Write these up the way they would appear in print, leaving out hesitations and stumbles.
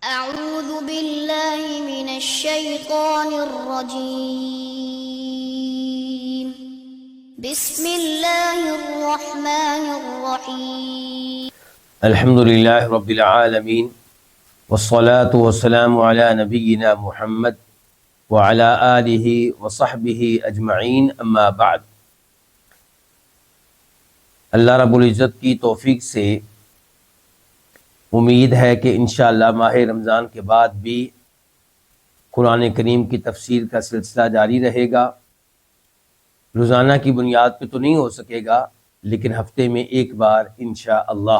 أعوذ بالله من الشيطان الرجيم بسم الله الرحمن الرحيم الحمد للہ رب العالمین والصلاة والسلام علی نبینا محمد وعلی آلہ وصحبہ اجمعین اما بعد۔ اللہ رب العزت کی توفیق سے امید ہے کہ انشاءاللہ ماہ رمضان کے بعد بھی قرآن کریم کی تفسیر کا سلسلہ جاری رہے گا۔ روزانہ کی بنیاد پہ تو نہیں ہو سکے گا، لیکن ہفتے میں ایک بار انشاءاللہ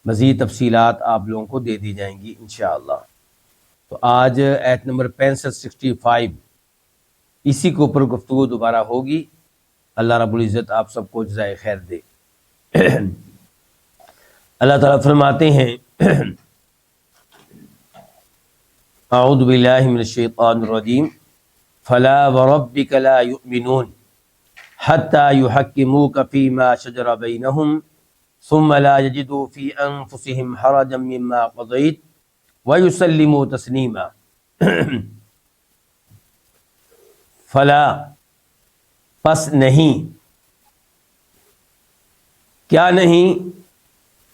مزید تفصیلات آپ لوگوں کو دے دی جائیں گی انشاءاللہ۔ تو آج آیت نمبر 65 اسی کے اوپر گفتگو دوبارہ ہوگی۔ اللہ رب العزت آپ سب کو جزائے خیر دے۔ اللہ تعالیٰ فرماتے ہیں اعوذ باللہ من الشیطان الرجیم فلا وربک لا یؤمنون حتی یحکموک فیما شجر بینہم ثم لا یجدوا فی انفسہم حرجا مما قضیت ویسلموا تسلیما۔ فلا پس نہیں، کیا نہیں؟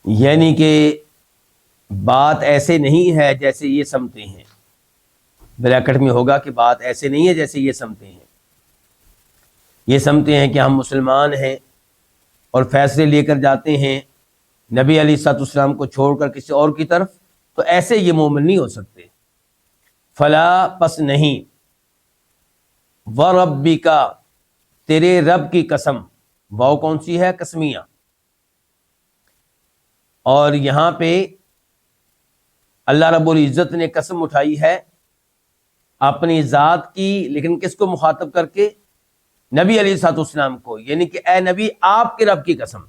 یعنی کہ بات ایسے نہیں ہے جیسے یہ سمجھتے ہیں۔ بریکٹ میں ہوگا کہ بات ایسے نہیں ہے جیسے یہ سمجھتے ہیں۔ یہ سمجھتے ہیں کہ ہم مسلمان ہیں اور فیصلے لے کر جاتے ہیں نبی علیہ الصلوۃ والسلام کو چھوڑ کر کسی اور کی طرف، تو ایسے یہ مومن نہیں ہو سکتے۔ فلا پس نہیں، وربک تیرے رب کی قسم، واو کون سی ہے؟ قسمیہ۔ اور یہاں پہ اللہ رب العزت نے قسم اٹھائی ہے اپنی ذات کی، لیکن کس کو مخاطب کر کے؟ نبی علیہ الصلوۃ والسلام کو، یعنی کہ اے نبی آپ کے رب کی قسم۔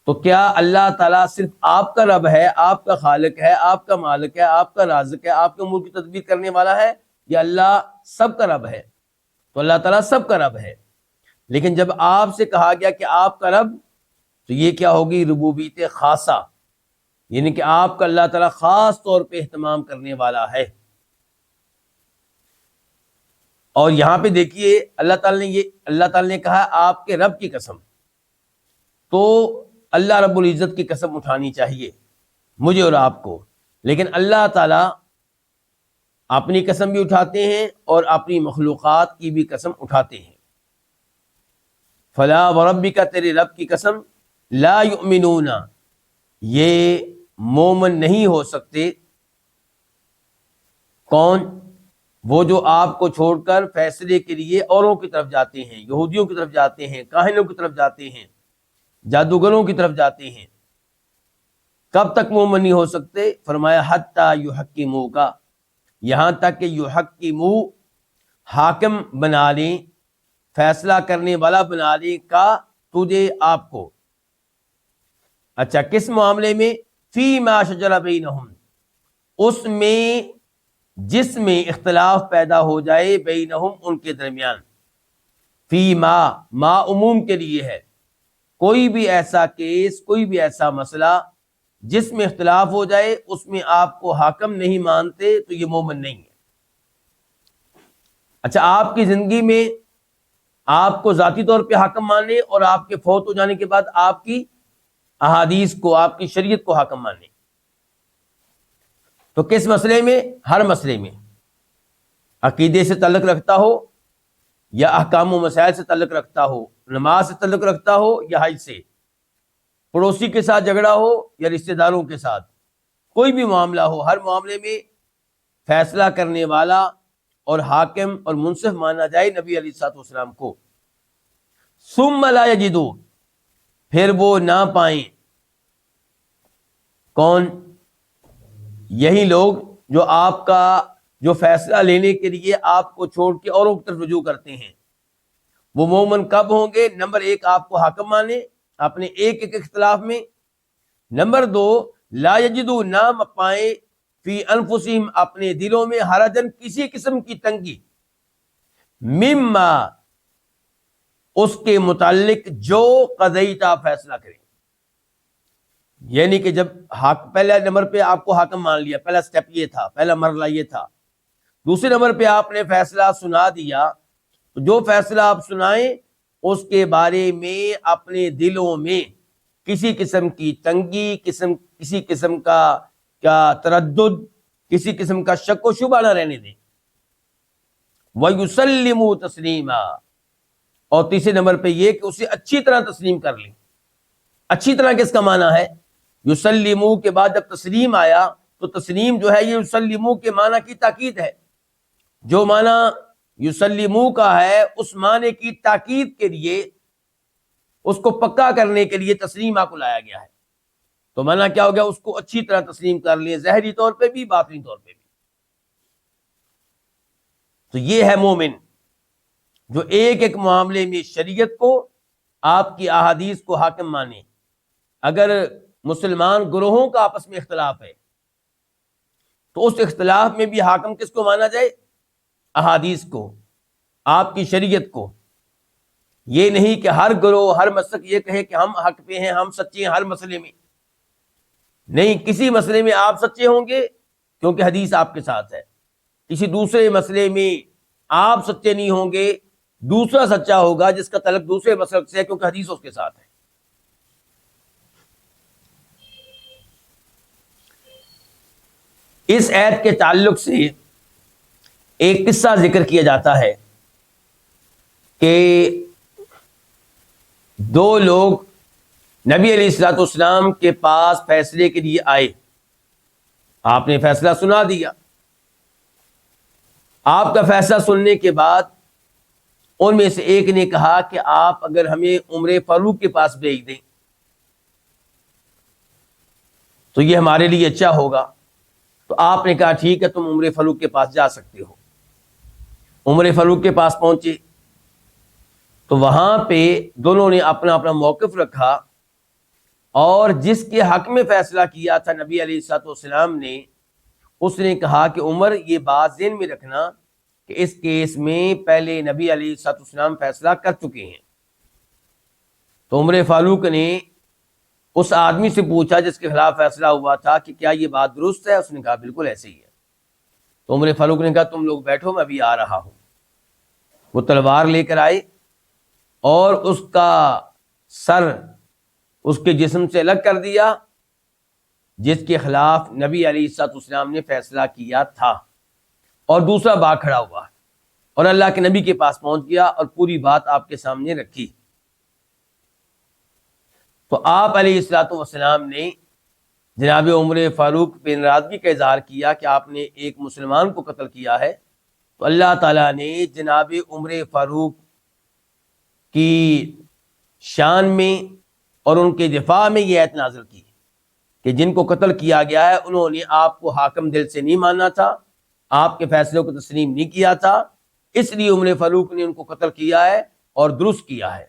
تو کیا اللہ تعالیٰ صرف آپ کا رب ہے، آپ کا خالق ہے، آپ کا مالک ہے، آپ کا رازق ہے، آپ کے امور کی تدبیر کرنے والا ہے، یا اللہ سب کا رب ہے؟ تو اللہ تعالیٰ سب کا رب ہے، لیکن جب آپ سے کہا گیا کہ آپ کا رب، تو یہ کیا ہوگی؟ ربوبیت خاصہ، یعنی کہ آپ کا اللہ تعالیٰ خاص طور پہ اہتمام کرنے والا ہے۔ اور یہاں پہ دیکھیے اللہ تعالیٰ نے کہا آپ کے رب کی قسم، تو اللہ رب العزت کی قسم اٹھانی چاہیے مجھے اور آپ کو، لیکن اللہ تعالیٰ اپنی قسم بھی اٹھاتے ہیں اور اپنی مخلوقات کی بھی قسم اٹھاتے ہیں۔ فلا وربک تیرے رب کی قسم، لا یؤمنون یہ مومن نہیں ہو سکتے۔ کون؟ وہ جو آپ کو چھوڑ کر فیصلے کے لیے اوروں کی طرف جاتے ہیں، یہودیوں کی طرف جاتے ہیں، کاہنوں کی طرف جاتے ہیں، جادوگروں کی طرف جاتے ہیں۔ کب تک مومن نہیں ہو سکتے؟ فرمایا حتی یحکموک، یہاں تک کہ یحکمو حاکم بنا لیں، فیصلہ کرنے والا بنا لیں کا تجھے، آپ کو۔ اچھا، کس معاملے میں؟ فیما شجر بینہم، اس میں جس میں اختلاف پیدا ہو جائے، بینہم ان کے درمیان۔ فیما ما عموم کے لیے ہے، کوئی بھی ایسا کیس، کوئی بھی ایسا مسئلہ جس میں اختلاف ہو جائے، اس میں آپ کو حاکم نہیں مانتے تو یہ مومن نہیں ہے۔ اچھا، آپ کی زندگی میں آپ کو ذاتی طور پہ حاکم مانے اور آپ کے فوت ہو جانے کے بعد آپ کی احادیث کو، آپ کی شریعت کو حاکم مانے، تو کس مسئلے میں؟ ہر مسئلے میں، عقیدے سے تعلق رکھتا ہو یا احکام و مسائل سے تعلق رکھتا ہو، نماز سے تعلق رکھتا ہو یا حج سے، پڑوسی کے ساتھ جھگڑا ہو یا رشتہ داروں کے ساتھ، کوئی بھی معاملہ ہو، ہر معاملے میں فیصلہ کرنے والا اور حاکم اور منصف مانا جائے نبی علیہ الصلوۃ والسلام کو۔ ثم لا یجدوا، پھر وہ نہ پائیں۔ کون؟ یہی لوگ جو آپ کا جو فیصلہ لینے کے لیے آپ کو چھوڑ کے اوروں کی طرف رجوع کرتے ہیں، وہ مومن کب ہوں گے؟ نمبر ایک، آپ کو حاکم مانے اپنے ایک اختلاف میں۔ نمبر دو، لا یجدوا، نہ پائیں، فی انفسہم، اپنے دلوں میں، حرجن، کسی قسم کی تنگی، مما، اس کے متعلق جو قضیت، آپ فیصلہ کریں۔ یعنی کہ جب پہلا نمبر پہ آپ کو حاکم مان لیا، پہلا سٹیپ یہ تھا، پہلا مرحلہ یہ تھا. دوسرے نمبر پہ آپ نے فیصلہ سنا دیا، تو جو فیصلہ آپ سنائیں اس کے بارے میں اپنے دلوں میں کسی قسم کی تنگی، کسی قسم کا تردد، کسی قسم کا شک و شبہ نہ رہنے دیں. وَيُسَلِّمُوا تَسْلِيمًا، اور تیسرے نمبر پہ یہ کہ اسے اچھی طرح تسلیم کر لیں. اچھی طرح کس کا معنی ہے؟ یسلمو کے بعد جب تسلیم آیا تو تسلیم جو ہے یہ یسلمو کے معنی کی تاکید ہے. جو معنی یسلمو کا ہے اس معنی کی تاکید کے لیے، اس کو پکا کرنے کے لیے تسلیمہ کو لایا گیا ہے. تو معنی کیا ہو گیا؟ اس کو اچھی طرح تسلیم کر لیں، ظاہری طور پہ بھی، باطنی طور پہ بھی. تو یہ ہے مومن جو ایک ایک معاملے میں شریعت کو، آپ کی احادیث کو حاکم مانے. اگر مسلمان گروہوں کا آپس میں اختلاف ہے تو اس اختلاف میں بھی حاکم کس کو مانا جائے؟ احادیث کو، آپ کی شریعت کو. یہ نہیں کہ ہر گروہ، ہر مسلک یہ کہے کہ ہم حق پہ ہیں، ہم سچے ہیں ہر مسئلے میں. نہیں، کسی مسئلے میں آپ سچے ہوں گے کیونکہ حدیث آپ کے ساتھ ہے، کسی دوسرے مسئلے میں آپ سچے نہیں ہوں گے، دوسرا سچا ہوگا جس کا تعلق دوسرے مسلک سے ہے کیونکہ حدیث اس کے ساتھ ہے. اس آیت کے تعلق سے ایک قصہ ذکر کیا جاتا ہے کہ دو لوگ نبی علیہ الصلوۃ والسلام کے پاس فیصلے کے لیے آئے. آپ نے فیصلہ سنا دیا. آپ کا فیصلہ سننے کے بعد ان میں سے ایک نے کہا کہ آپ اگر ہمیں عمر فاروق کے پاس بھیج دیں تو یہ ہمارے لیے اچھا ہوگا. تو آپ نے کہا ٹھیک ہے، تم عمر فاروق کے پاس جا سکتے ہو. عمر فاروق کے پاس پہنچے تو وہاں پہ دونوں نے اپنا اپنا موقف رکھا، اور جس کے حق میں فیصلہ کیا تھا نبی علیہ الصلوۃ والسلام نے، اس نے کہا کہ عمر یہ بات ذہن میں رکھنا کہ اس کیس میں پہلے نبی علیہ الصلوۃ والسلام فیصلہ کر چکے ہیں. تو عمر فاروق نے اس آدمی سے پوچھا جس کے خلاف فیصلہ ہوا تھا کہ کیا یہ بات درست ہے؟ اس نے کہا بالکل ایسے ہی ہے. تو عمر فاروق نے کہا تم لوگ بیٹھو، میں ابھی آ رہا ہوں. وہ تلوار لے کر آئے اور اس کا سر اس کے جسم سے الگ کر دیا جس کے خلاف نبی علیہ الصلوۃ والسلام نے فیصلہ کیا تھا، اور دوسرا باغ کھڑا ہوا اور اللہ کے نبی کے پاس پہنچ گیا اور پوری بات آپ کے سامنے رکھی. تو آپ علیہ الصلوۃ والسلام نے جناب عمر فاروق پہ ناراضگی کا اظہار کیا کہ آپ نے ایک مسلمان کو قتل کیا ہے. تو اللہ تعالیٰ نے جناب عمر فاروق کی شان میں اور ان کے دفاع میں یہ آیت نازل کی کہ جن کو قتل کیا گیا ہے انہوں نے آپ کو حاکم دل سے نہیں مانا تھا، آپ کے فیصلوں کو تسلیم نہیں کیا تھا، اس لیے عمر فاروق نے ان کو قتل کیا ہے اور درست کیا ہے.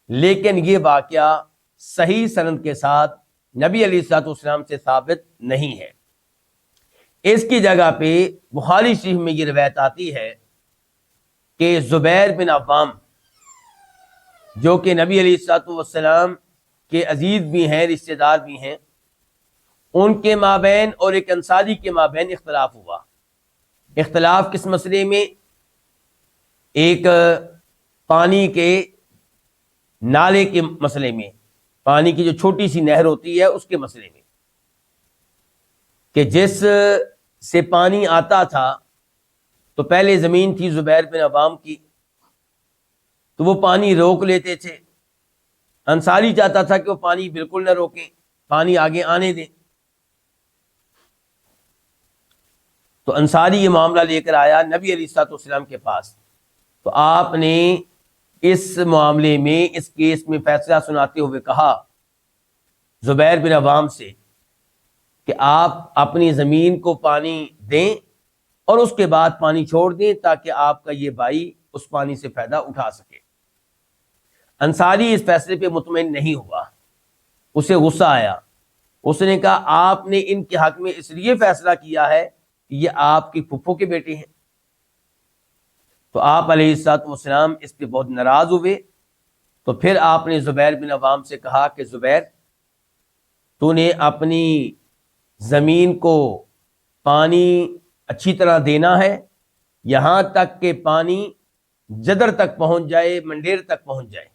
لیکن یہ واقعہ صحیح سند کے ساتھ نبی علیہ الصلوۃ والسلام سے ثابت نہیں ہے. اس کی جگہ پہ بخاری شریف میں یہ روایت آتی ہے کہ زبیر بن عوام جو کہ نبی علیہ الصلوۃ والسلام کے عزیز بھی ہیں، رشتہ دار بھی ہیں، ان کے مابین اور ایک انصاری کے مابین اختلاف ہوا. اختلاف کس مسئلے میں؟ ایک پانی کے نالے کے مسئلے میں، پانی کی جو چھوٹی سی نہر ہوتی ہے اس کے مسئلے میں، کہ جس سے پانی آتا تھا تو پہلے زمین تھی زبیر بن عوام کی، تو وہ پانی روک لیتے تھے. انصاری چاہتا تھا کہ وہ پانی بالکل نہ روکیں، پانی آگے آنے دیں. تو انصاری یہ معاملہ لے کر آیا نبی علیہ الصلوۃ والسلام کے پاس. تو آپ نے اس معاملے میں، اس کیس میں فیصلہ سناتے ہوئے کہا زبیر بن عوام سے کہ آپ اپنی زمین کو پانی دیں اور اس کے بعد پانی چھوڑ دیں تاکہ آپ کا یہ بھائی اس پانی سے فائدہ اٹھا سکے. انصاری اس فیصلے پہ مطمئن نہیں ہوا، اسے غصہ آیا. اس نے کہا آپ نے ان کے حق میں اس لیے فیصلہ کیا ہے کہ یہ آپ کی پھپھو کے بیٹے ہیں. تو آپ علیہ الصلوۃ والسلام اس پہ بہت ناراض ہوئے. تو پھر آپ نے زبیر بن عوام سے کہا کہ زبیر، تو نے اپنی زمین کو پانی اچھی طرح دینا ہے یہاں تک کہ پانی جدر تک پہنچ جائے, منڈیر تک پہنچ جائے,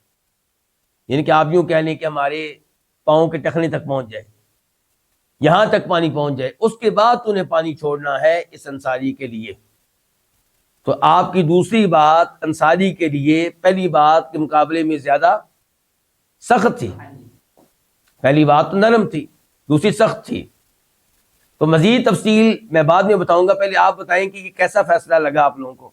یعنی کہ آپ یوں کہہ لیں کہ ہمارے پاؤں کے ٹخنے تک پہنچ جائے, یہاں تک پانی پہنچ جائے. اس کے بعد تو نے پانی چھوڑنا ہے اس انصاری کے لیے. تو آپ کی دوسری بات انصاری کے لیے پہلی بات کے مقابلے میں زیادہ سخت تھی. پہلی بات تو نرم تھی, دوسری سخت تھی. تو مزید تفصیل میں بعد میں بتاؤں گا, پہلے آپ بتائیں کہ یہ کیسا فیصلہ لگا آپ لوگوں کو.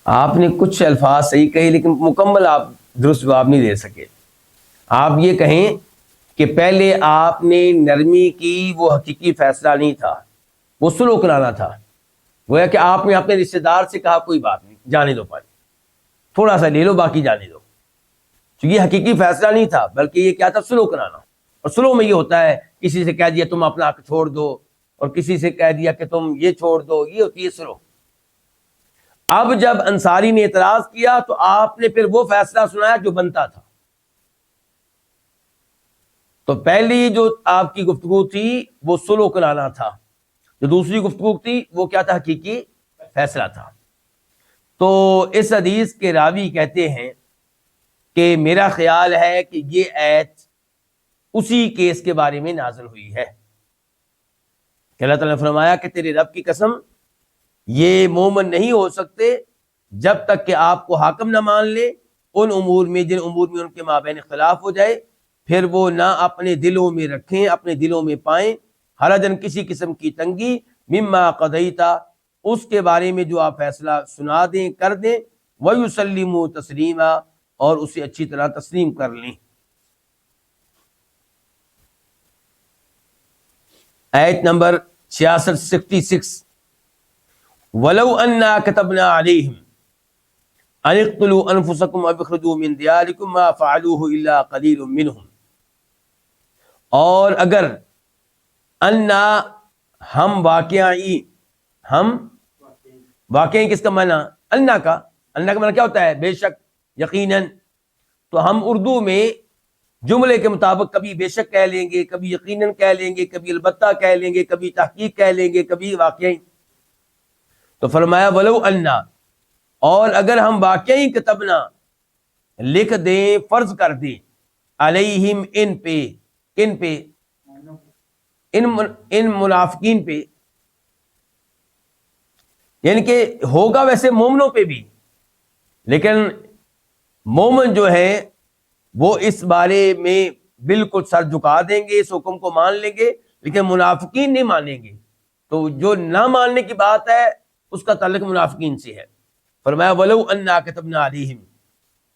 آپ نے کچھ الفاظ صحیح کہے لیکن مکمل آپ درست جواب نہیں دے سکے. آپ یہ کہیں کہ پہلے آپ نے نرمی کی, وہ حقیقی فیصلہ نہیں تھا, وہ سلو کرانا تھا. گویا کہ آپ نے اپنے رشتے دار سے کہا کوئی بات نہیں, جانے دو پانی, تھوڑا سا لے لو باقی جانے دو. تو یہ حقیقی فیصلہ نہیں تھا بلکہ یہ کیا تھا, سلو کرانا. اور سلو میں یہ ہوتا ہے کسی سے کہہ دیا تم اپنا حق چھوڑ دو, اور کسی سے کہہ دیا کہ تم یہ چھوڑ دو, یہ ہوتی ہے سلو. اب جب انصاری نے اعتراض کیا تو آپ نے پھر وہ فیصلہ سنایا جو بنتا تھا. تو پہلی جو آپ کی گفتگو تھی وہ سلو کرانا تھا, جو دوسری گفتگو تھی وہ کیا تھا, حقیقی فیصلہ تھا. تو اس حدیث کے راوی کہتے ہیں کہ میرا خیال ہے کہ یہ آیت اسی کیس کے بارے میں نازل ہوئی ہے کہ اللہ تعالیٰ نے فرمایا کہ تیرے رب کی قسم یہ مومن نہیں ہو سکتے جب تک کہ آپ کو حاکم نہ مان لے ان امور میں جن امور میں ان کے مابین اختلاف ہو جائے, پھر وہ نہ اپنے دلوں میں رکھیں, اپنے دلوں میں پائیں حرجن کسی قسم کی تنگی, مما قضیتا اس کے بارے میں جو آپ فیصلہ سنا دیں کر دیں, وَيُسَلِّمُوا تسلیما اور اسے اچھی طرح تسلیم کر لیں. آیت نمبر 66 وَلَوْ أَنَّا كَتَبْنَا عَلَيْهِمْ أَنِ اقْتُلُوا أَنفُسَكُمْ أَوْ اخْرُجُوا مِنْ دِيَارِكُمْ مَا فَعَلُوهُ إِلَّا قَلِيلٌ مِّنْهُمْ. اور اگر انا ہم واقعی کس کا معنی, انا کا معنی کیا ہوتا ہے, بے شک, یقیناً. تو ہم اردو میں جملے کے مطابق کبھی بے شک کہہ لیں گے, کبھی یقیناً کہہ لیں گے, کبھی البتہ کہہ لیں گے, کبھی تحقیق کہہ لیں گے, کبھی واقعی. تو فرمایا ولو انا, اور اگر ہم واقعی کتبنا لکھ دیں, فرض کر دیں, علیہم ان پہ, کن پہ, ان منافقین پہ, یعنی کہ ہوگا ویسے مومنوں پہ بھی, لیکن مومن جو ہے وہ اس بارے میں بالکل سر جھکا دیں گے, اس حکم کو مان لیں گے, لیکن منافقین نہیں مانیں گے. تو جو نہ ماننے کی بات ہے اس کا تعلق منافقین سے ہے. فرمایا ولو انا كتبنا علیہم,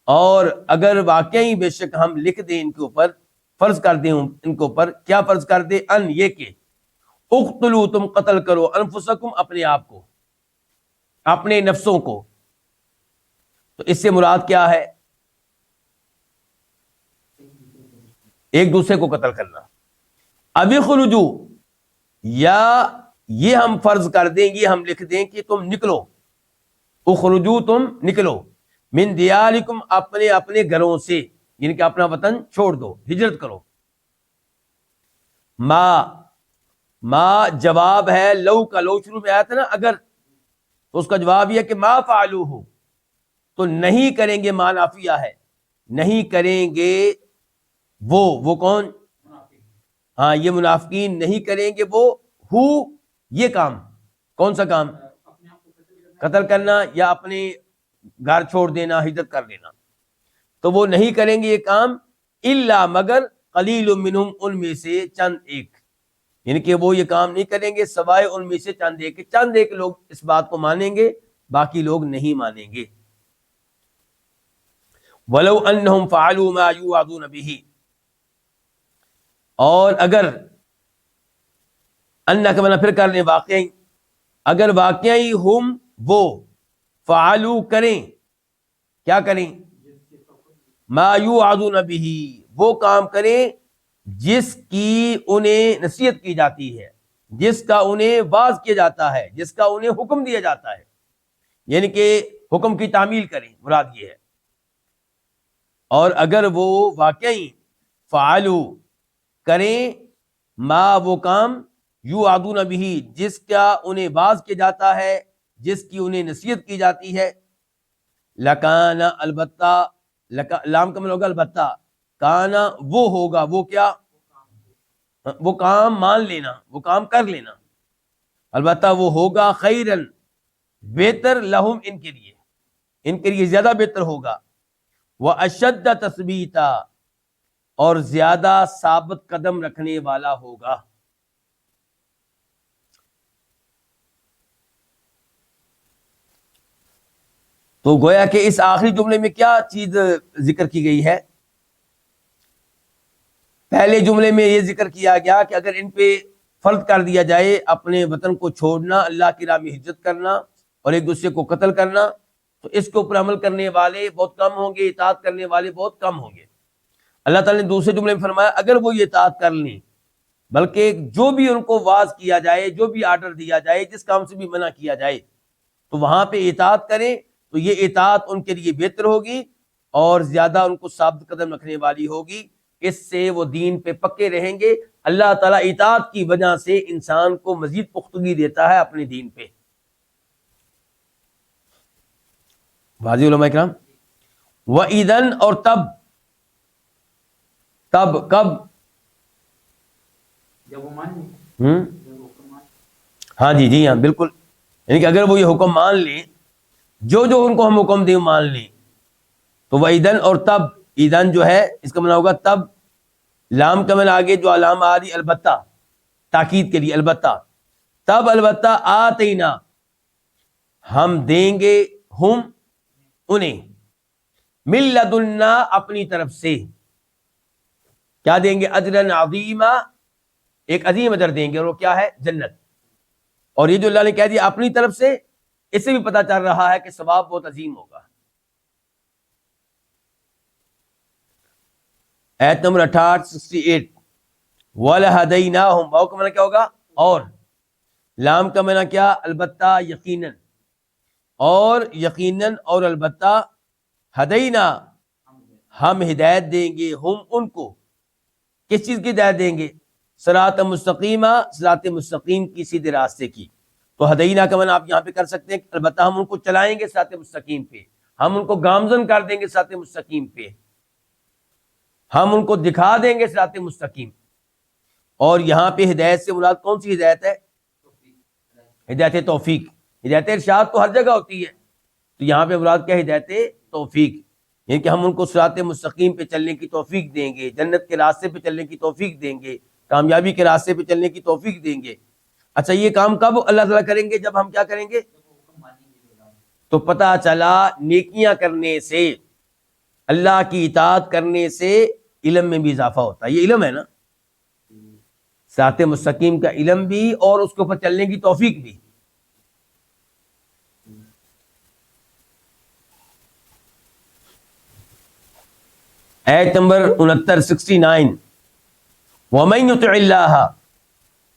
اور اگر واقعی بے شک ہم لکھ دیں ان کے اوپر, فرض کر دیں ان کے اوپر, کیا فرض کر دیں, ان یہ کہ اقتلوا تم قتل کرو, انفسکم اپنے آپ کو, اپنے نفسوں کو. تو اس سے مراد کیا ہے, ایک دوسرے کو قتل کرنا. ابھی خرجو, یا یہ ہم فرض کر دیں, یہ ہم لکھ دیں کہ تم نکلو, اخرجو تم نکلو, من دیارکم اپنے گھروں سے, یعنی کہ اپنا وطن چھوڑ دو, ہجرت کرو. ما جواب ہے لو کا, لو شروع میں آیا تھا نا اگر, تو اس کا جواب یہ کہ ما فعلوہ, تو نہیں کریں گے, ما نافیہ ہے, نہیں کریں گے وہ کون, ہاں یہ منافقین نہیں کریں گے وہ یہ کام. کون سا کام, قتل کرنا یا اپنے گھر چھوڑ دینا, ہجرت کر لینا. تو وہ نہیں کریں گے یہ کام, الا مگر قلیل منہم, ان میں سے چند ایک, یعنی کہ وہ یہ کام نہیں کریں گے سوائے ان میں سے چند ایک لوگ اس بات کو مانیں گے, باقی لوگ نہیں مانیں گے. ولو انہم فعلوا ما یوعظون بہ, اور اگر انہ کا معنی پھر کر لیں واقعی, اگر واقعی ہم وہ فعلوا کریں, کیا کریں, ما یوعظون بہ, وہ کام کریں جس کی انہیں نصیحت کی جاتی ہے, جس کا انہیں واعظ کیا جاتا ہے، جس کا انہیں حکم دیا جاتا ہے، یعنی کہ حکم کی تعمیل کریں، مراد یہ ہے۔ اور اگر وہ واقعی فعلو کریں ما وہ کام یوعدون بھی جس کا انہیں باز کیا جاتا ہے، جس کی انہیں نصیحت کی جاتی ہے، لکانا البتہ، لام کا مطلب ہوگا البتہ، کانا وہ ہوگا، وہ کیا، وہ کام مان لینا، وہ کام کر لینا، البتہ وہ ہوگا خیرن بہتر، لہم ان کے لیے زیادہ بہتر ہوگا، واشد تثبیتا اور زیادہ ثابت قدم رکھنے والا ہوگا۔ تو گویا کہ اس آخری جملے میں کیا چیز ذکر کی گئی ہے؟ پہلے جملے میں یہ ذکر کیا گیا کہ اگر ان پہ فرض کر دیا جائے اپنے وطن کو چھوڑنا، اللہ کی راہ میں ہجرت کرنا اور ایک دوسرے کو قتل کرنا، تو اس کے اوپر عمل کرنے والے بہت کم ہوں گے، اطاعت کرنے والے بہت کم ہوں گے۔ اللہ تعالیٰ نے دوسرے جملے میں فرمایا اگر وہ یہ اطاعت کر لیں، بلکہ جو بھی ان کو واعظ کیا جائے، جو بھی آرڈر دیا جائے، جس کام سے بھی منع کیا جائے، تو وہاں پہ اطاعت کریں، تو یہ اطاعت ان کے لیے بہتر ہوگی اور زیادہ ان کو ثابت قدم رکھنے والی ہوگی۔ اس سے وہ دین پہ پکے رہیں گے۔ اللہ تعالیٰ اطاعت کی وجہ سے انسان کو مزید پختگی دیتا ہے اپنے دین پہ۔ واضح علماء کرام؟ وَإِذَن اور تب کب؟ جب وہ مان لیں، ہاں جی ہاں بالکل، یعنی کہ اگر وہ یہ حکم مان لیں، جو ان کو ہم حکم دیں مان لیں، تو وَإِذَن اور تب، ایدن جو ہے اس کا معنی ہوگا تب، لام کا معنی آگے جو علامہ آ رہی البتہ، تاکید کے لیے البتہ، تب البتہ آتینا ہم دیں گے، ہم انہیں، من لدنا اپنی طرف سے، کیا دیں گے؟ اجرا عظیما، ایک عظیم اجر دیں گے، اور وہ کیا ہے؟ جنت۔ اور یہ جو اللہ نے کہہ دیا اپنی طرف سے، اس سے بھی پتہ چل رہا ہے کہ ثواب بہت عظیم ہوگا۔ ایت نمبر 68 وَلَهَدَيْنَاهُمْ، واو کا معنی کیا ہوگا؟ اور، لام کا معنی کیا؟ البتہ، یقیناً، اور یقیناً اور البتہ، ہدینا ہم ہدایت دیں گے، ہم ان کو، کس چیز کی ہدایت دیں گے؟ صراط مستقیمہ، صراط مستقیم کی، سیدھے راستے کی۔ تو ہدینا کا معنی آپ یہاں پہ کر سکتے ہیں البتہ ہم ان کو چلائیں گے صراط مستقیم پہ، ہم ان کو گامزن کر دیں گے صراط مستقیم پہ، ہم ان کو دکھا دیں گے صراط مستقیم۔ اور یہاں پہ ہدایت سے مراد کون سی ہدایت ہے؟ ہدایت توفیق۔ ہدایت ارشاد تو ہر جگہ ہوتی ہے، تو یہاں پہ مراد کیا؟ ہدایت توفیق، یعنی کہ ہم ان کو صراط مستقیم پہ چلنے کی توفیق دیں گے، جنت کے راستے پہ چلنے کی توفیق دیں گے، کامیابی کے راستے پہ چلنے کی توفیق دیں گے۔ اچھا یہ کام کب اللہ تعالیٰ کریں گے؟ جب ہم کیا کریں گے؟ تو پتہ چلا نیکیاں کرنے سے، اللہ کی اطاعت کرنے سے علم میں بھی اضافہ ہوتا ہے۔ یہ علم ہے نا، صراط مستقیم کا علم بھی اور اس کے اوپر چلنے کی توفیق بھی۔ ایت نمبر 69 وَمَن يُطِعِ اللَّهَ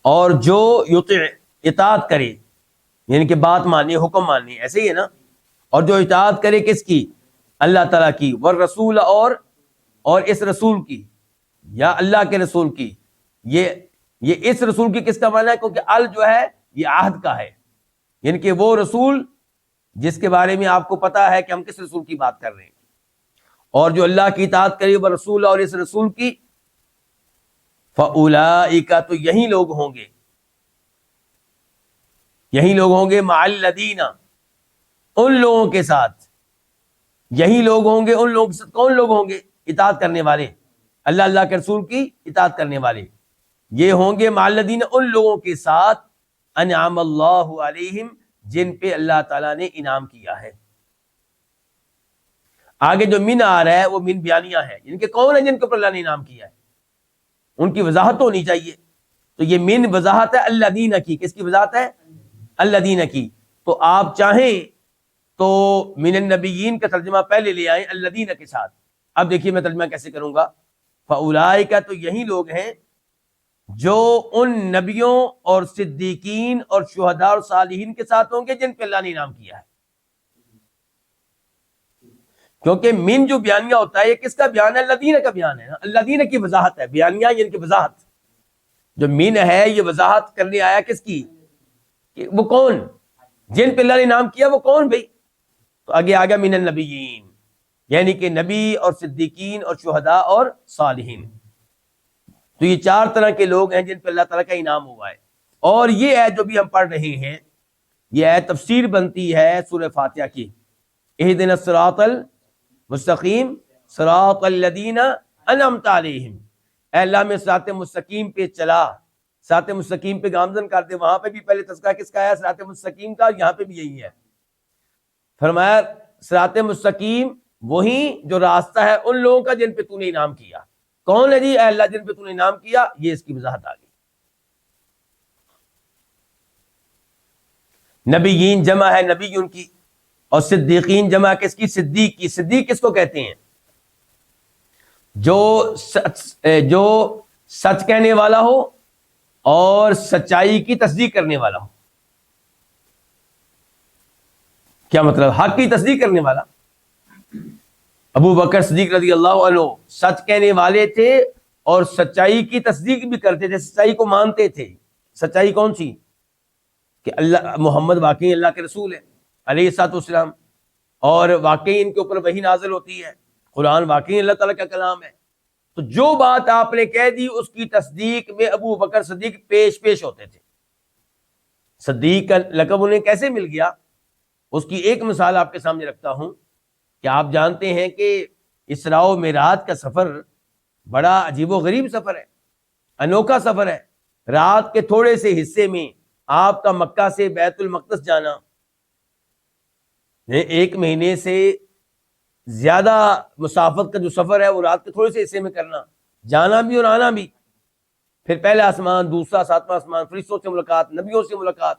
اور جو یطع اطاعت کرے، یعنی کہ بات مانے، حکم مانے، ایسے ہی ہے نا، اور جو اطاعت کرے کس کی؟ اللہ تعالیٰ کی، والرسول اور اس رسول کی، یا اللہ کے رسول کی۔ یہ اس رسول کی کس کا معنی ہے؟ کیونکہ ال جو ہے یہ عہد کا ہے، یعنی کہ وہ رسول جس کے بارے میں آپ کو پتا ہے کہ ہم کس رسول کی بات کر رہے ہیں، اور جو اللہ کی اطاعت کرے وہ رسول اور اس رسول کی، فَأُولَئِكَ تو یہی لوگ ہوں گے، یہی لوگ ہوں گے، مع الذین ان لوگوں کے ساتھ، یہی لوگ ہوں گے ان لوگوں کے ساتھ۔ کون لوگ ہوں گے؟ اطاعت کرنے والے، اللہ کے رسول کی اطاعت کرنے والے، یہ ہوں گے مع الذین ان لوگوں کے ساتھ، انعم اللہ علیہم جن پہ اللہ تعالیٰ نے انعام کیا ہے۔ آگے جو من آ رہا ہے وہ من بیانیہ ہے، یعنی کہ کون ہے جن کے اوپر اللہ نے انعام کیا ہے، ان کی وضاحت ہونی چاہیے۔ تو یہ من وضاحت ہے الذین کی، کس کی وضاحت ہے؟ الذین کی۔ تو آپ چاہیں تو من النبیین کا ترجمہ پہلے لے آئیں الذین کے ساتھ۔ اب دیکھیے میں ترجمہ کیسے کروں گا۔ فاولئک تو یہی لوگ ہیں، جو ان نبیوں اور صدیقین اور شہداء اور صالحین کے ساتھ ہوں گے جن پہ اللہ نے انعام کیا ہے. کیونکہ من جو بیانیہ ہوتا ہے یہ کس کا بیان ہے؟ الذین کا بیان ہے نا. الذین کی وضاحت ہے، بیانیہ یعنی کہ وضاحت. جو من ہے یہ وضاحت کرنے آیا کس کی؟ کہ وہ کون جن پہ اللہ نے انعام کیا، وہ کون بھائی؟ تو آگے آگیا من النبیین، یعنی کہ نبی اور صدیقین اور شہداء اور صالحین. تو یہ چار طرح کے لوگ ہیں جن پہ اللہ تعالیٰ کا انعام ہوا ہے. اور یہ آیت جو بھی ہم پڑھ رہے ہیں، یہ آیت تفسیر بنتی ہے سورہ فاتحہ کی. اہدنا الصراط المستقیم صراط الذین انعمت علیہم، اے اللہ میں صراط مستقیم پہ چلا. صراط مستقیم پہ گامزن کر دے. وہاں پہ بھی پہلے تذکرہ کس کا ہے؟ صراط مستقیم کا. یہاں پہ بھی یہی ہے. فرمایا صراط مستقیم وہی جو راستہ ہے ان لوگوں کا جن پہ تو نے انعام کیا. کون ہے جی؟ اے اللہ جن پہ تو نے انعام کیا. یہ اس کی وضاحت آ گئی. نبیین جمع ہے نبیون کی، اور صدیقین جمع کس کی؟ صدیق کی. صدیق کس کو کہتے ہیں؟ جو سچ کہنے والا ہو اور سچائی کی تصدیق کرنے والا ہو. کیا مطلب؟ حق کی تصدیق کرنے والا. ابو بکر صدیق رضی اللہ عنہ سچ کہنے والے تھے اور سچائی کی تصدیق بھی کرتے تھے، سچائی کو مانتے تھے. سچائی کون سی؟ کہ اللہ محمد واقعی اللہ کے رسول ہے علیہ الصلوۃ والسلام، اور واقعی ان کے اوپر وحی نازل ہوتی ہے، قرآن واقعی اللہ تعالیٰ کا کلام ہے. تو جو بات آپ نے کہہ دی اس کی تصدیق میں ابو بکر صدیق پیش ہوتے تھے. صدیق کا لقب انہیں کیسے مل گیا؟ اس کی ایک مثال آپ کے سامنے رکھتا ہوں کہ آپ جانتے ہیں کہ اسراء و معراج کا سفر بڑا عجیب و غریب سفر ہے، انوکھا سفر ہے. رات کے تھوڑے سے حصے میں آپ کا مکہ سے بیت المقدس جانا، ایک مہینے سے زیادہ مسافت کا جو سفر ہے وہ رات کے تھوڑے سے حصے میں کرنا، جانا بھی اور آنا بھی. پھر پہلا آسمان، دوسرا، ساتواں آسمان، فرشتوں سے ملاقات، نبیوں سے ملاقات،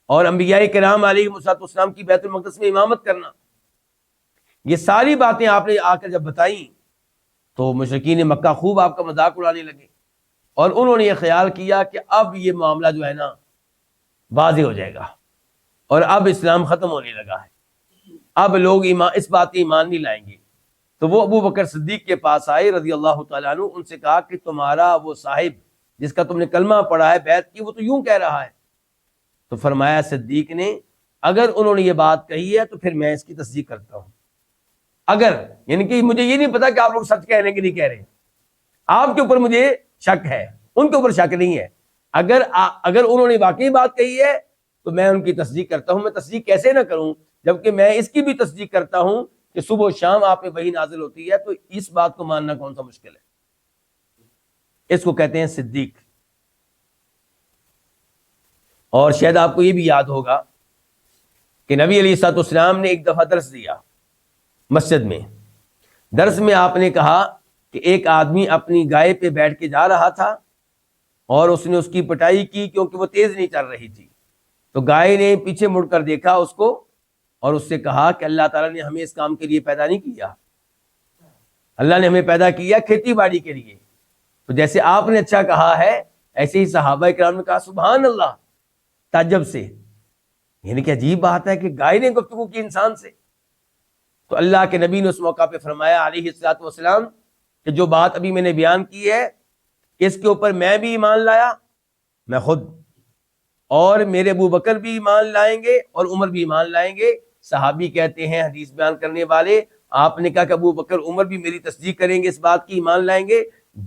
اور انبیاء کرام علیہ السلام کی بیت المقدس میں امامت کرنا. یہ ساری باتیں آپ نے آ کر جب بتائیں تو مشرکین مکہ خوب آپ کا مذاق اڑانے لگے، اور انہوں نے یہ خیال کیا کہ اب یہ معاملہ جو ہے نا واضح ہو جائے گا، اور اب اسلام ختم ہونے لگا ہے، اب لوگ اس بات ایمان نہیں لائیں گے. تو وہ ابو بکر صدیق کے پاس آئے رضی اللہ تعالیٰ عنہ، ان سے کہا کہ تمہارا وہ صاحب جس کا تم نے کلمہ پڑھا ہے بیعت کی، وہ تو یوں کہہ رہا ہے. تو فرمایا صدیق نے اگر انہوں نے یہ بات کہی ہے تو پھر میں اس کی تصدیق کرتا ہوں. اگر یعنی کہ مجھے یہ نہیں پتا کہ آپ لوگ سچ کہہ رہے ہیں کہ نہیں کہہ رہے، آپ کے اوپر مجھے شک ہے، ان کے اوپر شک نہیں ہے. اگر انہوں نے واقعی بات کہی ہے تو میں ان کی تصدیق کرتا ہوں. میں تصدیق کیسے نہ کروں جبکہ میں اس کی بھی تصدیق کرتا ہوں کہ صبح و شام آپ پہ وحی نازل ہوتی ہے، تو اس بات کو ماننا کون سا مشکل ہے. اس کو کہتے ہیں صدیق. اور شاید آپ کو یہ بھی یاد ہوگا کہ نبی علیہ الصلوۃ والسلام نے ایک دفعہ درس دیا مسجد میں. درس میں آپ نے کہا کہ ایک آدمی اپنی گائے پہ بیٹھ کے جا رہا تھا اور اس نے اس کی پٹائی کی کیونکہ وہ تیز نہیں چل رہی تھی. تو گائے نے پیچھے مڑ کر دیکھا اس کو اور اس سے کہا کہ اللہ تعالیٰ نے ہمیں اس کام کے لیے پیدا نہیں کیا، اللہ نے ہمیں پیدا کیا کھیتی باڑی کے لیے. تو جیسے آپ نے اچھا کہا ہے ایسے ہی صحابہ کرام نے کہا سبحان اللہ، تعجب سے. یعنی کہ عجیب بات ہے کہ گائے نے گفتگو کی انسان سے. تو اللہ کے نبی نے اس موقع پہ فرمایا علیہ الصلوۃ والسلام کہ جو بات ابھی میں نے بیان کی ہے اس کے اوپر میں بھی ایمان لایا، میں خود، اور میرے ابو بکر بھی ایمان لائیں گے اور عمر بھی ایمان لائیں گے. صحابی کہتے ہیں حدیث بیان کرنے والے، آپ نے کہا کہ ابو بکر عمر بھی میری تصدیق کریں گے، اس بات کی ایمان لائیں گے،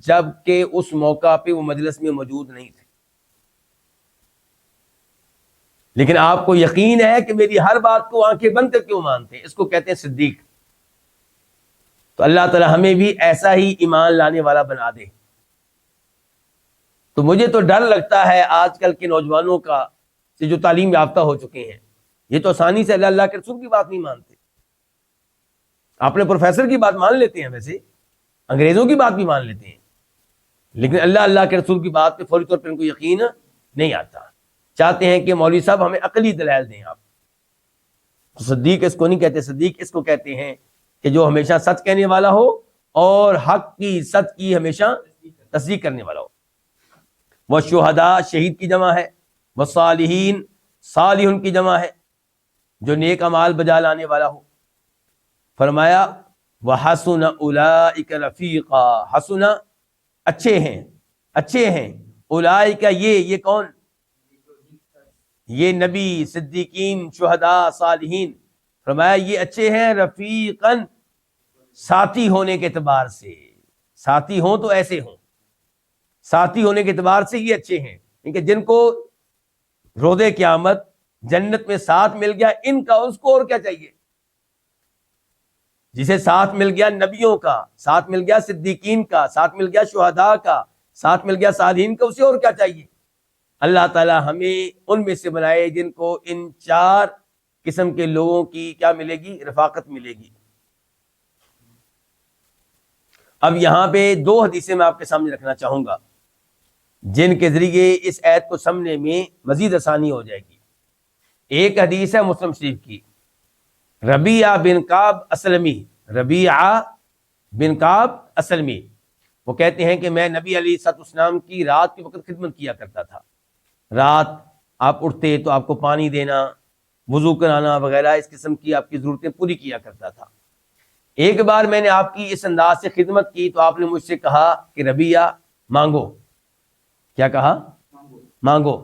جبکہ اس موقع پہ وہ مجلس میں موجود نہیں تھے. لیکن آپ کو یقین ہے کہ میری ہر بات کو آنکھیں بند کر کیوں مانتے ہیں. اس کو کہتے ہیں صدیق. تو اللہ تعالی ہمیں بھی ایسا ہی ایمان لانے والا بنا دے. تو مجھے تو ڈر لگتا ہے آج کل کے نوجوانوں کا سے جو تعلیم یافتہ ہو چکے ہیں، یہ تو آسانی سے اللہ کے رسول کی بات نہیں مانتے. اپنے پروفیسر کی بات مان لیتے ہیں، ویسے انگریزوں کی بات بھی مان لیتے ہیں، لیکن اللہ کے رسول کی بات پہ فوری طور پر ان کو یقین نہیں آتا. چاہتے ہیں کہ مولوی صاحب ہمیں عقلی دلائل دیں آپ. تو صدیق اس کو نہیں کہتے. صدیق اس کو کہتے ہیں کہ جو ہمیشہ سچ کہنے والا ہو اور حق کی، سچ کی ہمیشہ تصدیق کرنے والا ہو. والشہداء شہید کی جمع ہے، والصالحین صالحون کی جمع ہے جو نیک اعمال بجا لانے والا ہو۔ فرمایا وحسن اولئک رفیقا، حسن اچھے ہیں، اچھے ہیں، اولئک یہ کون؟ یہ نبی، صدیقین، شہداء، صالحین۔ فرمایا یہ اچھے ہیں رفیقاً، ساتھی ہونے کے اعتبار سے، ساتھی ہوں تو ایسے ہوں، ساتھی ہونے کے اعتبار سے یہ اچھے ہیں، کیونکہ جن کو روز قیامت جنت میں ساتھ مل گیا، ان کا اس کو اور کیا چاہیے؟ جسے ساتھ مل گیا نبیوں کا، ساتھ مل گیا صدیقین کا، ساتھ مل گیا شہداء کا، ساتھ مل گیا صالحین کا، اسے اور کیا چاہیے؟ اللہ تعالی ہمیں ان میں سے بنائے جن کو ان 4 قسم کے لوگوں کی کیا ملے گی؟ رفاقت ملے گی۔ اب یہاں پہ 2 حدیثیں میں آپ کے سامنے رکھنا چاہوں گا جن کے ذریعے اس آیت کو سمجھنے میں مزید آسانی ہو جائے گی۔ ایک حدیث ہے مسلم شریف کی، ربیعہ بن کعب اسلمی، ربیعہ بن کعب اسلمی، وہ کہتے ہیں کہ میں نبی علیہ الصلوۃ والسلام کی رات کے وقت خدمت کیا کرتا تھا۔ رات آپ اٹھتے تو آپ کو پانی دینا، وضو کرانا وغیرہ اس قسم کی آپ کی ضرورتیں پوری کیا کرتا تھا۔ ایک بار میں نے آپ کی اس انداز سے خدمت کی تو آپ نے مجھ سے کہا کہ ربیعہ مانگو۔ کیا کہا؟ مانگو۔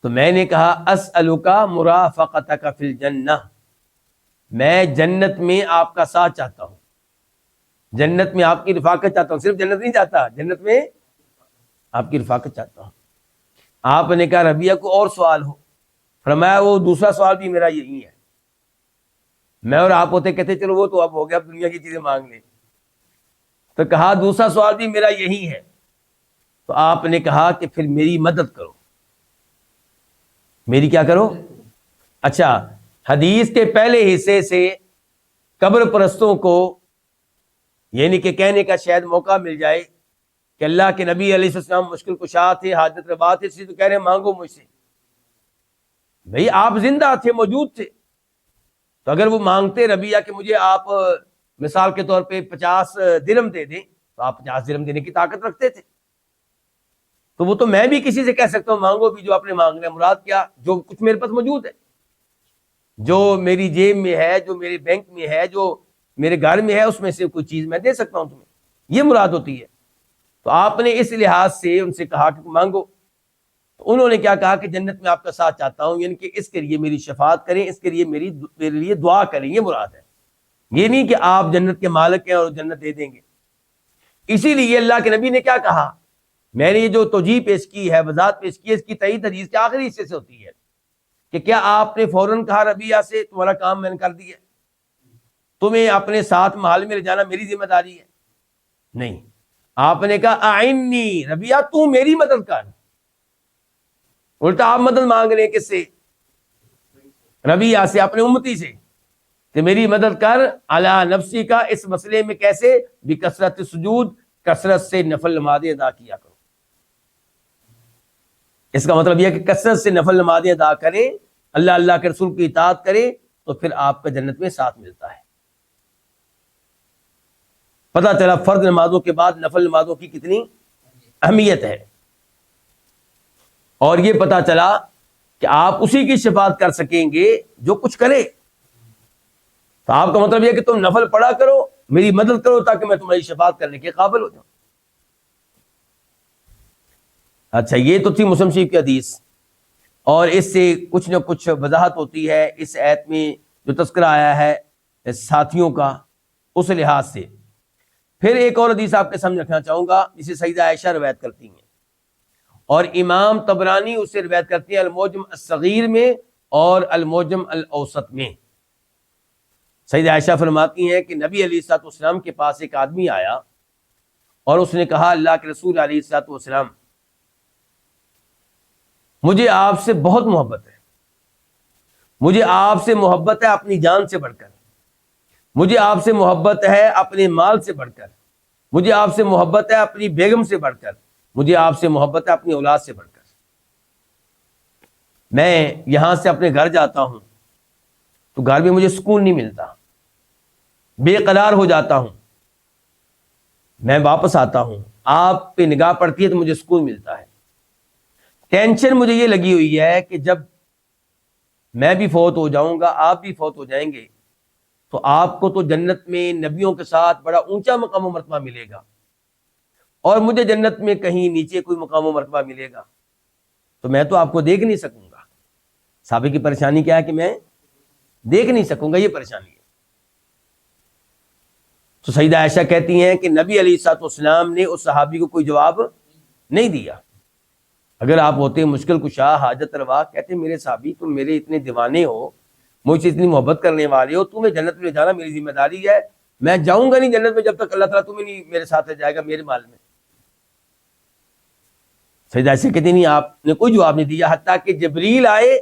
تو میں نے کہا اسألک مرافقتک فی الجنہ، میں جنت میں آپ کا ساتھ چاہتا ہوں، جنت میں آپ کی رفاقت چاہتا ہوں، صرف جنت نہیں چاہتا، جنت میں آپ کی رفاقت چاہتا ہوں۔ آپ نے کہا ربیعہ کو اور سوال ہو؟ فرمایا وہ دوسرا سوال بھی میرا یہی ہے۔ میں اور آپ ہوتے کہتے چلو وہ تو اب ہو گیا، اب دنیا کی چیزیں مانگ لیں، تو کہا دوسرا سوال بھی میرا یہی ہے۔ تو آپ نے کہا کہ پھر میری مدد کرو، میری کیا کرو؟ اچھا، حدیث کے پہلے حصے سے قبر پرستوں کو یعنی کہ کہنے کا شاید موقع مل جائے کہ اللہ کے نبی علیہ السلام مشکل کشا تھے، حاجت روا تھے، اسی تو کہہ رہے ہیں مانگو مجھ سے۔ بھئی آپ زندہ تھے، موجود تھے، تو اگر وہ مانگتے ربیعہ کہ مجھے آپ مثال کے طور پہ 50 درہم دے دیں، تو آپ 50 درہم دینے کی طاقت رکھتے تھے، تو وہ تو میں بھی کسی سے کہہ سکتا ہوں مانگو بھی جو آپ نے مانگنا ہے۔ مراد کیا؟ جو کچھ میرے پاس موجود ہے، جو میری جیب میں ہے، جو میرے بینک میں ہے، جو میرے گھر میں ہے، اس میں سے کوئی چیز میں دے سکتا ہوں تمہیں، یہ مراد ہوتی ہے۔ تو آپ نے اس لحاظ سے ان سے کہا کہ مانگو، تو انہوں نے کیا کہا کہ جنت میں آپ کا ساتھ چاہتا ہوں، یعنی کہ اس کے لیے میری شفاعت کریں، اس کے لیے میرے لیے دعا کریں، یہ مراد ہے۔ یہ نہیں کہ آپ جنت کے مالک ہیں اور جنت دے دیں گے۔ اسی لیے اللہ کے نبی نے کیا کہا؟ میں نے یہ جو توجیہ پیش کی ہے، وضاحت پیش کی ہے، اس کی تائید حدیث کے آخری حصے سے ہوتی ہے کہ کیا آپ نے فوراً کہا ربیعہ سے تمہارا کام میں نے کر دیا، تمہیں اپنے ساتھ محل میں لے جانا میری ذمہ داری ہے؟ نہیں، آپ نے کہا اعنی ربیعہ، تو میری مدد کر۔ الٹا آپ مدد مانگ رہے ہیں کس سے؟ ربیعہ سے، اپنے امتی سے، کہ میری مدد کر علی نفسی کا، اس مسئلے میں کیسے؟ بکثرت سجود، کثرت سے نفل نمازیں ادا کیا کرو۔ اس کا مطلب یہ کہ کثرت سے نفل نمازیں ادا کریں، اللہ کے رسول کی اطاعت کریں، تو پھر آپ کا جنت میں ساتھ ملتا ہے۔ پتہ چلا فرض نمازوں کے بعد نفل نمازوں کی کتنی اہمیت ہے، اور یہ پتہ چلا کہ آپ اسی کی شفاعت کر سکیں گے جو کچھ کرے۔ تو آپ کا مطلب یہ کہ تم نفل پڑھا کرو، میری مدد کرو، تاکہ میں تمہاری شفاعت کرنے کے قابل ہو جاؤں۔ اچھا، یہ تو تھی مسلم شریف کی حدیث، اور اس سے کچھ نہ کچھ وضاحت ہوتی ہے اس آیت میں جو تذکرہ آیا ہے ساتھیوں کا، اس لحاظ سے۔ پھر ایک اور حدیث آپ کے سامنے رکھنا چاہوں گا جسے سیدہ عائشہ روایت کرتی ہیں، اور امام طبرانی اسے روایت کرتی ہیں المعجم الصغیر میں اور المعجم الاوسط میں۔ سیدہ عائشہ فرماتی ہیں کہ نبی علیہ الصلوۃ والسلام کے پاس ایک آدمی آیا اور اس نے کہا اللہ کے رسول علیہ الصلوۃ والسلام، مجھے آپ سے بہت محبت ہے، مجھے آپ سے محبت ہے اپنی جان سے بڑھ کر، مجھے آپ سے محبت ہے اپنے مال سے بڑھ کر، مجھے آپ سے محبت ہے اپنی بیگم سے بڑھ کر، مجھے آپ سے محبت ہے اپنی اولاد سے بڑھ کر۔ میں یہاں سے اپنے گھر جاتا ہوں تو گھر میں مجھے سکون نہیں ملتا، بے قرار ہو جاتا ہوں، میں واپس آتا ہوں آپ پہ نگاہ پڑتی ہے تو مجھے سکون ملتا ہے. ٹینشن مجھے یہ لگی ہوئی ہے کہ جب میں بھی فوت ہو جاؤں گا، آپ بھی فوت ہو جائیں گے، تو آپ کو تو جنت میں نبیوں کے ساتھ بڑا اونچا مقام و مرتبہ ملے گا، اور مجھے جنت میں کہیں نیچے کوئی مقام و مرتبہ ملے گا، تو میں تو آپ کو دیکھ نہیں سکوں گا. صحابہ کی پریشانی کیا ہے کہ میں دیکھ نہیں سکوں گا، یہ پریشانی ہے. تو سیدہ عائشہ کہتی ہیں کہ نبی علیہ الصلوۃ والسلام نے اس صحابی کو کوئی جواب نہیں دیا. اگر آپ ہوتے مشکل کشا، حاجت روا، کہتے میرے صحابی تم میرے اتنے دیوانے ہو، مجھ سے اتنی محبت کرنے والے ہو، تمہیں جنت میں لے جانا میری ذمہ داری ہے، میں جاؤں گا نہیں جنت میں جب تک اللہ تعالیٰ تمہیں نہیں میرے ساتھ لے جائے گا میرے مال میں. سیدہ عائشہ کہتی نہیں، آپ نے کوئی جواب نہیں دیا، حتیٰ کہ جبریل آئے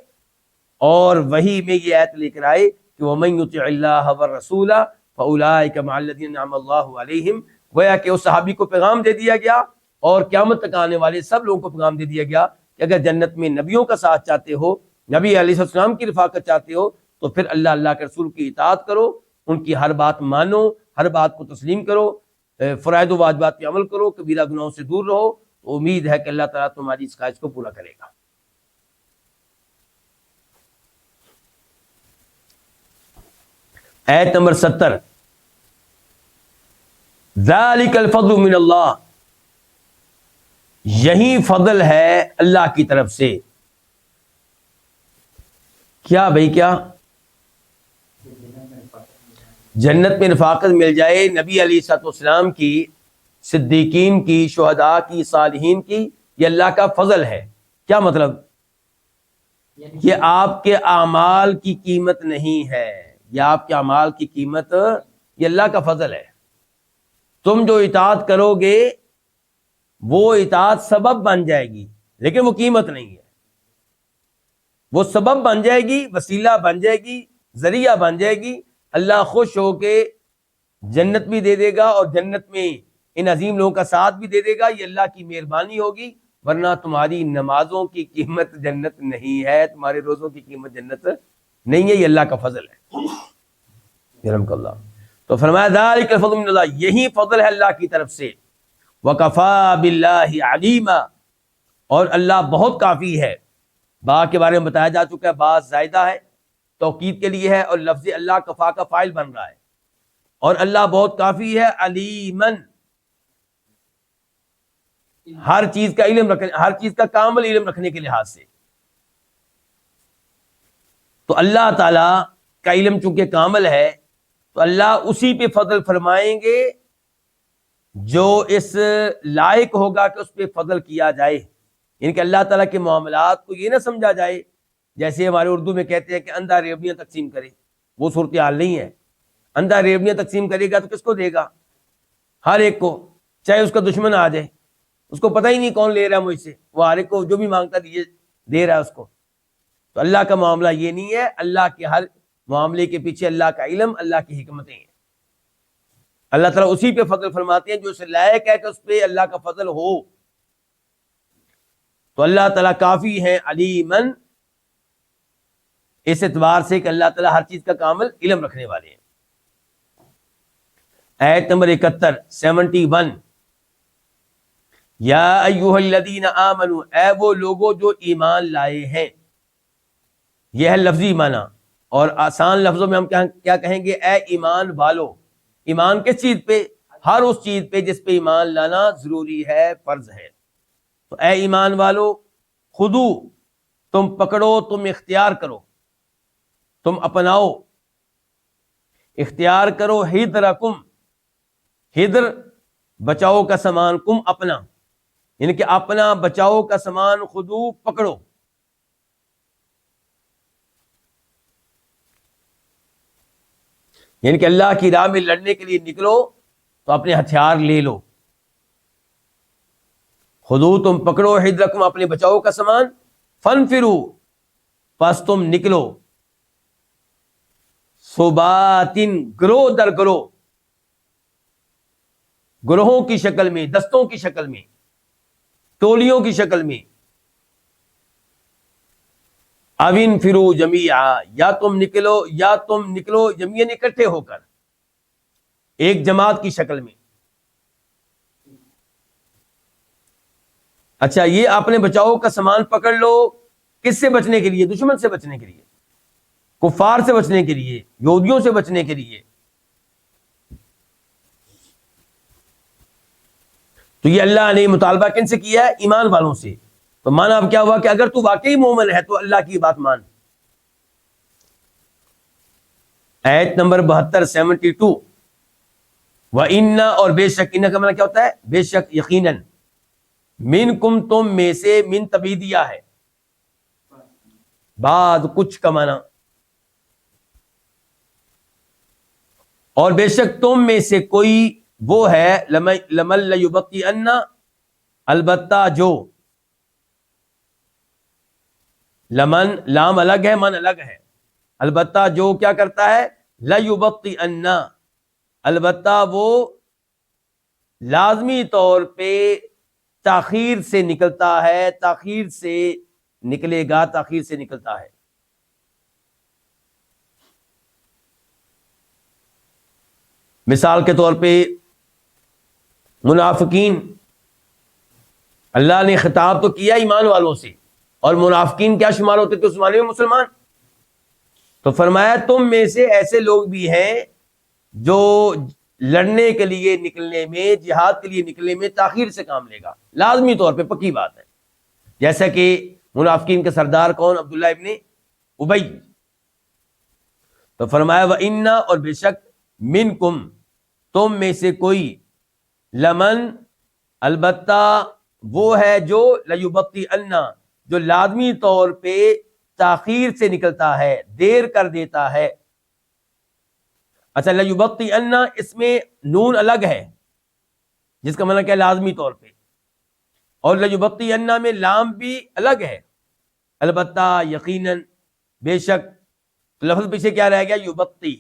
اور وحی میں یہ آیت لے کر آئے کہ وَمَن يُطِعِ اللَّهَ وَالرَّسُولَ فَأُولَٰئِكَ مَعَ الَّذِينَ أَنْعَمَ اللَّهُ عَلَيْهِمْ. گویا کہ اس صحابی کو پیغام دے دیا گیا، اور قیامت تک آنے والے سب لوگوں کو پیغام دے دیا گیا کہ اگر جنت میں نبیوں کا ساتھ چاہتے ہو، نبی علیہ السلام کی رفاقت چاہتے ہو، تو پھر اللہ کے رسول کی اطاعت کرو، ان کی ہر بات مانو، ہر بات کو تسلیم کرو، فرائض و واجبات پہ عمل کرو، کبیرہ گناہوں سے دور رہو. تو امید ہے کہ اللہ تعالیٰ تمہاری اس خواہش کو پورا کرے گا. آیت نمبر 70، ذالک الفضل من اللہ، یہی فضل ہے اللہ کی طرف سے. کیا بھائی، کیا جنت میں رفاقت مل جائے نبی علیہ الصلوۃ والسلام کی، صدیقین کی، شہداء کی، صالحین کی، یہ اللہ کا فضل ہے. کیا مطلب؟ یہ آپ کے اعمال کی قیمت نہیں ہے، یہ آپ کے اعمال کی قیمت، یہ اللہ کا فضل ہے. تم جو اطاعت کرو گے وہ اطاعت سبب بن جائے گی، لیکن وہ قیمت نہیں ہے. وہ سبب بن جائے گی، وسیلہ بن جائے گی، ذریعہ بن جائے گی. اللہ خوش ہو کے جنت بھی دے دے گا، اور جنت میں ان عظیم لوگوں کا ساتھ بھی دے دے گا. یہ اللہ کی مہربانی ہوگی، ورنہ تمہاری نمازوں کی قیمت جنت نہیں ہے، تمہارے روزوں کی قیمت جنت نہیں ہے. یہ اللہ کا فضل ہے. رحمک اللہ. تو فرمایا ذالک الفضل من اللہ، یہی فضل ہے اللہ کی طرف سے. وکفا باللہ علیما، اور اللہ بہت کافی ہے. با کے بارے میں بتایا جا چکا ہے، با زائدہ ہے، توکید کے لیے ہے، اور لفظ اللہ کفا کا فاعل بن رہا ہے. اور اللہ بہت کافی ہے، علیمن، ہر چیز کا علم رکھنے، ہر چیز کا کامل علم رکھنے کے لحاظ سے. تو اللہ تعالی کا علم چونکہ کامل ہے، تو اللہ اسی پہ فضل فرمائیں گے جو اس لائق ہوگا کہ اس پہ فضل کیا جائے. یعنی کہ اللہ تعالیٰ کے معاملات کو یہ نہ سمجھا جائے جیسے ہمارے اردو میں کہتے ہیں کہ اندھا ریوڑیاں تقسیم کرے. وہ صورتحال نہیں ہے. اندھا ریوڑیاں تقسیم کرے گا تو کس کو دے گا؟ ہر ایک کو، چاہے اس کا دشمن آ جائے، اس کو پتہ ہی نہیں کون لے رہا ہے مجھ سے، وہ ہر ایک کو جو بھی مانگتا دے رہا ہے اس کو. تو اللہ کا معاملہ یہ نہیں ہے. اللہ کے ہر معاملے کے پیچھے اللہ کا علم، اللہ کی حکمتیں ہیں. اللہ تعالیٰ اسی پہ فضل فرماتے ہیں جو اس لائق ہے کہ اس پہ اللہ کا فضل ہو. تو اللہ تعالیٰ کافی ہے علیمن، اس اعتبار سے کہ اللہ تعالیٰ ہر چیز کا کامل علم رکھنے والے ہیں. آیت نمبر 71 71، یا ایھا الذین آمنوا، اے وہ لوگوں جو ایمان لائے ہیں. یہ ہے لفظی معنی، اور آسان لفظوں میں ہم کیا کہیں گے؟ اے ایمان والو. ایمان کس چیز پہ؟ ہر اس چیز پہ جس پہ ایمان لانا ضروری ہے، فرض ہے. تو اے ایمان والو، خودو، تم پکڑو، تم اختیار کرو، تم اپناؤ، اختیار کرو، ہدرکم، ہدر بچاؤ کا سامان، کم اپنا، یعنی کہ اپنا بچاؤ کا سامان، خودو پکڑو. یعنی کہ اللہ کی راہ میں لڑنے کے لیے نکلو تو اپنے ہتھیار لے لو. خودو، تم پکڑو، ہدرکم، اپنے بچاؤ کا سامان، فنفرو، پس تم نکلو، صباتن، گروہ در گروہ، گروہوں کی شکل میں، دستوں کی شکل میں، ٹولیوں کی شکل میں. اوین فرو جمیعا، یا تم نکلو جمیعاً، اکٹھے ہو کر، ایک جماعت کی شکل میں. اچھا یہ اپنے بچاؤ کا سامان پکڑ لو، کس سے بچنے کے لیے؟ دشمن سے بچنے کے لیے، کفار سے بچنے کے لیے، یہودیوں سے بچنے کے لیے. تو یہ اللہ نے مطالبہ کن سے کیا ہے؟ ایمان والوں سے. تو مانا اب کیا ہوا کہ اگر تو واقعی مومن ہے تو اللہ کی بات مان. آیت نمبر 72 72. وَإِنَّ اور بے شک، ان کا معنی کیا ہوتا ہے؟ بے شک، یقیناً، منکم تم میں سے، من تبیدیہ ہے، بعد کچھ کا معنی، اور بے شک تم میں سے کوئی وہ ہے، لمن لیبطئن، البتہ جو، لمن لام الگ ہے، من الگ ہے، البتہ جو کیا کرتا ہے؟ لیبطئن، البتہ وہ لازمی طور پہ تاخیر سے نکلتا ہے، تاخیر سے نکلے گا، تاخیر سے نکلتا ہے. مثال کے طور پہ منافقین، اللہ نے خطاب تو کیا ایمان والوں سے، اور منافقین کیا شمار ہوتے تھے اس زمانے میں؟ مسلمان. تو فرمایا تم میں سے ایسے لوگ بھی ہیں جو لڑنے کے لیے نکلنے میں، جہاد کے لیے نکلنے میں تاخیر سے کام لے گا، لازمی طور پہ پکی بات ہے. جیسا کہ منافقین کے سردار کون؟ عبداللہ ابن ابی. تو فرمایا وَإِنَّ اور بے شک، منکم تم میں سے کوئی، لمن البتہ وہ ہے جو، لیبطئن جو لازمی طور پہ تاخیر سے نکلتا ہے، دیر کر دیتا ہے. اچھا لیبطئن اس میں نون الگ ہے جس کا مطلب کیا ہے؟ لازمی طور پہ. اور لیبطئن میں لام بھی الگ ہے، البتہ، یقیناً، بے شک. لفظ پیچھے کیا رہ گیا؟ یبطی،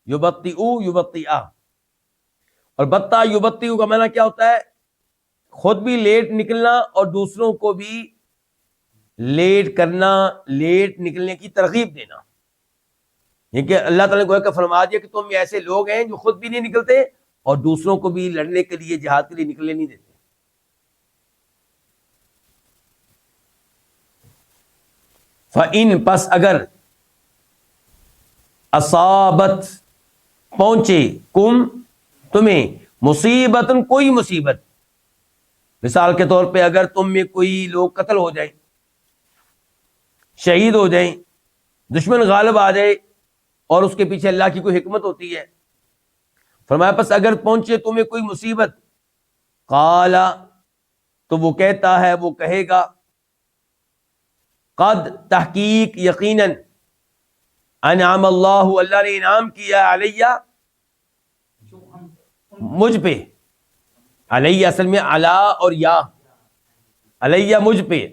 یبطئو، یبطئا. اور بطا یبطئو کا معنی کیا ہوتا ہے؟ خود بھی لیٹ نکلنا اور دوسروں کو بھی لیٹ کرنا، لیٹ نکلنے کی ترغیب دینا. یہ کہ اللہ تعالیٰ نے گویا کہ فرما دیا کہ تم ایسے لوگ ہیں جو خود بھی نہیں نکلتے اور دوسروں کو بھی لڑنے کے لیے، جہاد کے لیے نکلنے نہیں دیتے. فَإِن پس اگر، اصابت پہنچے، کم تمہیں، مصیبت کوئی مصیبت، مثال کے طور پہ اگر تم میں کوئی لوگ قتل ہو جائیں، شہید ہو جائیں، دشمن غالب آ جائے، اور اس کے پیچھے اللہ کی کوئی حکمت ہوتی ہے. فرمایا پس اگر پہنچے تمہیں کوئی مصیبت، قال تو وہ کہتا ہے، وہ کہے گا، قد تحقیق، یقیناً، انعم اللہ اللہ نے انعام کیا، علیہ مجھ پہ، علیہ اصل میں علا اور یا، علیہ مجھ پہ،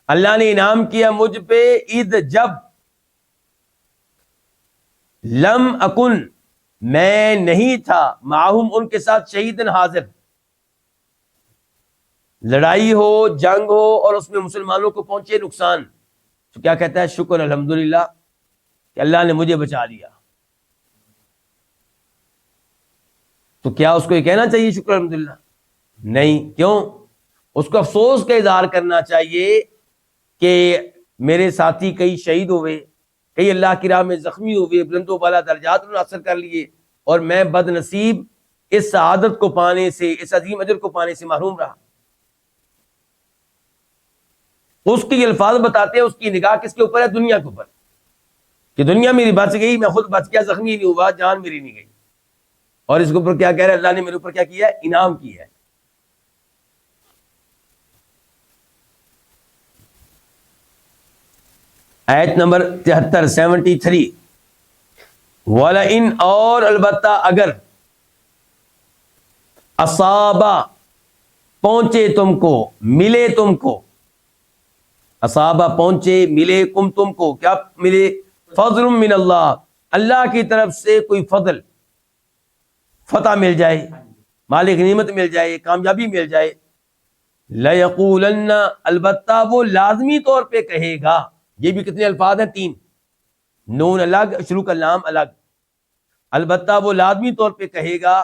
اللہ نے انعام کیا مجھ پہ، اذ جب، لم اکن میں نہیں تھا، معہم ان کے ساتھ، شہیدن حاضر، لڑائی ہو، جنگ ہو، اور اس میں مسلمانوں کو پہنچے نقصان، تو کیا کہتا ہے؟ شکر الحمدللہ کہ اللہ نے مجھے بچا لیا. تو کیا اس کو یہ کہنا چاہیے شکر الحمدللہ؟ نہیں. کیوں؟ اس کو افسوس کا اظہار کرنا چاہیے کہ میرے ساتھی کئی شہید ہوئے، کئی اللہ کی راہ میں زخمی ہوئے، بلند و بالا درجات انہوں نے حاصل کر لیے، اور میں بد نصیب اس سعادت کو پانے سے، اس عظیم اجر کو پانے سے محروم رہا. اس کی الفاظ بتاتے ہیں اس کی نگاہ کس کے اوپر ہے؟ دنیا کے اوپر، کہ دنیا میری بچ گئی، میں خود بچ گیا، زخمی نہیں ہوا، جان میری نہیں گئی. اور اس کے اوپر کیا کہہ رہے ہیں؟ اللہ نے میرے اوپر کیا کیا ہے؟ انعام کیا ہے. آیت نمبر 73 73. وَلَئِنْ اور البتہ اگر، اصابہ پہنچے تم کو، ملے تم کو، اصابہ پہنچے، ملے، کم تم کو، کیا ملے؟ فضل من اللہ اللہ کی طرف سے کوئی فضل، فتح مل جائے، مال غنیمت مل جائے، کامیابی مل جائے، لَيَقُولَنَّ البتہ وہ لازمی طور پہ کہے گا. یہ بھی کتنے الفاظ ہیں؟ 3، نون الگ، شروع کا لام الگ. البتہ وہ لازمی طور پہ کہے گا.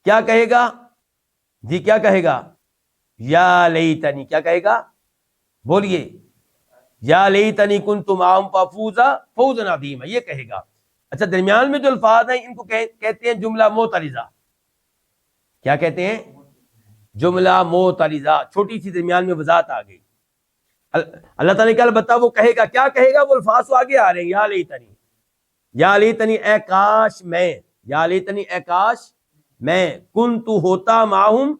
کیا کہے گا؟ جی کیا کہے گا؟ یا لیتنی، کیا کہے گا؟ بولیے، یا لیتنی کنت معہم فافوز فوزا عظیما، یہ کہے گا۔ اچھا، درمیان میں جو الفاظ ہیں ان کو کہتے ہیں جملہ معترضہ۔ کیا کہتے ہیں؟ جملہ معترضہ، چھوٹی سی درمیان میں وضاحت آ گئی۔ اللہ تعالیٰ نے البتہ وہ کہے گا، کیا کہے گا؟ وہ الفاظ تو آگے آ رہے ہیں، یا لیتنی، یا لیتنی اے کاش میں، یا لیتنی اے کاش میں، کنت ہوتا معہم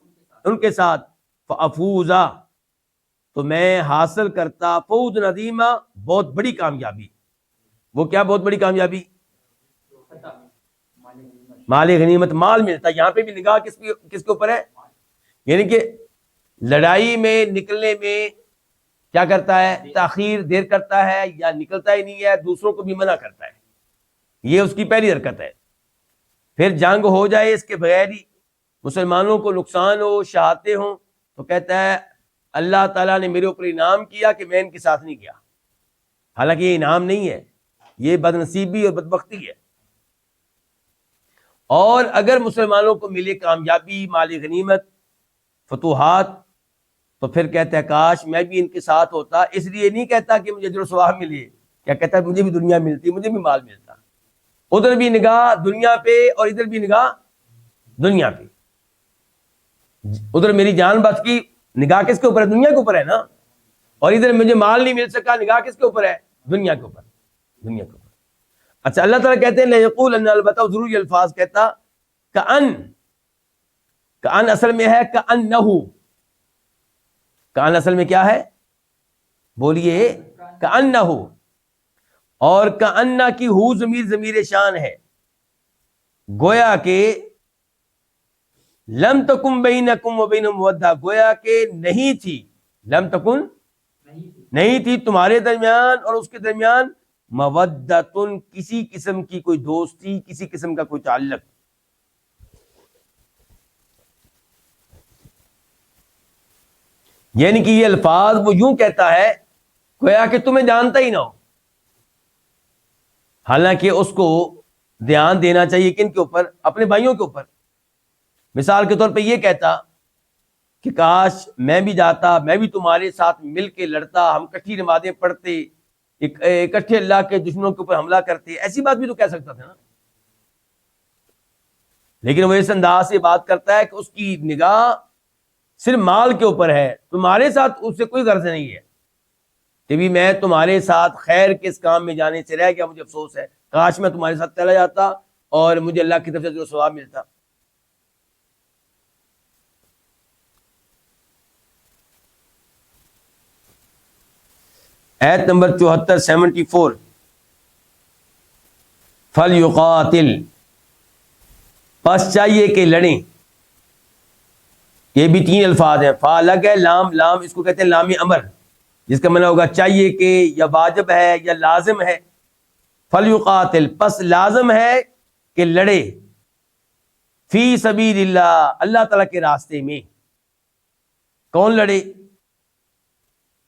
ان کے ساتھ، فافوزا تو میں حاصل کرتا، فوز عظیما بہت بڑی کامیابی۔ وہ کیا بہت بڑی کامیابی؟ مال غنیمت، مال ملتا۔ یہاں پہ بھی نگاہ کس کے اوپر ہے؟ یعنی کہ لڑائی میں نکلنے میں کیا کرتا ہے؟ تاخیر، دیر کرتا ہے، یا نکلتا ہی نہیں ہے، دوسروں کو بھی منع کرتا ہے۔ یہ اس کی پہلی حرکت ہے۔ پھر جنگ ہو جائے اس کے بغیر ہی، مسلمانوں کو نقصان ہو، شہادتیں ہوں، تو کہتا ہے اللہ تعالیٰ نے میرے اوپر انعام کیا کہ میں ان کے ساتھ نہیں گیا۔ حالانکہ یہ انعام نہیں ہے، یہ بدنصیبی اور بدبختی ہے۔ اور اگر مسلمانوں کو ملے کامیابی، مال غنیمت، فتوحات، تو پھر کہتا ہے کاش میں بھی ان کے ساتھ ہوتا۔ اس لیے نہیں کہتا کہ مجھے اجر و ثواب ملے، کیا کہتا ہے مجھے بھی دنیا ملتی، مجھے بھی مال ملتا۔ ادھر بھی نگاہ دنیا پہ اور ادھر بھی نگاہ دنیا پہ۔ ادھر میری جان بچ کی، نگاہ کس کے اوپر ہے؟ دنیا کے اوپر ہے نا۔ اور ادھر مجھے مال نہیں مل سکا، نگاہ کس کے اوپر ہے؟ دنیا کے اوپر، دنیا کے اوپر۔ اچھا، اللہ تعالیٰ کہتے ہیں لیقولن، البتہ ضرور یہ الفاظ کہتا، کأن اصل میں ہے کأنہو، کأن اصل میں کیا ہے؟ بولیے، کأنہو، اور کأن کی ہو ضمیر شان ہے، گویا کہ لم تکن بینکم و بین مودہ، گویا کہ نہیں تھی، لم تکن نہیں تھی تمہارے درمیان اور اس کے درمیان مودتن، کسی قسم کی کوئی دوستی، کسی قسم کا کوئی تعلق۔ یعنی کہ یہ الفاظ وہ یوں کہتا ہے گویا کہ تمہیں جانتا ہی نہ ہو۔ حالانکہ اس کو دھیان دینا چاہیے کن کے اوپر؟ اپنے بھائیوں کے اوپر۔ مثال کے طور پہ یہ کہتا کہ کاش میں بھی جاتا، میں بھی تمہارے ساتھ مل کے لڑتا، ہم کٹھی نمازیں پڑھتے، اکٹھے اللہ کے دشمنوں کے اوپر حملہ کرتے۔ ایسی بات بھی تو کہہ سکتا تھا نا، لیکن وہ اس انداز سے بات کرتا ہے کہ اس کی نگاہ صرف مال کے اوپر ہے، تمہارے ساتھ اس سے کوئی غرض نہیں ہے کہ بھی میں تمہارے ساتھ خیر کے اس کام میں جانے سے رہ گیا، مجھے افسوس ہے، کاش میں تمہارے ساتھ چلا جاتا اور مجھے اللہ کی طرف سے جو ثواب ملتا۔ آیت نمبر 74 74، فَلْيُقَاتِلْ، پس چاہیے کہ لڑیں۔ یہ بھی تین الفاظ ہیں، فا الگ ہے، لام، لام اس کو کہتے ہیں لام امر، جس کا معنی ہوگا چاہیے کہ، یا واجب ہے، یا لازم ہے۔ فَلْيُقَاتِلْ، پس لازم ہے کہ لڑے، فی سبیل اللہ، اللہ تعالیٰ کے راستے میں۔ کون لڑے؟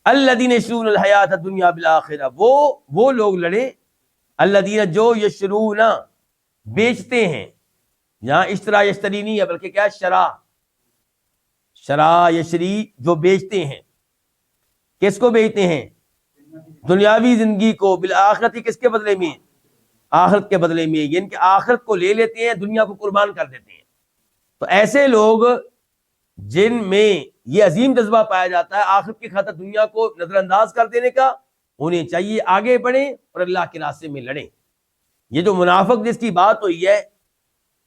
الذین یشرون الحیات الدنیا بالآخرہ، وہ لوگ لڑے، الذین جو یشرون بیچتے ہیں، یہاں اشترا یشتری نہیں ہے بلکہ کیا؟ شرا یشری، جو بیچتے ہیں۔ کس کو بیچتے ہیں؟ دنیاوی زندگی کو، بالآخرت، کس کے بدلے میں؟ آخرت کے بدلے میں، یعنی کہ آخرت کو لے لیتے ہیں، دنیا کو قربان کر دیتے ہیں۔ تو ایسے لوگ جن میں یہ عظیم جذبہ پایا جاتا ہے آخرت کی خاطر دنیا کو نظر انداز کر دینے کا، انہیں چاہیے آگے بڑھیں اور اللہ کے راستے میں لڑیں۔ یہ جو منافق جس کی بات ہوئی ہے،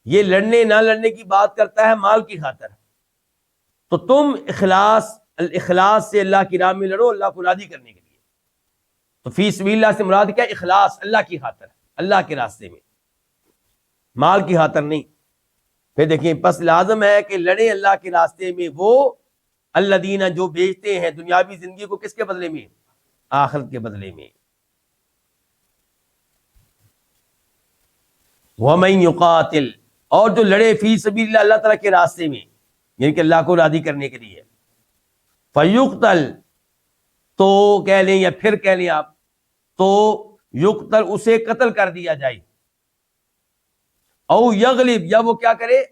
یہ لڑنے نہ لڑنے کی بات کرتا ہے مال کی خاطر، تو تم اخلاص سے اللہ کی راہ میں لڑو، اللہ کو راضی کرنے کے لیے۔ تو فی سبیل اللہ سے مراد کیا؟ اخلاص، اللہ کی خاطر، اللہ کے راستے میں، مال کی خاطر نہیں۔ پھر دیکھیں، پس لازم ہے کہ لڑیں اللہ کے راستے میں وہ الذین جو بیچتے ہیں دنیاوی زندگی کو، کس کے بدلے میں؟ آخرت کے بدلے میں۔ وَمَن یقاتل، اور جو لڑے فی سبیل اللہ، اللہ تعالیٰ کے راستے میں، یعنی کہ اللہ کو راضی کرنے کے لیے، فیقتل، تو کہہ لیں یا پھر کہہ لیں آپ، تو یقتل، اسے قتل کر دیا جائے، او یغلب، یا وہ کیا کرے؟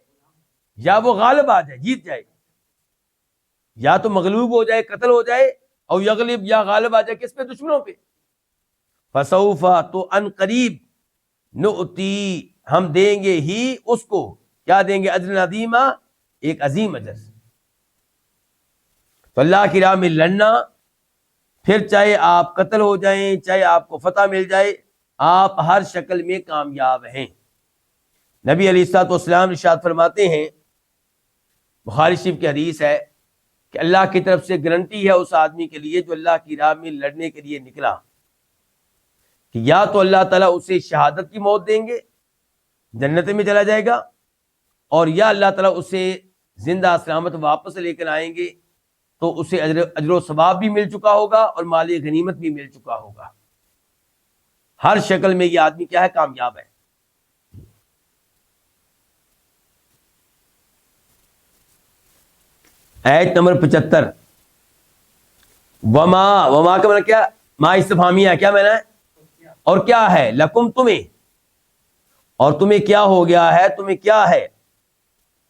یا وہ غالب آ جائے، جیت جائے۔ یا تو مغلوب ہو جائے، قتل ہو جائے، اور یغلب یا غالب آ جائے کس پہ؟ دشمنوں پہ. فسوف تو ان قریب، نؤتی ہم دیں گے ہی اس کو، کیا دیں گے؟ اجر عظیمہ، ایک عظیم اجر. تو اللہ کی راہ میں لڑنا، پھر چاہے آپ قتل ہو جائیں، چاہے آپ کو فتح مل جائے، آپ ہر شکل میں کامیاب ہیں. نبی علیہ الصلوۃ والسلام ارشاد فرماتے ہیں، بخاری شریف کی حدیث ہے کہ اللہ کی طرف سے گارنٹی ہے اس آدمی کے لیے جو اللہ کی راہ میں لڑنے کے لیے نکلا، کہ یا تو اللہ تعالیٰ اسے شہادت کی موت دیں گے، جنت میں چلا جائے گا، اور یا اللہ تعالیٰ اسے زندہ سلامت واپس لے کر آئیں گے تو اسے اجر و ثواب بھی مل چکا ہوگا اور مال غنیمت بھی مل چکا ہوگا. ہر شکل میں یہ آدمی کیا ہے؟ کامیاب ہے. آیت نمبر 75. وما کا معنی کیا؟ ما استفہامیہ، کیا معنی ہے؟ اور کیا ہے؟ لکم، تمہیں، اور تمہیں کیا ہو گیا ہے؟ تمہیں کیا ہے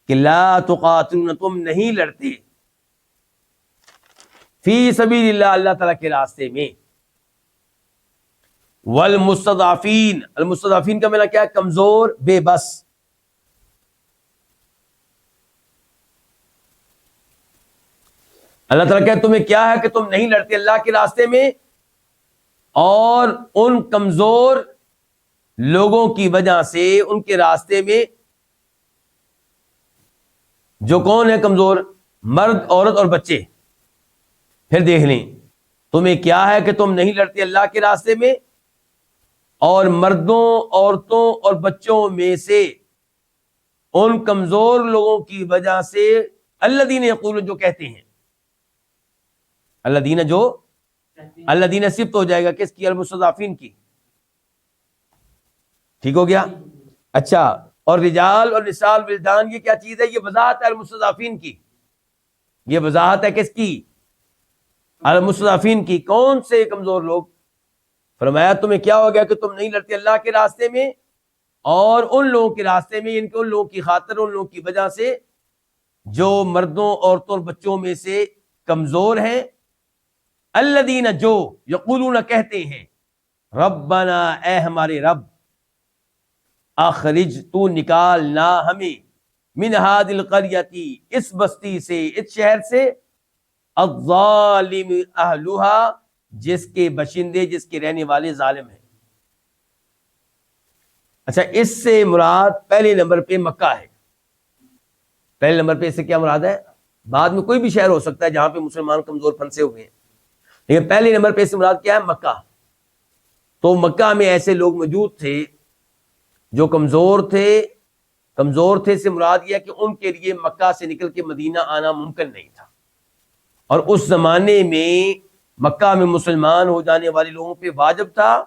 کہ لا تقاتلون، تم نہیں لڑتے، فی سبیل اللہ، اللہ تعالیٰ کے راستے میں، والمستضعفین، المستضعفین کا معنی کیا ہے؟ کمزور، بے بس. اللہ تعالیٰ کہتے تمہیں کیا ہے کہ تم نہیں لڑتے اللہ کے راستے میں، اور ان کمزور لوگوں کی وجہ سے ان کے راستے میں. جو کون ہے کمزور؟ مرد، عورت اور بچے. پھر دیکھ لیں، تمہیں کیا ہے کہ تم نہیں لڑتے اللہ کے راستے میں، اور مردوں، عورتوں اور بچوں میں سے ان کمزور لوگوں کی وجہ سے، الذین یقولون، جو کہتے ہیں، الذین، جو الذین صفت ہو جائے گا کس کی؟ المستضعفین کی. ٹھیک ہو گیا؟ اچھا، اور رجال اور نساء ولدان، یہ کیا چیز ہے؟ یہ وضاحت ہے المستضعفین کی. یہ وضاحت ہے کس کی؟ المستضعفین کی. کون سے کمزور لوگ؟ فرمایا تمہیں کیا ہو گیا کہ تم نہیں لڑتے اللہ کے راستے میں، اور ان لوگوں کے راستے میں، ان کے ان لوگوں کی خاطر، ان لوگوں کی وجہ سے جو مردوں، عورتوں اور بچوں میں سے کمزور ہیں. الذین، جو یقولون، کہتے ہیں، ربنا، اے ہمارے رب، اخرج، تو نکالنا ہمیں، من ہذ القریۃ، اس بستی سے، اس شہر سے، الظالم اہلھا، جس کے باشندے، جس کے رہنے والے ظالم ہیں. اچھا، اس سے مراد پہلے نمبر پہ مکہ ہے. پہلے نمبر پہ اس سے کیا مراد ہے؟ بعد میں کوئی بھی شہر ہو سکتا ہے جہاں پہ مسلمان کمزور پھنسے ہوئے ہیں، لیکن پہلے نمبر پہ اس سے مراد کیا ہے؟ مکہ. تو مکہ میں ایسے لوگ موجود تھے جو کمزور تھے. کمزور تھے سے مراد یہ ہے کہ ان کے لیے مکہ سے نکل کے مدینہ آنا ممکن نہیں تھا، اور اس زمانے میں مکہ میں مسلمان ہو جانے والے لوگوں پہ واجب تھا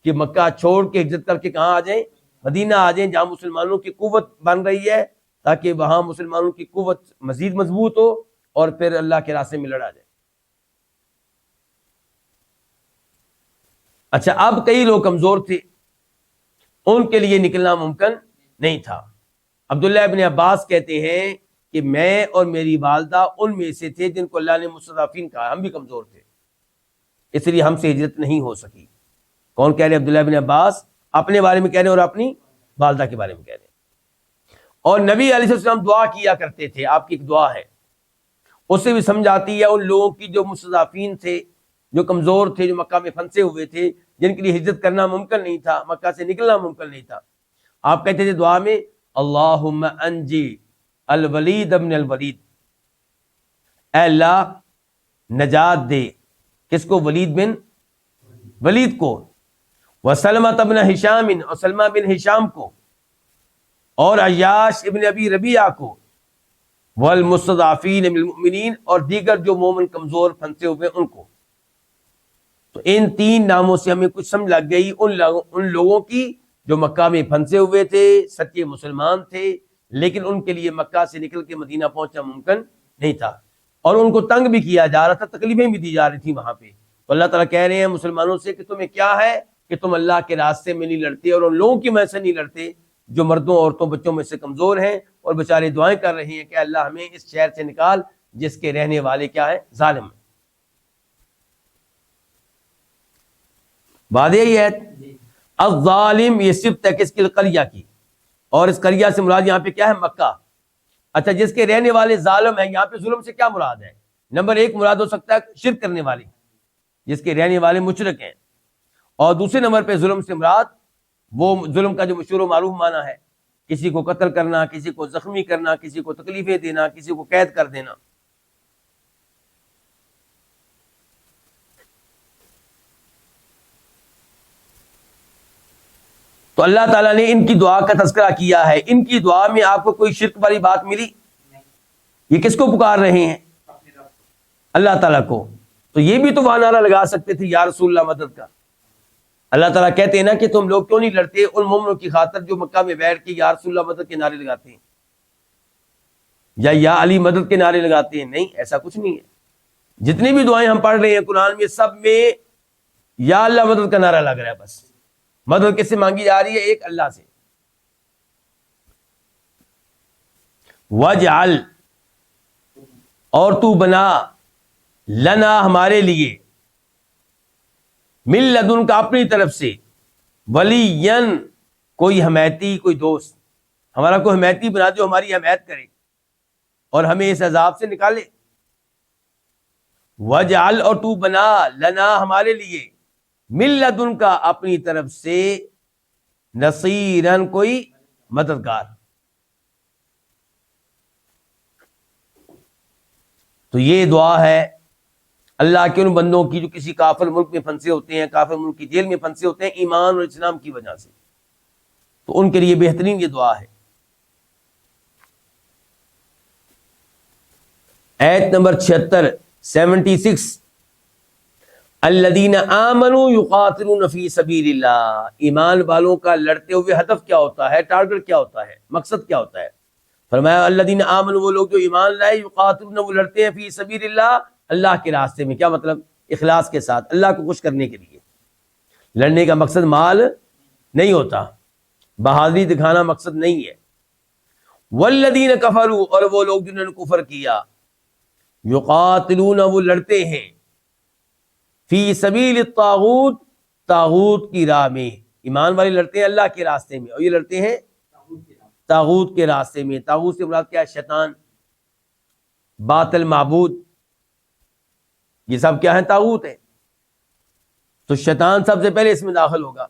کہ مکہ چھوڑ کے ہجرت کر کے کہاں آ جائیں؟ مدینہ آ جائیں، جہاں مسلمانوں کی قوت بن رہی ہے، تاکہ وہاں مسلمانوں کی قوت مزید مضبوط ہو اور پھر اللہ کے راستے میں لڑا جائے. اچھا، اب کئی لوگ کمزور تھے، ان کے لیے نکلنا ممکن نہیں تھا. عبداللہ ابن عباس کہتے ہیں کہ میں اور میری والدہ ان میں سے تھے جن کو اللہ نے مستضعفین کہا. ہم بھی کمزور تھے، اس لیے ہم سے ہجرت نہیں ہو سکی. کون کہہ رہے؟ عبداللہ ابن عباس اپنے بارے میں کہہ رہے ہیں اور اپنی والدہ کے بارے میں کہہ رہے ہیں. اور نبی علیہ السلام دعا کیا کرتے تھے. آپ کی ایک دعا ہے، اس سے بھی سمجھ آتی ہے ان لوگوں کی جو مستضعفین تھے، جو کمزور تھے، جو مکہ میں پھنسے ہوئے تھے، جن کے لیے ہجرت کرنا ممکن نہیں تھا، مکہ سے نکلنا ممکن نہیں تھا. آپ کہتے تھے دعا میں، اللہم انجی الولید ابن الولید، اے اللہ نجات دے، کس کو؟ ولید بن ولید کو، وسلمۃ ابن ہشام، اور سلمہ بن ہشام کو، اور عیاش ابن ابی ربیعہ کو، والمستضعفین من المؤمنین، اور دیگر جو مومن کمزور پھنسے ہوئے ان کو. تو ان تین ناموں سے ہمیں کچھ سمجھ لگ گئی ان لوگوں کی جو مکہ میں پھنسے ہوئے تھے، سچے مسلمان تھے، لیکن ان کے لیے مکہ سے نکل کے مدینہ پہنچنا ممکن نہیں تھا، اور ان کو تنگ بھی کیا جا رہا تھا، تکلیفیں بھی دی جا رہی تھی وہاں پہ. تو اللہ تعالیٰ کہہ رہے ہیں مسلمانوں سے کہ تمہیں کیا ہے کہ تم اللہ کے راستے میں نہیں لڑتے، اور ان لوگوں کی وجہ سے نہیں لڑتے جو مردوں، عورتوں، بچوں میں سے کمزور ہیں، اور بیچارے دعائیں کر رہے ہیں کہ اللہ ہمیں اس شہر سے نکال جس کے رہنے والے کیا ہیں؟ ظالم ہیں. بات یہی ہے. الظالم یہ صفت ہے کس کی؟ قریہ کی. اور اس قریہ سے مراد یہاں پہ کیا ہے؟ مکہ. اچھا جس کے رہنے والے ظالم ہیں، یہاں پہ ظلم سے کیا مراد ہے؟ نمبر ایک مراد ہو سکتا ہے شرک کرنے والے، جس کے رہنے والے مشرک ہیں. اور دوسرے نمبر پہ ظلم سے مراد وہ ظلم کا جو مشہور و معروف معنی ہے، کسی کو قتل کرنا، کسی کو زخمی کرنا، کسی کو تکلیفیں دینا، کسی کو قید کر دینا. تو اللہ تعالیٰ نے ان کی دعا کا تذکرہ کیا ہے. ان کی دعا میں آپ کو کوئی شرک والی بات ملی؟ یہ کس کو پکار رہے ہیں؟ اللہ تعالیٰ کو. تو یہ بھی تو وہاں نعرہ لگا سکتے تھے یا رسول اللہ مدد کا. اللہ تعالیٰ کہتے ہیں نا کہ تم لوگ کیوں نہیں لڑتے ان مومنوں کی خاطر جو مکہ میں بیٹھ کے یا رسول اللہ مدد کے نعرے لگاتے ہیں یا علی مدد کے نعرے لگاتے ہیں. نہیں، ایسا کچھ نہیں ہے. جتنی بھی دعائیں ہم پڑھ رہے ہیں قرآن میں، سب میں یا اللہ مدد کا نعرہ لگ رہا ہے. بس مدد کس سے مانگی جا رہی ہے؟ ایک اللہ سے. وَجْعَلْ اور تو بنا، لنا ہمارے لیے، من لدن کا اپنی طرف سے، ولین کوئی حمایتی، کوئی دوست، ہمارا کوئی حمایتی بنا دو، ہماری حمایت کرے اور ہمیں اس عذاب سے نکالے. وجعل اور تو بنا، لنا ہمارے لیے، من لدن کا اپنی طرف سے، نصیرن کوئی مددگار. تو یہ دعا ہے اللہ کے ان بندوں کی جو کسی کافر ملک میں پھنسے ہوتے ہیں، کافر ملک کی جیل میں پھنسے ہوتے ہیں ایمان اور اسلام کی وجہ سے. تو ان کے لیے بہترین یہ دعا ہے. آیت نمبر 76 الذین آمنوا یقاتلون فی سبیل اللہ. ایمان والوں کا لڑتے ہوئے ہدف کیا ہوتا ہے؟ ٹارگٹ کیا ہوتا ہے؟ مقصد کیا ہوتا ہے؟ فرمایا الذین آمنوا، وہ لوگ جو ایمان لائے، یقاتلون وہ لڑتے ہیں، فی سبیل اللہ اللہ کے راستے میں. کیا مطلب؟ اخلاص کے ساتھ، اللہ کو خوش کرنے کے لیے. لڑنے کا مقصد مال نہیں ہوتا، بہادری دکھانا مقصد نہیں ہے. والذین کفروا اور وہ لوگ جنہوں نے کفر کیا، یقاتلون وہ لڑتے ہیں، فی سبیل الطاغوت طاغوت کی راہ میں. ایمان والے لڑتے ہیں اللہ کے راستے میں، اور یہ لڑتے ہیں طاغوت کے راستے میں. طاغوت سے مراد کیا ہے؟ شیطان، باطل معبود، یہ سب کیا ہے؟ طاغوت ہے. تو شیطان سب سے پہلے اس میں داخل ہوگا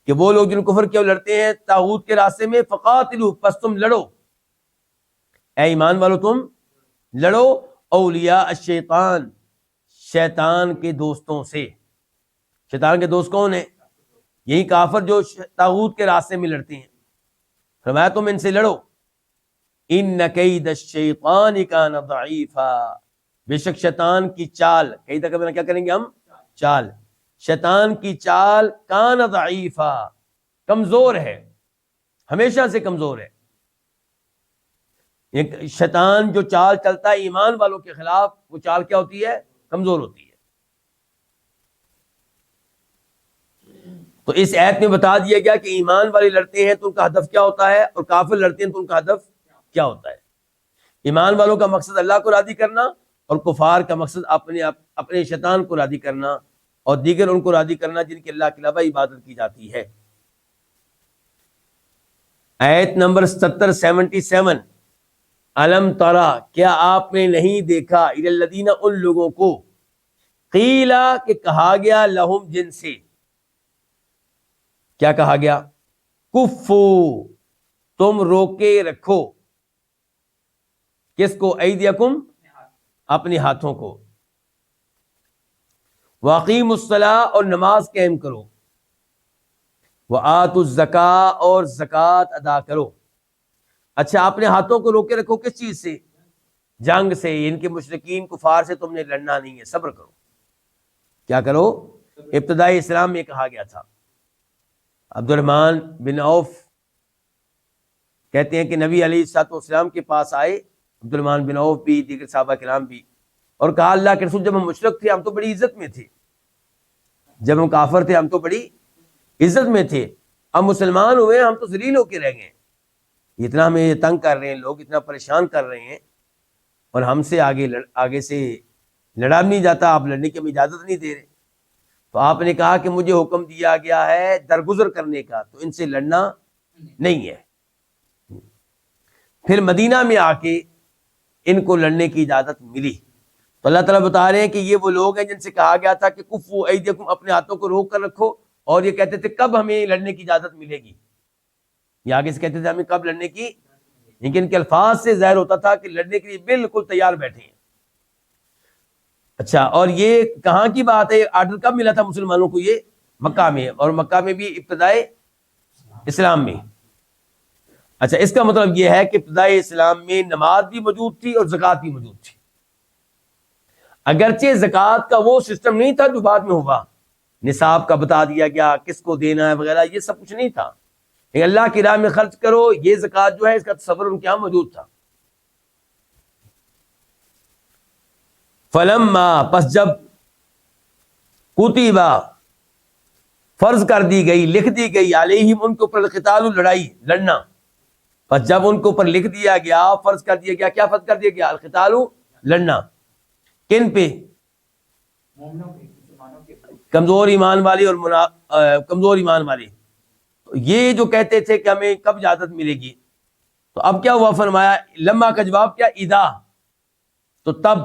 کہ وہ لوگ جن کفر کیا لڑتے ہیں طاغوت کے راستے میں. فقاتلوا پس تم لڑو، اے ایمان والو تم لڑو، اولیاء الشیطان شیطان کے دوستوں سے. شیطان کے دوست کون ہیں؟ یہی کافر جو طاغوت کے راستے میں لڑتے ہیں. فرمایا تم ان سے لڑو. ان کید الشیطان کان ضعیفا، بے شک شیطان کی چال، کئی دفعہ کیا کریں گے ہم؟ چال. شیطان کی چال کان ضعیفا، کمزور ہے، ہمیشہ سے کمزور ہے. ایک شیطان جو چال چلتا ہے ایمان والوں کے خلاف، وہ چال کیا ہوتی ہے؟ کمزور ہوتی ہے. تو اس آیت میں بتا دیا گیا کہ ایمان والے لڑتے ہیں تو ان کا ہدف کیا ہوتا ہے، اور کافر لڑتے ہیں تو ان کا ہدف کیا ہوتا ہے. ایمان والوں کا مقصد اللہ کو راضی کرنا، اور کفار کا مقصد اپنے شیطان کو راضی کرنا، اور دیگر ان کو راضی کرنا جن کی اللہ کے علاوہ عبادت کی جاتی ہے. آیت نمبر 77 الم ترا، کیا آپ نے نہیں دیکھا، الی الذین ان لوگوں کو، قیلا کہ کہا گیا، لہم جن سے، کیا کہا گیا؟ کفو تم روکے رکھو، کس کو؟ ایدیکم اپنے ہاتھوں کو، واقیموا الصلاۃ اور نماز قائم کرو، وآتوا الزکاۃ اور زکوٰۃ ادا کرو. اچھا اپنے ہاتھوں کو روکے رکھو کس چیز سے؟ جنگ سے. ان کے مشرکین کفار سے تم نے لڑنا نہیں ہے، صبر کرو. کیا کرو؟ ابتدائی اسلام میں کہا گیا تھا. عبد الرحمن بن عوف کہتے ہیں کہ نبی علیہ الصلوۃ والسلام کے پاس آئے، عبد الرحمن بن عوف بھی، دیگر صحابہ کرام بھی، اور کہا اللہ کے رسول جب ہم مشرک تھے ہم تو بڑی عزت میں تھے، جب ہم کافر تھے ہم تو بڑی عزت میں تھے، اب مسلمان ہوئے ہم تو ذلیل ہو کے رہ گئے، اتنا ہمیں تنگ کر رہے ہیں لوگ، اتنا پریشان کر رہے ہیں اور ہم سے آگے سے لڑا بھی نہیں جاتا، آپ لڑنے کی ہمیں اجازت نہیں دے رہے. تو آپ نے کہا کہ مجھے حکم دیا گیا ہے درگزر کرنے کا، تو ان سے لڑنا نہیں ہے. پھر مدینہ میں آ کے ان کو لڑنے کی اجازت ملی. تو اللہ تعالیٰ بتا رہے ہیں کہ یہ وہ لوگ ہیں جن سے کہا گیا تھا کہ کفو ایدیکم، اپنے ہاتھوں کو روک کر رکھو، اور یہ کہتے تھے کب ہمیں لڑنے کی اجازت ملے گی. یہ آگے سے کہتے تھے ہمیں کب لڑنے کی، لیکن ان کے الفاظ سے ظاہر ہوتا تھا کہ لڑنے کے لیے بالکل تیار بیٹھے ہیں. اچھا، اور یہ کہاں کی بات ہے؟ آرڈر کب ملا تھا مسلمانوں کو؟ یہ مکہ میں، اور مکہ میں بھی ابتدائے اسلام میں. اچھا، اس کا مطلب یہ ہے کہ ابتدائے اسلام میں نماز بھی موجود تھی اور زکوٰۃ بھی موجود تھی. اگرچہ زکوٰۃ کا وہ سسٹم نہیں تھا جو بعد میں ہوا، نصاب کا بتا دیا گیا، کس کو دینا ہے وغیرہ، یہ سب کچھ نہیں تھا. لیکن اللہ کی راہ میں خرچ کرو، یہ زکوٰۃ جو ہے اس کا تصور ان کے یہاں موجود تھا. فلما، پس جب، کتبا، فرض کر دی گئی، لکھ دی گئی، علیہم، ان کے اوپر، القتال، لڑائی، لڑنا. پس جب ان کے اوپر لکھ دیا گیا، فرض کر دیا گیا، کیا فرض کر دیا گیا؟ القتال، لڑنا. کن پہ؟ کمزور ایمان والے اور کمزور ایمان والے. یہ جو کہتے تھے کہ ہمیں کب اجازت ملے گی، تو اب کیا ہوا؟ فرمایا لما کا جواب کیا؟ اذا، تو تب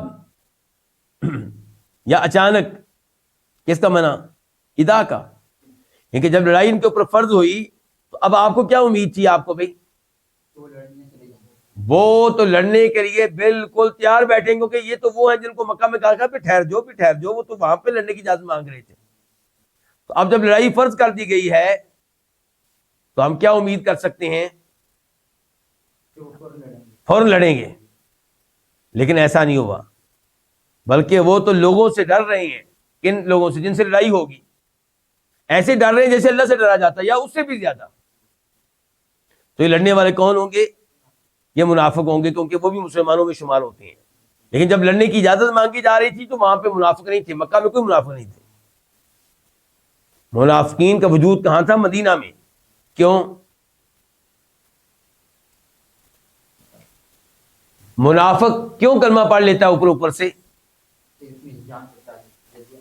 یا اچانک. کس کا منع؟ اذا کا. کیونکہ جب لڑائی ان کے اوپر فرض ہوئی تو اب آپ کو کیا امید تھی؟ آپ کو بھائی وہ تو لڑنے کے لیے بالکل تیار بیٹھیں گے، کیونکہ یہ تو وہ ہیں جن کو مکہ میں کہا تھا پہ ٹھہر جاؤ، وہ تو وہاں پہ لڑنے کی اجازت مانگ رہے تھے. تو اب جب لڑائی فرض کر دی گئی ہے تو ہم کیا امید کر سکتے ہیں؟ فوراً لڑیں گے. لیکن ایسا نہیں ہوا، بلکہ وہ تو لوگوں سے ڈر رہے ہیں. کن لوگوں سے؟ جن سے لڑائی ہوگی. ایسے ڈر رہے ہیں جیسے اللہ سے ڈرا جاتا ہے، یا اس سے بھی زیادہ. تو یہ لڑنے والے کون ہوں گے؟ یہ منافق ہوں گے، کیونکہ وہ بھی مسلمانوں میں شمار ہوتے ہیں. لیکن جب لڑنے کی اجازت مانگی جا رہی تھی تو وہاں پہ منافق نہیں تھے، مکہ میں کوئی منافق نہیں تھے. منافقین کا وجود کہاں تھا؟ مدینہ میں. کیوں؟ منافق کیوں کلمہ پڑھ لیتا ہے اوپر سے؟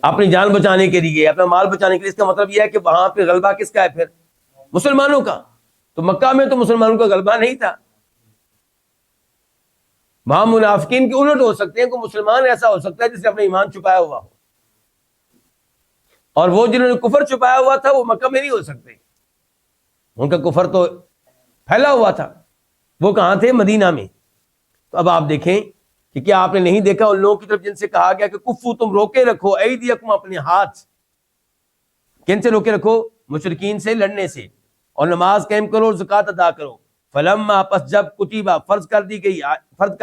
اپنی جان بچانے کے لیے، اپنا مال بچانے کے لیے. اس کا مطلب یہ ہے کہ وہاں پہ غلبہ کس کا ہے؟ پھر مسلمانوں کا. تو مکہ میں تو مسلمانوں کا غلبہ نہیں تھا. وہاں منافقین کے الٹ ہو سکتے ہیں، کوئی مسلمان ایسا ہو سکتا ہے جس نے اپنا ایمان چھپایا ہوا ہو، اور وہ جنہوں نے کفر چھپایا ہوا تھا وہ مکہ میں نہیں ہو سکتے. ان کا کفر تو پھیلا ہوا تھا. وہ کہاں تھے؟ مدینہ میں. تو اب آپ دیکھیں کہ کیا آپ نے نہیں دیکھا ان لوگوں کی طرف جن سے کہا گیا کہ کفو، تم روکے رکھو، ایدیکم، اپنے ہاتھ. کن سے روکے رکھو؟ مشرکین سے لڑنے سے. اور نماز قائم کرو اور زکوٰۃ ادا کرو. فلما، پس جب، کتبا، فرض کر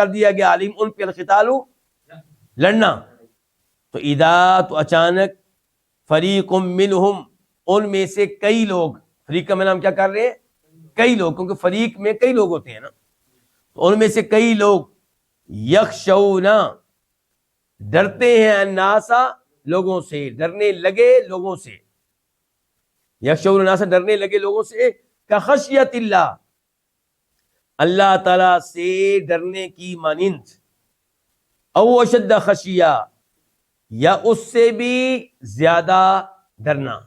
دیا گیا، علیم، ان پہ، القتال، لڑنا. تو اذا، تو اچانک، فریق منہم، ان میں سے کئی لوگ. فریق کا میں نام کیا کر رہے ہیں؟ کئی لوگ، کیونکہ فریق میں کئی لوگ ہوتے ہیں نا. تو ان میں سے کئی لوگ، یخشون، ڈرتے ہیں، الناس، لوگوں سے، ڈرنے لگے لوگوں سے. یخشون الناس، ڈرنے لگے لوگوں سے. کخشیت اللہ، اللہ تعالی سے ڈرنے کی مانند. او اشد خشیہ، یا اس سے بھی زیادہ ڈرنا.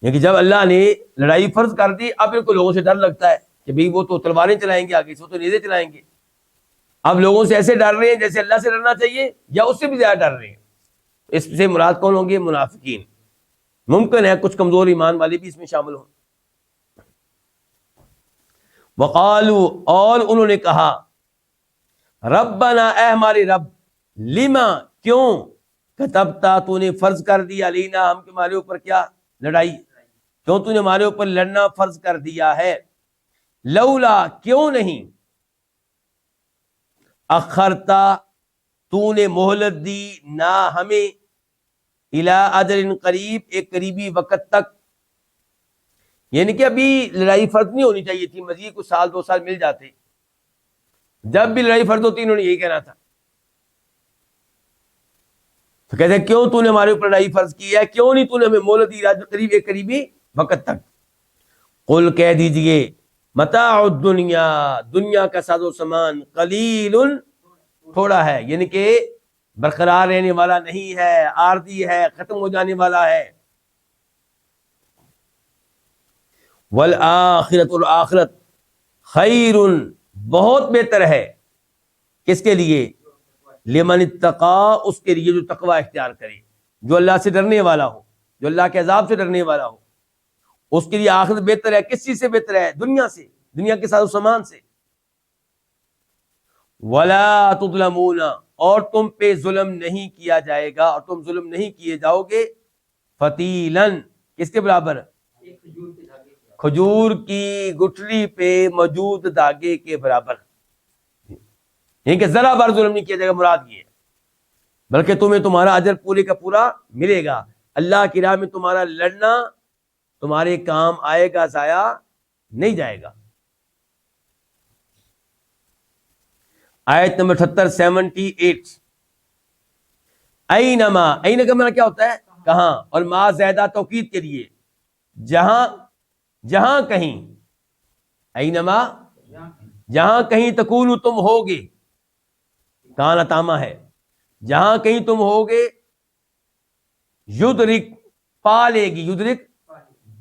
یعنی جب اللہ نے لڑائی فرض کر دی، اب ان کو لوگوں سے ڈر لگتا ہے کہ بھئی وہ تو تلواریں چلائیں گے، آگے سے وہ تو نیزے چلائیں گے. اب لوگوں سے ایسے ڈر رہے ہیں جیسے اللہ سے ڈرنا چاہیے، یا اس سے بھی زیادہ ڈر رہے ہیں. اس سے مراد کون ہوں گے؟ منافقین. ممکن ہے کچھ کمزور ایمان والے بھی اس میں شامل ہوں. وقالوا، اور انہوں نے کہا، ربنا، اے ہمارے رب، لما، کیوں، کتبتا، تو نے فرض کر دیا، علینا، ہم کے ہمارے اوپر کیا؟ لڑائی. کیوں تو نے ہمارے اوپر لڑنا فرض کر دیا ہے؟ لولا، کیوں نہیں، اخرتا، تو نے مہلت دی، نہ ہمیں، الی اجل قریب، ایک قریبی وقت تک. یعنی کہ ابھی لڑائی فرض نہیں ہونی چاہیے تھی، مزید کچھ سال 2 سال مل جاتے. جب بھی لڑائی فرض ہوتی انہوں نے یہی کہنا تھا. تو کہتے ہیں کیوں تو نے ہمارے اوپر لڑائی فرض کی ہے، کیوں نہیں تو نے ہمیں مہلت دی، قریب، ایک قریبی وقت تک. قل، کہہ دیجئے، متاع الدنیا، دنیا کا ساز و سامان، قلیل، تھوڑا ہے، یعنی کہ برقرار رہنے والا نہیں ہے، عارضی ہے، ختم ہو جانے والا ہے۔ والآخرۃ، الآخرت، خیر، بہت بہتر ہے، کس کے لیے؟ لمن اتقا، اس کے لیے جو تقوی اختیار کرے، جو اللہ سے ڈرنے والا ہو، جو اللہ کے عذاب سے ڈرنے والا ہو، اس کے لیے آخرت بہتر ہے۔ کس چیز سے بہتر ہے؟ دنیا سے، دنیا کے ساز و سامان سے۔ ولا تظلمون، اور تم پہ ظلم نہیں کیا جائے گا، اور تم ظلم نہیں کیے جاؤ گے، فتیلن، کس کے برابر؟ کھجور کی گٹھلی پہ موجود داغے کے برابر، یعنی کہ ذرا بار ظلم نہیں کیا جائے گا، مراد یہ ہے، بلکہ تمہیں تمہارا اجر پورے کا پورا ملے گا۔ اللہ کی راہ میں تمہارا لڑنا تمہارے کام آئے گا، ضائع نہیں جائے گا۔ آیت نمبر 78، 78، اینما، این کا معنی کیا ہوتا ہے؟ کہاں، اور ما زیادہ توکید کے لیے، جہاں، جہاں کہیں، اینما، جہاں کہیں، تکونو، تم ہوگے، کانا تاما ہے، جہاں کہیں تم ہوگے، یدرک، پالے گی، یدرک،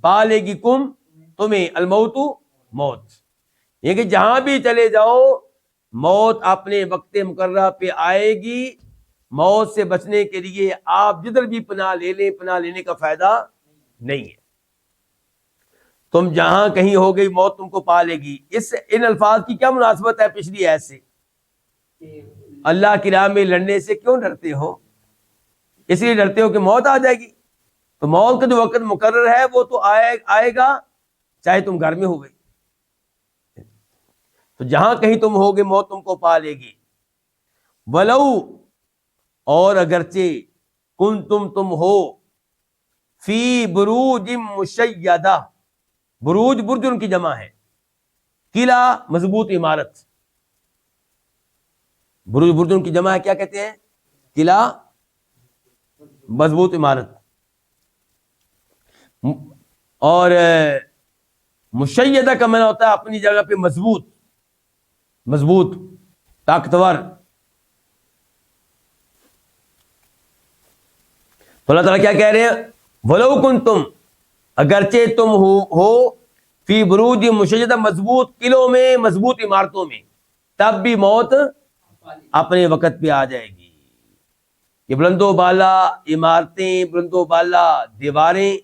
پالے گی، کم، تمہیں، الموت، موت، یہ کہ جہاں بھی چلے جاؤ موت اپنے وقت مقررہ پہ آئے گی۔ موت سے بچنے کے لیے آپ جدھر بھی پناہ لے لیں، پناہ لینے کا فائدہ نہیں ہے۔ تم جہاں کہیں ہو گئی، موت تم کو پا لے گی۔ ان الفاظ کی کیا مناسبت ہے پچھلی آیت سے؟ اللہ کی راہ میں لڑنے سے کیوں ڈرتے ہو؟ اس لیے ڈرتے ہو کہ موت آ جائے گی، تو موت کا جو وقت مقرر ہے وہ تو آئے گا، چاہے تم گھر میں ہو گئی، تو جہاں کہیں تم ہوگے موت تم کو پا لے گی۔ ولو، اور اگرچہ، تم ہو، فی بروج مشیدہ، بروج برج ان کی جمع ہے، قلعہ مضبوط عمارت، بروج برج ان کی جمع ہے، کیا کہتے ہیں؟ قلعہ مضبوط عمارت۔ اور مشیدہ کا معنی ہوتا ہے اپنی جگہ پہ مضبوط، مضبوط، طاقتور۔ تو اللہ تعالیٰ کیا کہہ رہے ہیں؟ وَلَوْ كُنْتُمْ، اگرچہ تم ہو، فی بروج مشیدہ، مضبوط قلعوں میں، مضبوط عمارتوں میں، تب بھی موت اپنے وقت پہ آ جائے گی۔ یہ بلند و بالا عمارتیں، بلند و بالا دیواریں،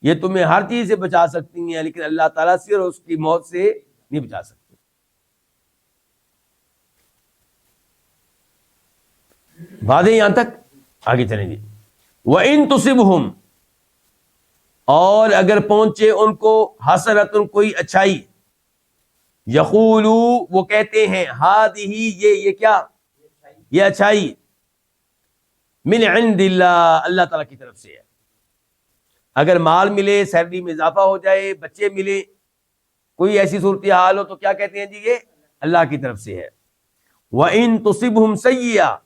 یہ تمہیں ہر چیز سے بچا سکتی ہیں، لیکن اللہ تعالیٰ سے اور اس کی موت سے نہیں بچا سکتی۔ واضح یہاں تک؟ آگے چلیں گے۔ وَإِن تُصِبْهُمْ، اور اگر پہنچے ان کو، حسرتن، کوئی اچھائی، یقولوا، وہ کہتے ہیں، ہذہ، یہ کیا؟ یہ اچھائی، من عند اللہ، اللہ تعالیٰ کی طرف سے ہے۔ اگر مال ملے، سیلری میں اضافہ ہو جائے، بچے ملے، کوئی ایسی صورتحال ہو، تو کیا کہتے ہیں جی؟ یہ اللہ کی طرف سے ہے۔ وَإِن تُصِبْهُمْ سَیِّئَةٌ،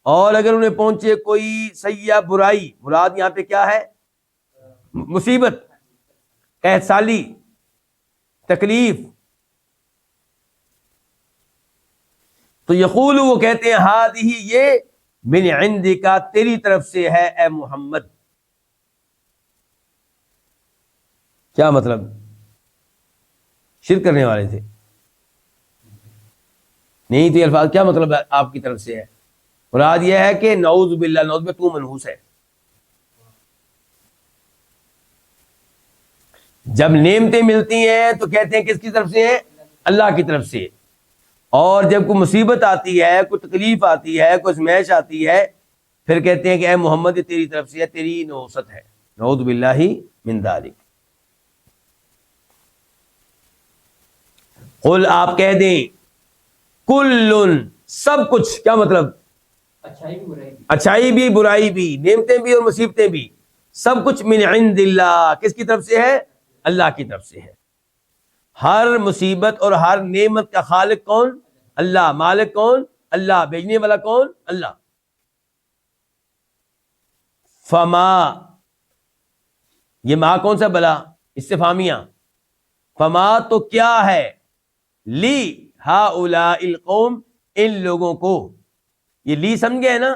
اور اگر انہیں پہنچے کوئی سیئہ، برائی، مراد یہاں پہ کیا ہے؟ مصیبت، قحط سالی، تکلیف، تو یقول، وہ کہتے ہیں، ہذہ، یہ من عندک، تیری طرف سے ہے اے محمد۔ کیا مطلب؟ شرک کرنے والے تھے؟ نہیں تو یہ الفاظ کیا مطلب ہے؟ آپ کی طرف سے ہے، مراد یہ ہے کہ نعوذ باللہ، نعوذ باللہ، تو منحوس ہے۔ جب نعمتیں ملتی ہیں تو کہتے ہیں کس کی طرف سے ہیں؟ اللہ کی طرف سے۔ اور جب کوئی مصیبت آتی ہے، کوئی تکلیف آتی ہے، کوئی ازمائش آتی ہے، پھر کہتے ہیں کہ اے محمد، یہ تیری طرف سے ہے، تیری نحوست ہے، نعوذ باللہ من ذالک۔ قل، آپ کہہ دیں، کل، سب کچھ، کیا مطلب؟ اچھائی بھی، برائی بھی، نعمتیں بھی اور مصیبتیں بھی، سب کچھ من عند اللہ، کس کی طرف سے ہے؟ اللہ کی طرف سے ہے۔ ہر مصیبت اور ہر نعمت کا خالق کون؟ اللہ۔ مالک کون؟ اللہ۔ بھیجنے والا کون؟ اللہ۔ فما، یہ ما کون سا بلا؟ استفہامیہ، فما تو کیا ہے، لی ہؤلاء القوم ان لوگوں کو، یہ لی سمجھ گئے نا،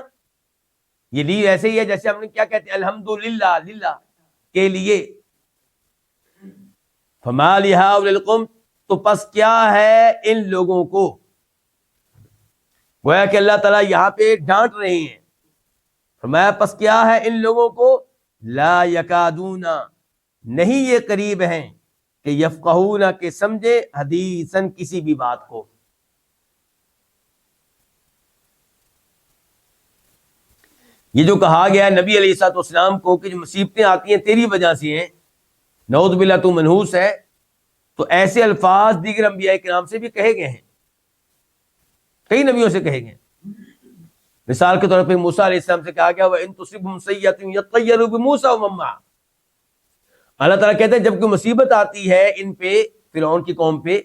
یہ لی ایسے ہی ہے جیسے ہم نے کیا کہتے ہیں الحمدللہ، للہ کے لیے، فما لی ہؤلاء القوم تو پس کیا ہے ان لوگوں کو، گویا کہ اللہ تعالیٰ یہاں پہ ڈانٹ رہے ہیں، فرمایا پس کیا ہے ان لوگوں کو، لا یکادون نہیں یہ قریب ہیں کہ یفقہون کہ سمجھے حدیثاً کسی بھی بات کو۔ یہ جو کہا گیا ہے نبی علیہ الصلوۃ والسلام کو کہ جو مصیبتیں آتی ہیں تیری وجہ سے ہیں، نعوذ باللہ تو منحوس ہے، تو ایسے الفاظ دیگر انبیاء کرام سے بھی کہے گئے ہیں، کئی نبیوں سے کہے گئے ہیں۔ مثال کے طور پہ موسیٰ علیہ السلام سے کہا گیا وَإِن تُصِبْهُمْ سَیِّئَةٌ یَطَّیَّرُوا بِمُوسَىٰ وَمَن مَّعَهُ، اللہ تعالیٰ کہتے ہیں جب کوئی مصیبت آتی ہے ان پہ، فرعون کی قوم پہ،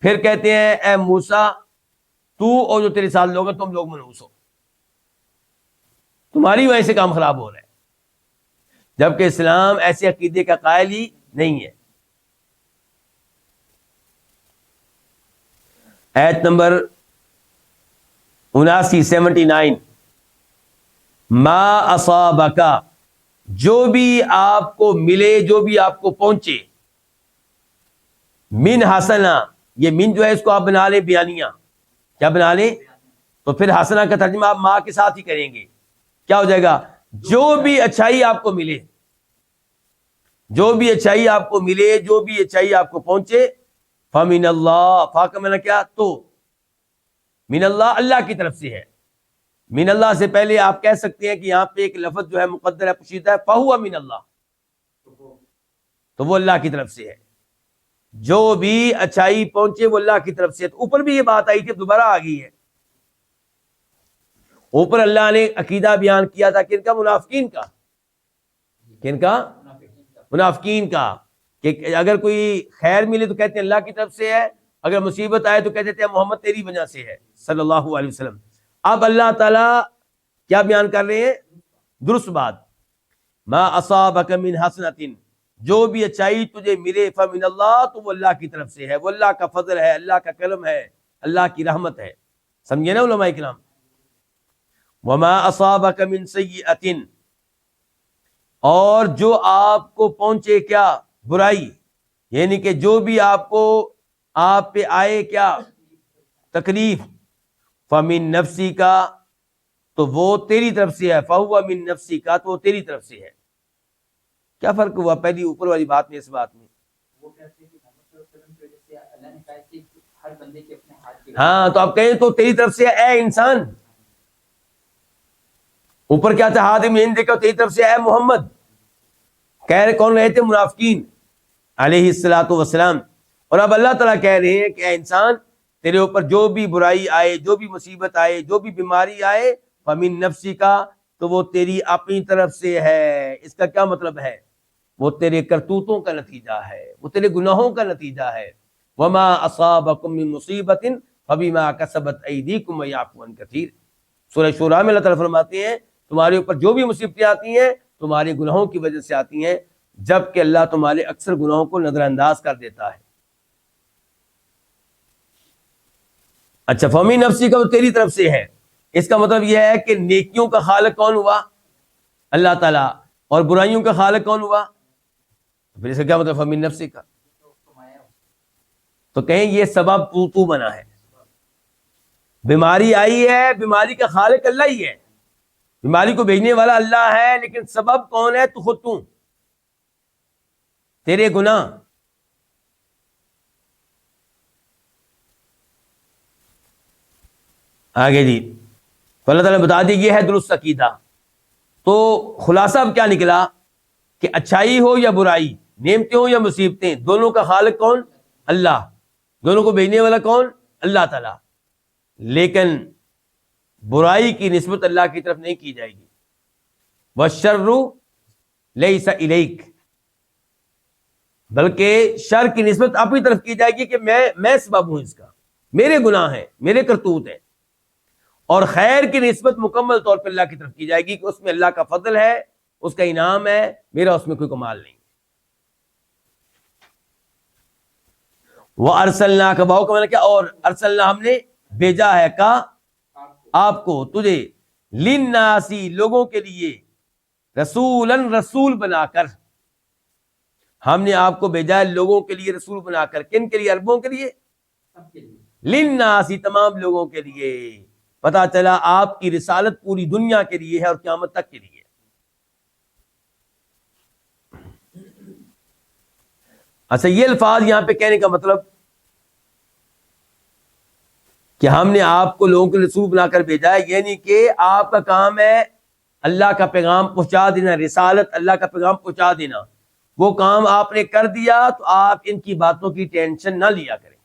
پھر کہتے ہیں اے موسیٰ تو اور جو تیرے ساتھ لوگ ہیں تم لوگ منحوس ہو، تمہاری وجہ سے کام خراب ہو رہا ہے، جبکہ اسلام ایسے عقیدے کا قائل ہی نہیں ہے۔ آیت نمبر 79 ما اصابک، جو بھی آپ کو ملے، جو بھی آپ کو پہنچے، من حسنہ، یہ من جو ہے اس کو آپ بنا لیں بیانیہ، کیا بنا لیں؟ تو پھر حسنہ کا ترجمہ آپ ما کے ساتھ ہی کریں گے، کیا ہو جائے گا؟ جو بھی اچھائی آپ کو ملے، جو بھی اچھائی آپ کو ملے، جو بھی اچھائی آپ کو پہنچے، فمن اللہ، فا کا معنی کیا؟ تو من اللہ، اللہ کی طرف سے ہے۔ من اللہ سے پہلے آپ کہہ سکتے ہیں کہ یہاں پہ ایک لفظ جو ہے مقدر ہے، پوشیدہ ہے، فہو من اللہ، تو وہ اللہ کی طرف سے ہے، جو بھی اچھائی پہنچے وہ اللہ کی طرف سے ہے۔ تو اوپر بھی یہ بات آئی تھی، دوبارہ آ گئی ہے، اوپر اللہ نے عقیدہ بیان کیا تھا کن کا؟ منافقین کا، کن کا؟ منافقین کا، کہ اگر کوئی خیر ملے تو کہتے ہیں اللہ کی طرف سے ہے، اگر مصیبت آئے تو کہتے ہیں محمد تیری وجہ سے ہے صلی اللہ علیہ وسلم۔ اب اللہ تعالیٰ کیا بیان کر رہے ہیں؟ درست بات، ما اصابک من حسنۃ، جو بھی اچھائی تجھے ملے فمن اللہ، تو وہ اللہ کی طرف سے ہے، وہ اللہ کا فضل ہے، اللہ کا کرم ہے، اللہ کی رحمت ہے، سمجھے نا علماء کرام؟ وما اصابک من سیئۃ، اور جو آپ کو پہنچے کیا؟ برائی، یعنی کہ جو بھی آپ کو، آپ پہ آئے کیا؟ تکلیف، فمن نفسی کا، تو وہ تیری طرف سے ہے، فہو من نفسی کا، تو وہ تیری طرف سے ہے۔ کیا فرق ہوا پہلی اوپر والی بات میں اس بات میں؟ وہ کہتے ہیں کہ محمد صلی اللہ علیہ وسلم کی وجہ سے اللہ نے کہا کہ ہر بندے کے اپنے ہاتھ کے، ہاں تو آپ کہیں تو تیری طرف سے ہے اے انسان، اوپر کیا تھا؟ ہاتھ میں دیکھا، تیری طرف سے اے محمد، کہہ رہے کون رہے تھے؟ منافقین علیہ الصلوۃ والسلام۔ اور اب اللہ تعالیٰ کہہ رہے ہیں کہ اے انسان، تیرے اوپر جو بھی برائی آئے، جو بھی مصیبت آئے، جو بھی بیماری آئے، فمن نفسی کا، تو وہ تیری اپنی طرف سے ہے۔ اس کا کیا مطلب ہے؟ وہ تیرے کرتوتوں کا نتیجہ ہے، وہ تیرے گناہوں کا نتیجہ ہے۔ وما اصابکم من مصیبت فبما کسبت ایدیکم ویعفو عن کثیر، سورہ شورى میں اللہ تعالیٰ فرماتے ہیں تمہارے اوپر جو بھی مصیبتیں آتی ہیں تمہارے گناہوں کی وجہ سے آتی ہیں، جبکہ اللہ تمہارے اکثر گناہوں کو نظر انداز کر دیتا ہے۔ اچھا، فمی نفسی کا وہ تیری طرف سے ہے، اس کا مطلب یہ ہے کہ نیکیوں کا خالق کون ہوا؟ اللہ تعالیٰ، اور برائیوں کا خالق کون ہوا؟ پھر اس کا کیا مطلب فمی نفسی کا؟ تو کہیں یہ سبب تو بنا ہے، بیماری آئی ہے، بیماری کا خالق اللہ ہی ہے، بیماری کو بھیجنے والا اللہ ہے، لیکن سبب کون ہے؟ تو خود تو، تیرے گناہ۔ آگے جی، تو اللہ تعالیٰ نے بتا دی یہ ہے درست عقیدہ۔ تو خلاصہ اب کیا نکلا کہ اچھائی ہو یا برائی، نعمتیں ہو یا مصیبتیں، دونوں کا خالق کون؟ اللہ، دونوں کو بھیجنے والا کون؟ اللہ تعالیٰ، لیکن برائی کی نسبت اللہ کی طرف نہیں کی جائے گی۔ وَالشَّرُّ لَيْسَ إِلَيْكَ، بلکہ شر کی نسبت اپنی طرف کی جائے گی کہ میں سبب ہوں اس کا، میرے گناہ ہیں، میرے کرتوت ہیں۔ اور خیر کی نسبت مکمل طور پر اللہ کی طرف کی جائے گی کہ اس میں اللہ کا فضل ہے، اس کا انعام ہے، میرا اس میں کوئی کمال نہیں۔ وَأَرْسَلْنَاكَ بہو کا مطلب کیا؟ اور ارسلنا ہم نے بھیجا ہے کا آپ کو تجھے لِلنَّاسِ لوگوں کے لیے رسولاً رسول بنا کر. ہم نے آپ کو بھیجا ہے لوگوں کے لیے رسول بنا کر. کن کے لیے؟ عربوں کے لیے. سب کے لیے. للناس تمام لوگوں کے لیے. پتا چلا آپ کی رسالت پوری دنیا کے لیے ہے اور قیامت تک کے لیے. اچھا یہ الفاظ یہاں پہ کہنے کا مطلب کہ ہم نے آپ کو لوگوں کے رسول بنا کر بھیجا ہے، یعنی کہ آپ کا کام ہے اللہ کا پیغام پہنچا دینا، رسالت اللہ کا پیغام پہنچا دینا. وہ کام آپ نے کر دیا تو آپ ان کی باتوں کی ٹینشن نہ لیا کریں.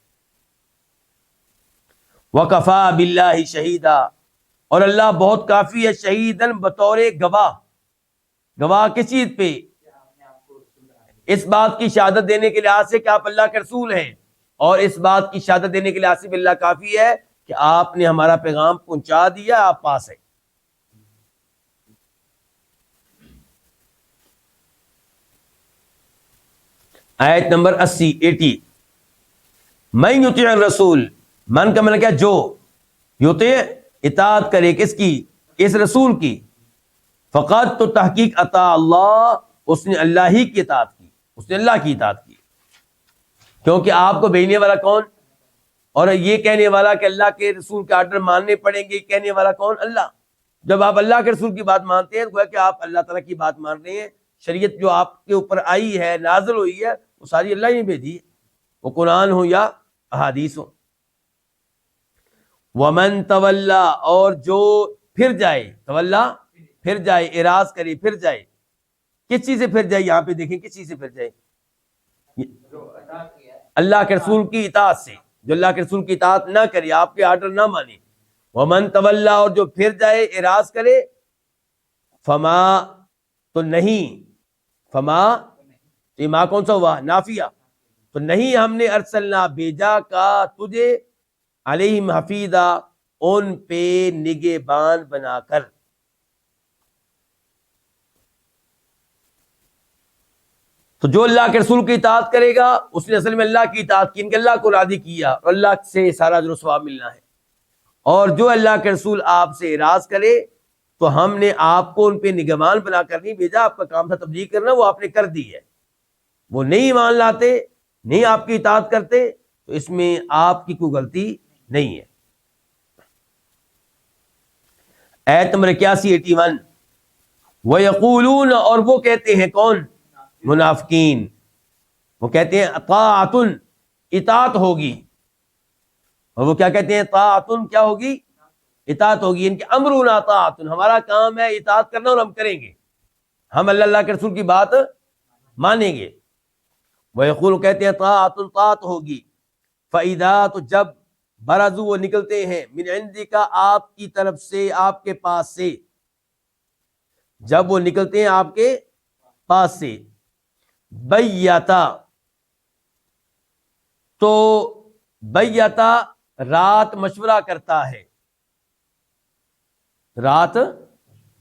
وَكَفَى بِاللَّهِ شَهِيدًا، اور اللہ بہت کافی ہے شہیداً بطور گواہ. گواہ کس چیز پہ؟ اس بات کی شہادت دینے کے لحاظ سے کہ آپ اللہ کے رسول ہیں، اور اس بات کی شہادت دینے کے لحاظ سے بھی اللہ کافی ہے کہ آپ نے ہمارا پیغام پہنچا دیا، آپ پاس ہے. آیت نمبر 80 من یطیع الرسول، من کا مطلب کیا؟ جو یطیع اطاعت کرے، کس کی؟ اس رسول کی. فقط تو تحقیق اطاع اللہ، اس نے اللہ ہی کی اطاعت کی، اس نے اللہ کی اطاعت کی. کیونکہ آپ کو بھیجنے والا کون؟ اور یہ کہنے والا کہ اللہ کے رسول کے آرڈر ماننے پڑیں گے، کہنے والا کون؟ اللہ. جب آپ اللہ کے رسول کی بات مانتے ہیں تو گویا کہ آپ اللہ تعالیٰ کی بات مان رہے ہیں. شریعت جو آپ کے اوپر آئی ہے، نازل ہوئی ہے، وہ ساری اللہ ہی نے بھیجی ہے، وہ قرآن ہو یا احادیث ہو. ومن تولا، اور جو پھر جائے، تولا پھر جائے، اعراض کرے، پھر جائے. کس چیز سے پھر جائے؟ یہاں پہ دیکھیں کس چیز سے پھر جائے. اللہ کے رسول کی اطاعت سے. جو اللہ کے رسول کی اطاعت نہ کرے، آپ کے آرڈر نہ مانے. ومن تولا، اور جو پھر جائے، اعراض کرے. فما، تو نہیں. فما، تو ما کون سا ہوا؟ نافیہ. تو نہیں ہم نے ارسلنا بھیجا کا تجھے علیہم حفیظا، ان پہ نگہبان بنا کر. تو جو اللہ کے رسول کی اطاعت کرے گا اس نے اصل میں اللہ کی اطاعت کی، ان کے اللہ کو راضی کیا، اور اللہ سے سارا اجر و ثواب ملنا ہے. اور جو اللہ کے رسول آپ سے اعراض کرے تو ہم نے آپ کو ان پہ نگہبان بنا کر نہیں بھیجا. آپ کا کام تھا تبلیغ کرنا، وہ آپ نے کر دی ہے. وہ نہیں ایمان لاتے، نہیں آپ کی اطاعت کرتے، تو اس میں آپ کی کوئی غلطی نہیں ہے. آیت نمبر 81 وَيَقُولُونَ، اور وہ کہتے ہیں کون؟ منافقین. وہ کہتے ہیں طاعۃ، اطاعت ہوگی. اور وہ کیا کہتے ہیں؟ طاعۃ، کیا ہوگی؟ اطاعت ہوگی. ان کے امرنا طاعۃ، ہمارا کام ہے اطاعت کرنا اور ہم کریں گے، ہم اللہ کے رسول کی بات مانیں گے. وَيَقُولُ، کہتے ہیں طاعۃ، طاعت ہوگی. فَإِذَا، تو جب برزوا، وہ نکلتے ہیں، من عندک، آپ کی طرف سے، آپ کے پاس سے. جب وہ نکلتے ہیں آپ کے پاس سے. بیتا، تو بیتا رات مشورہ کرتا ہے، رات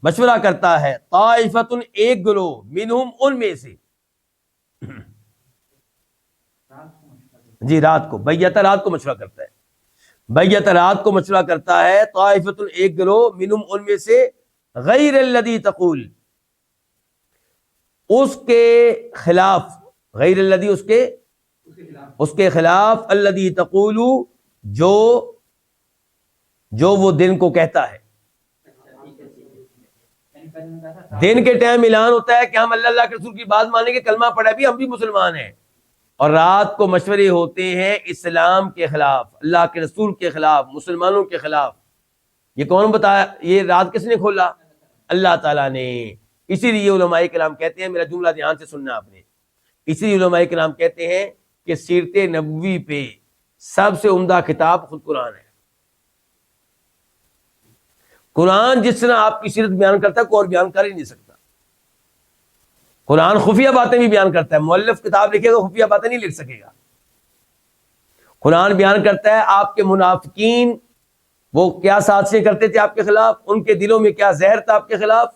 مشورہ کرتا ہے. طائفۃ، ایک گروہ، منہم، ان میں سے. جی رات کو، بیتا رات کو مشورہ کرتا ہے. بیتا رات کو مشورہ کرتا ہے. طائفۃ، ایک گروہ، منہم، ان میں سے. غیر الذی تقول، اس کے خلاف. غیر الذی، اس کے خلاف. الذی تقول، جو وہ دن کو کہتا ہے. دن کے ٹائم اعلان ہوتا ہے کہ ہم اللہ کے رسول کی بات مانیں گے، کلمہ پڑھا بھی، ہم بھی مسلمان ہیں. اور رات کو مشورے ہوتے ہیں اسلام کے خلاف، اللہ کے رسول کے خلاف، مسلمانوں کے خلاف. یہ کون بتایا؟ یہ رات کس نے کھولا؟ اللہ تعالیٰ نے. اسی لیے علماء کرام کہتے ہیں، میرا جملہ دھیان سے سننا آپ نے، اسی لیے علماء کرام کہتے ہیں کہ سیرت نبوی پہ سب سے عمدہ کتاب خود قرآن ہے. قرآن جس طرح آپ کی سیرت بیان کرتا ہے کوئی اور بیان کر ہی نہیں سکتا. قرآن خفیہ باتیں بھی بیان کرتا ہے. مؤلف کتاب لکھے گا خفیہ باتیں نہیں لکھ سکے گا. قرآن بیان کرتا ہے آپ کے منافقین وہ کیا سازشیں کرتے تھے آپ کے خلاف، ان کے دلوں میں کیا زہر تھا آپ کے خلاف.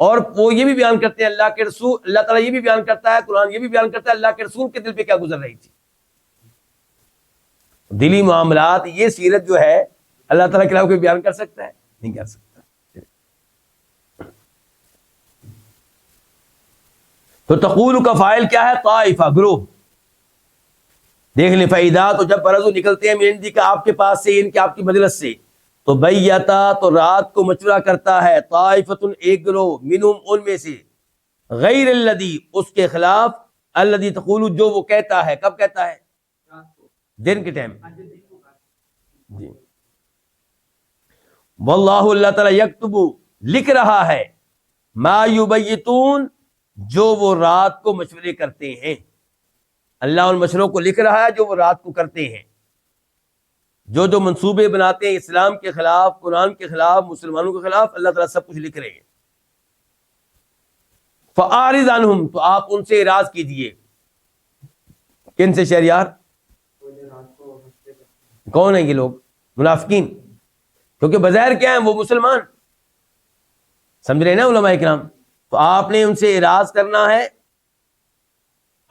اور وہ یہ بھی بیان کرتے ہیں اللہ کے رسول، اللہ تعالیٰ یہ بھی بیان کرتا ہے، قرآن یہ بھی بیان کرتا ہے اللہ کے رسول کے دل پہ کیا گزر رہی تھی. دلی معاملات، یہ سیرت جو ہے اللہ تعالیٰ کے علاوہ کوئی بیان کر سکتا ہے؟ نہیں کر سکتا۔ تو تقول کا فاعل کیا ہے؟ طائفہ، گروہ۔ دیکھ لیں، فَإِذَا، تو جب برزو نکلتے ہیں، من عندک، آپ کے پاس سے، ان کے آپ کی مجلس سے، تو بیتا، تو رات کو مشورہ کرتا ہے، طائفتن، ایک گروہ، منہم، ان میں سے، غیر الذی، اس کے خلاف، الذی تقول، جو وہ کہتا ہے۔ کب کہتا ہے؟ دن کے ٹائم۔ جی، واللہ، اللہ تعالیٰ، یکتب، لکھ رہا ہے، ما یبیتون، جو وہ رات کو مشورے کرتے ہیں۔ اللہ ان مشوروں کو لکھ رہا ہے جو وہ رات کو کرتے ہیں، جو جو منصوبے بناتے ہیں اسلام کے خلاف، قرآن کے خلاف، مسلمانوں کے خلاف، اللہ تعالیٰ سب کچھ لکھ رہے ہیں۔ فَأَعْرِضْ عَنْهُمْ، تو آپ ان سے اعراض کیجئے۔ کن سے شہریار؟ کون ہیں یہ لوگ؟ منافقین، کیونکہ بظاہر کیا ہیں؟ وہ مسلمان، سمجھ رہے ہیں نا علماء کرام؟ تو آپ نے ان سے اعراض کرنا ہے۔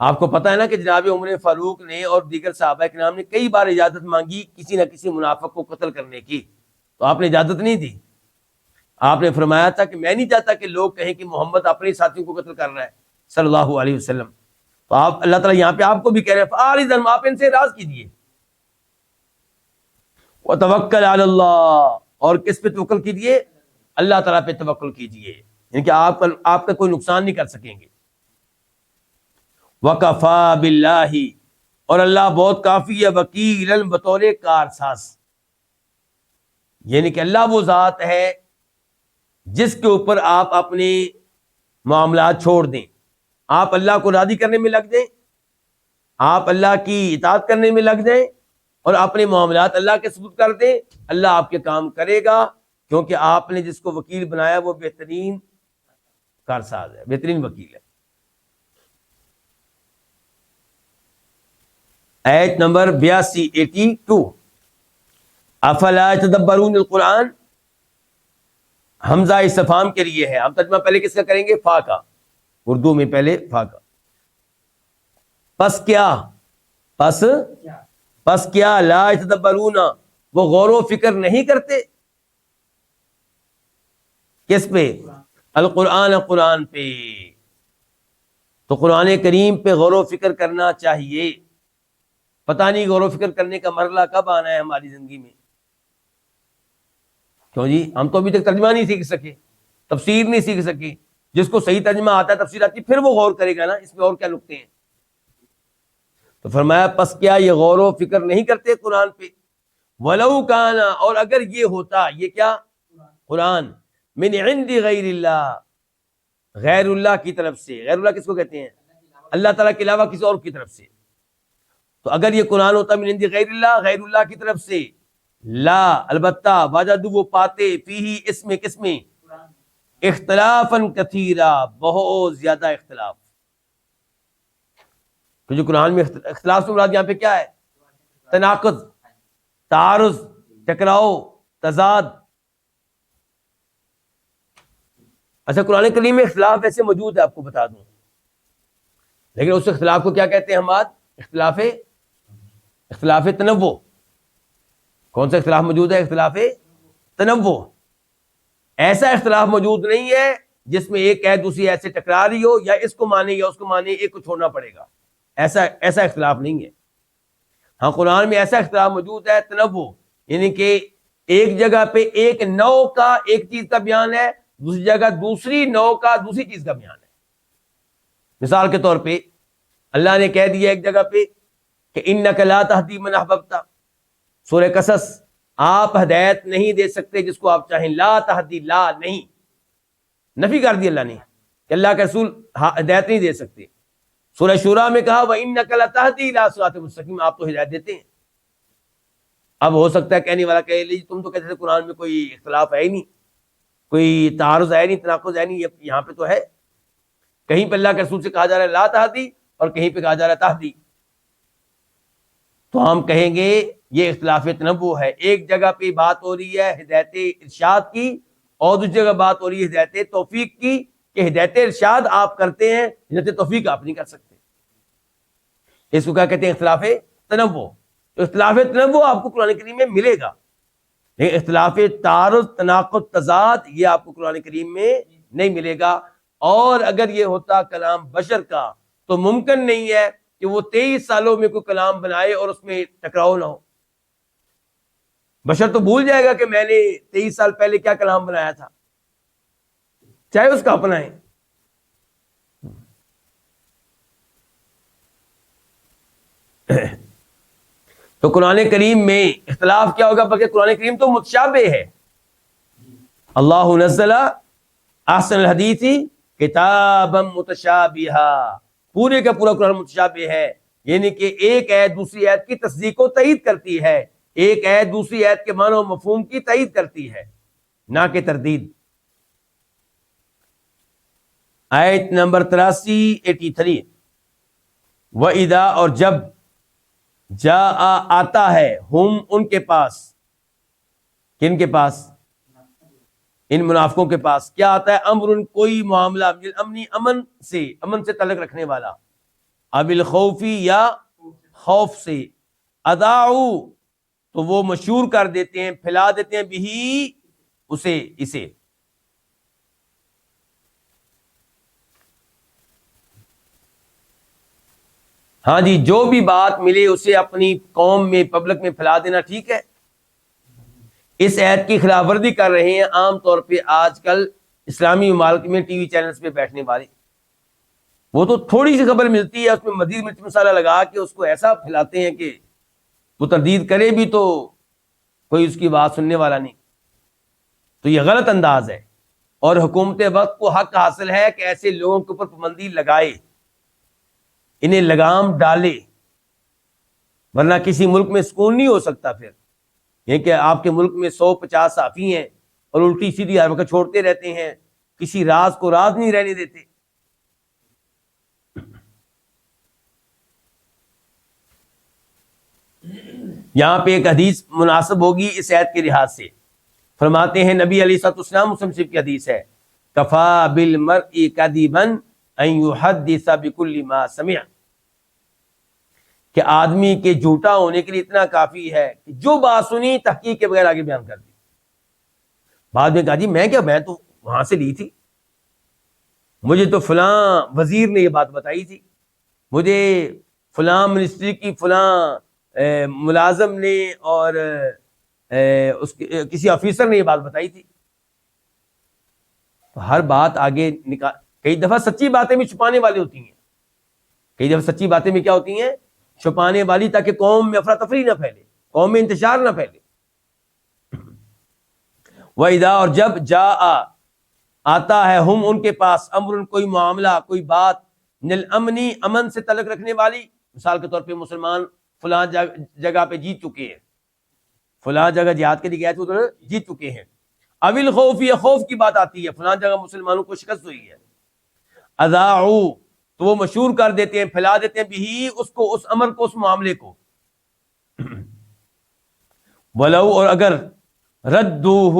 آپ کو پتہ ہے نا کہ جناب عمر فاروق نے اور دیگر صحابہ کرام نے کئی بار اجازت مانگی کسی نہ کسی منافق کو قتل کرنے کی، تو آپ نے اجازت نہیں دی۔ آپ نے فرمایا تھا کہ میں نہیں چاہتا کہ لوگ کہیں کہ محمد اپنے ساتھیوں کو قتل کر رہا ہے صلی اللہ علیہ وسلم۔ تو آپ، اللہ تعالیٰ یہاں پہ آپ کو بھی کہہ رہے ہیں، فَأَعْرِضْ عَنْهُمْ، آپ ان سے اعراض کیجیے۔ وَتَوَكَّلْ عَلَى اللَّهِ، اور کس پہ توکل کیجیے؟ اللہ تعالیٰ پہ توکل کیجیے، یعنی کہ آپ کا کوئی نقصان نہیں کر سکیں گے۔ وَكَفَى بِاللَّهِ، اور اللہ بہت کافی ہے، وکیلاً، بطور کارساز، یعنی کہ اللہ وہ ذات ہے جس کے اوپر آپ اپنے معاملات چھوڑ دیں، آپ اللہ کو راضی کرنے میں لگ جائیں، آپ اللہ کی اطاعت کرنے میں لگ جائیں اور اپنے معاملات اللہ کے سپرد کر دیں، اللہ آپ کے کام کرے گا، کیونکہ آپ نے جس کو وکیل بنایا وہ بہترین کارساز ہے، بہترین وکیل ہے۔ آیت نمبر 82 افلا یتدبرون القرآن، حمزہ استفہام کے لیے ہے۔ ہم ترجمہ پہلے کس کا کریں گے؟ فا کا، اردو میں پہلے فا کا۔ پس کیا لا یتدبرون، وہ غور و فکر نہیں کرتے، کس پہ؟ القرآن، قرآن پہ۔ تو قرآن کریم پہ غور و فکر کرنا چاہیے۔ پتہ نہیں غور و فکر کرنے کا مرحلہ کب آنا ہے ہماری زندگی میں۔ کیوں جی؟ ہم تو ابھی تک ترجمہ نہیں سیکھ سکے، تفسیر نہیں سیکھ سکے۔ جس کو صحیح ترجمہ آتا ہے، تفسیر آتی، پھر وہ غور کرے گا نا اس میں اور کیا نقطے ہیں۔ تو فرمایا پس کیا یہ غور و فکر نہیں کرتے قرآن پہ؟ وَلَوْ كَانَ، اور اگر یہ ہوتا، یہ کیا؟ قرآن، من عند غیر اللہ، غیر اللہ کی طرف سے۔ غیر اللہ کس کو کہتے ہیں؟ اللہ تعالیٰ کے علاوہ کسی اور کی طرف سے۔ تو اگر یہ قرآن ہوتا من عند غیر اللہ، غیر اللہ کی طرف سے، لا، البتہ، وجدوا، وہ پاتے، فیہ، اس میں، کس میں؟ اختلافاً کثیرا، بہت زیادہ اختلاف۔ تو جو قرآن میں اختلاف سے مراد یہاں پہ کیا ہے؟ تناقض، تعارض، ٹکراؤ، تضاد۔ اچھا، قرآن کریم میں اختلاف ایسے موجود ہے، آپ کو بتا دوں، لیکن اس اختلاف کو کیا کہتے ہیں ہم آج؟ اختلاف تنوع۔ کون سا اختلاف موجود ہے؟ اختلاف تنوع۔ ایسا اختلاف موجود نہیں ہے جس میں ایک قید دوسری ایسے ٹکرا رہی ہو، یا اس کو مانے یا اس کو مانے، ایک کو چھوڑنا پڑے گا، ایسا اختلاف نہیں ہے۔ ہاں، قرآن میں ایسا اختلاف موجود ہے، تنوع، یعنی کہ ایک جگہ پہ ایک نوع کا ایک چیز کا بیان ہے، دوسری جگہ دوسری نوع کا دوسری چیز کا بیان ہے۔ مثال کے طور پہ اللہ نے کہہ دیا ایک جگہ پہ کہ انک لا تہدی من احببت، سورہ قصص، آپ ہدایت نہیں دے سکتے جس کو آپ چاہیں، لا تہدی، لا، نہیں، نفی کر دی اللہ نے کہ اللہ کے رسول ہدایت نہیں دے سکتے۔ سورہ شورا میں کہا وَإِنَّكَ لَتَهْدِي إِلَىٰ صِرَاطٍ مُسْتَقِيمٍ، آپ تو ہدایت دیتے ہیں۔ اب ہو سکتا ہے کہنے والا کہے لی تم تو کہتے تھے قرآن میں کوئی اختلاف ہے ہی نہیں، کوئی تعارض ہے نہیں، تناقض ہے نہیں، یہاں پہ تو ہے۔ کہیں پہ اللہ کے رسول سے کہا جا رہا ہے لا تہدی، اور کہیں پہ کہا جا رہا ہے تہدی۔ تو ہم کہیں گے یہ اختلاف تنوع ہے۔ ایک جگہ پہ بات ہو رہی ہے ہدایت ارشاد کی، اور دوسری جگہ بات ہو رہی ہے ہدایت توفیق کی، کہ ہدایت ارشاد آپ کرتے ہیں، ہدایت توفیق آپ نہیں کر سکتے۔ اس کو کیا کہتے ہیں؟ اختلاف تنوع۔ تو اختلاف تنوع آپ کو قرآن کریم میں ملے گا، لیکن اختلاف تعارض، تناقض، تضاد یہ آپ کو قرآن کریم میں نہیں ملے گا۔ اور اگر یہ ہوتا کلام بشر کا تو ممکن نہیں ہے کہ وہ 23 سالوں میں کوئی کلام بنائے اور اس میں ٹکراؤ نہ ہو۔ بشر تو بھول جائے گا کہ میں نے 23 سال پہلے کیا کلام بنایا تھا، چاہے اس کا اپنا ہے۔ تو قرآن کریم میں اختلاف کیا ہوگا؟ بلکہ قرآن کریم تو متشابہ ہے۔ اللہ نزل احسن الحدیث کتابا متشابہا، پورے کا پورا قرآن متشابہ ہے، یعنی کہ ایک آیت دوسری آیت کی تصدیق و تائید کرتی ہے، ایک آیت دوسری آیت کے معنی و مفہوم کی تائید کرتی ہے، نہ کہ تردید۔ آیت نمبر 83 وَإِذَا، اور جب، جاء آتا ہے، ہم ان کے پاس، کن کے پاس؟ ان منافقوں کے پاس کیا آتا ہے؟ امر، کوئی معاملہ، بالامن، امن سے تعلق رکھنے والا، اب الخوفی، یا خوف سے، اذاعوا، تو وہ مشہور کر دیتے ہیں، پھیلا دیتے ہیں، بھی اسے ہاں جی، جو بھی بات ملے اسے اپنی قوم میں، پبلک میں پھیلا دینا ٹھیک ہے۔ اس ایت کی خلاف ورزی کر رہے ہیں عام طور پہ آج کل اسلامی ممالک میں ٹی وی چینلز پہ بیٹھنے والے۔ وہ تو تھوڑی سی خبر ملتی ہے، اس میں مزید مرچ مسالہ لگا کے اس کو ایسا پھیلاتے ہیں کہ وہ تردید کرے بھی تو کوئی اس کی بات سننے والا نہیں۔ تو یہ غلط انداز ہے، اور حکومت وقت کو حق حاصل ہے کہ ایسے لوگوں کے اوپر پابندی لگائے، انہیں لگام ڈالے، ورنہ کسی ملک میں سکون نہیں ہو سکتا۔ پھر یہ کہ آپ کے ملک میں 150 صحافی ہیں اور الٹی سیدھی ہر وقت چھوڑتے رہتے ہیں، کسی راز کو راز نہیں رہنے دیتے۔ یہاں پہ ایک حدیث مناسب ہوگی اس آیت کے لحاظ سے، فرماتے ہیں نبی علیہ الصلوۃ والسلام، مسلم شریف کی حدیث ہے، کفا بالمرء کذبا ان یحدث بکل ما سمع، کہ آدمی کے جھوٹا ہونے کے لیے اتنا کافی ہے کہ جو بات سنی تحقیق کے بغیر آگے بیان کر دی۔ بعد میں کہا جی میں تو وہاں سے لی تھی، مجھے تو فلاں وزیر نے یہ بات بتائی تھی، مجھے فلاں منسٹری کی فلاں ملازم نے اور کسی آفیسر نے یہ بات بتائی تھی۔ تو ہر بات آگے کئی دفعہ سچی باتیں بھی چھپانے والی ہوتی ہیں، کئی دفعہ سچی باتیں بھی کیا ہوتی ہیں؟ چھپانے والی، تاکہ قوم میں افراتفری نہ پھیلے، قوم میں انتشار نہ پھیلے۔ وَإِذَا، اور جب، جاء آتا ہے، ہم ان کے پاس، امر، کوئی معاملہ، کوئی بات، من الامن، امن سے تعلق رکھنے والی، مثال کے طور پہ مسلمان فلاں جگہ پہ جیت چکے ہیں، فلاں جگہ جہاد کے لیے گئے تھے تو جیت چکے ہیں، اب الخوف، یا خوف کی بات آتی ہے، فلاں جگہ مسلمانوں کو شکست ہوئی ہے، اذاعوا، تو وہ مشہور کر دیتے ہیں، پھیلا دیتے ہیں، بھی اس کو، اس امر کو، اس معاملے کو، ولو، اور اگر، ردوہ،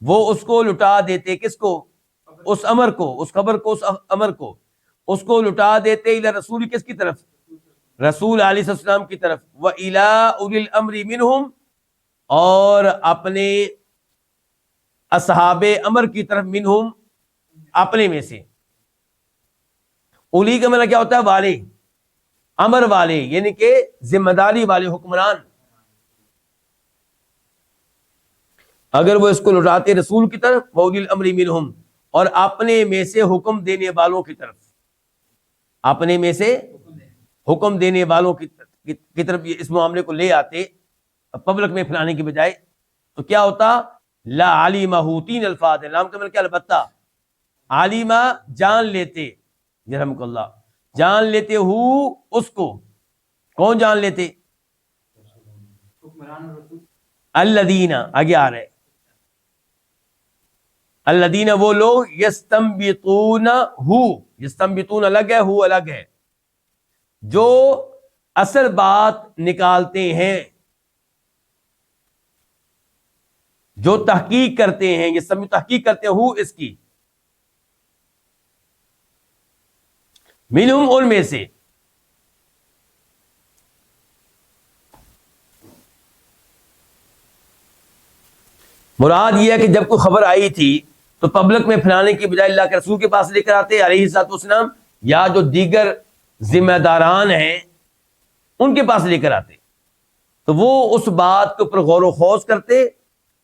وہ اس کو لٹا دیتے، کس کو؟ اس امر کو، اس خبر کو، اس امر کو، اس کو لٹا دیتے، الی رسول، کس کی طرف؟ رسول علیہ السلام کی طرف، وَإِلَىٰ أُولِي الْأَمْرِ مِنْهُمْ، اور اپنے اصحاب امر کی طرف، منہم، اپنے میں سے۔ اولی کا مطلب کیا ہوتا ہے؟ والے، امر والے، یعنی کہ ذمہ داری والے، حکمران۔ اگر وہ اس کو لٹاتے رسول کی طرف، وَأُولِي الْأَمْرِ مِنْهُمْ، اور اپنے میں سے حکم دینے والوں کی طرف، اپنے میں سے حکم دینے والوں کی طرف یہ اس معاملے کو لے آتے پبلک میں پھیلانے کی بجائے، تو کیا ہوتا؟ لا علیمہ، 3 الفاظ ہیں، نام کا مطلب کیا؟ البتہ، علیمہ، جان لیتے، یرحمک اللہ، جان لیتے ہو اس کو، کون جان لیتے؟ حکمران اور رسول، الذین، آگے آ رہے، الذین، وہ لوگ، یستنبطون، یستنبطون الگ ہے، ہو الگ ہے، جو اصل بات نکالتے ہیں، جو تحقیق کرتے ہیں، یہ سب تحقیق کرتے ہیں، ہو اس کی، منہم، ان میں سے، مراد یہ ہے کہ جب کوئی خبر آئی تھی تو پبلک میں پھیلانے کی بجائے اللہ کے رسول کے پاس لے کر آتے علیہ الصلوۃ والسلام، یا جو دیگر ذمہ داران ہیں ان کے پاس لے کر آتے، تو وہ اس بات کے اوپر غور و خوض کرتے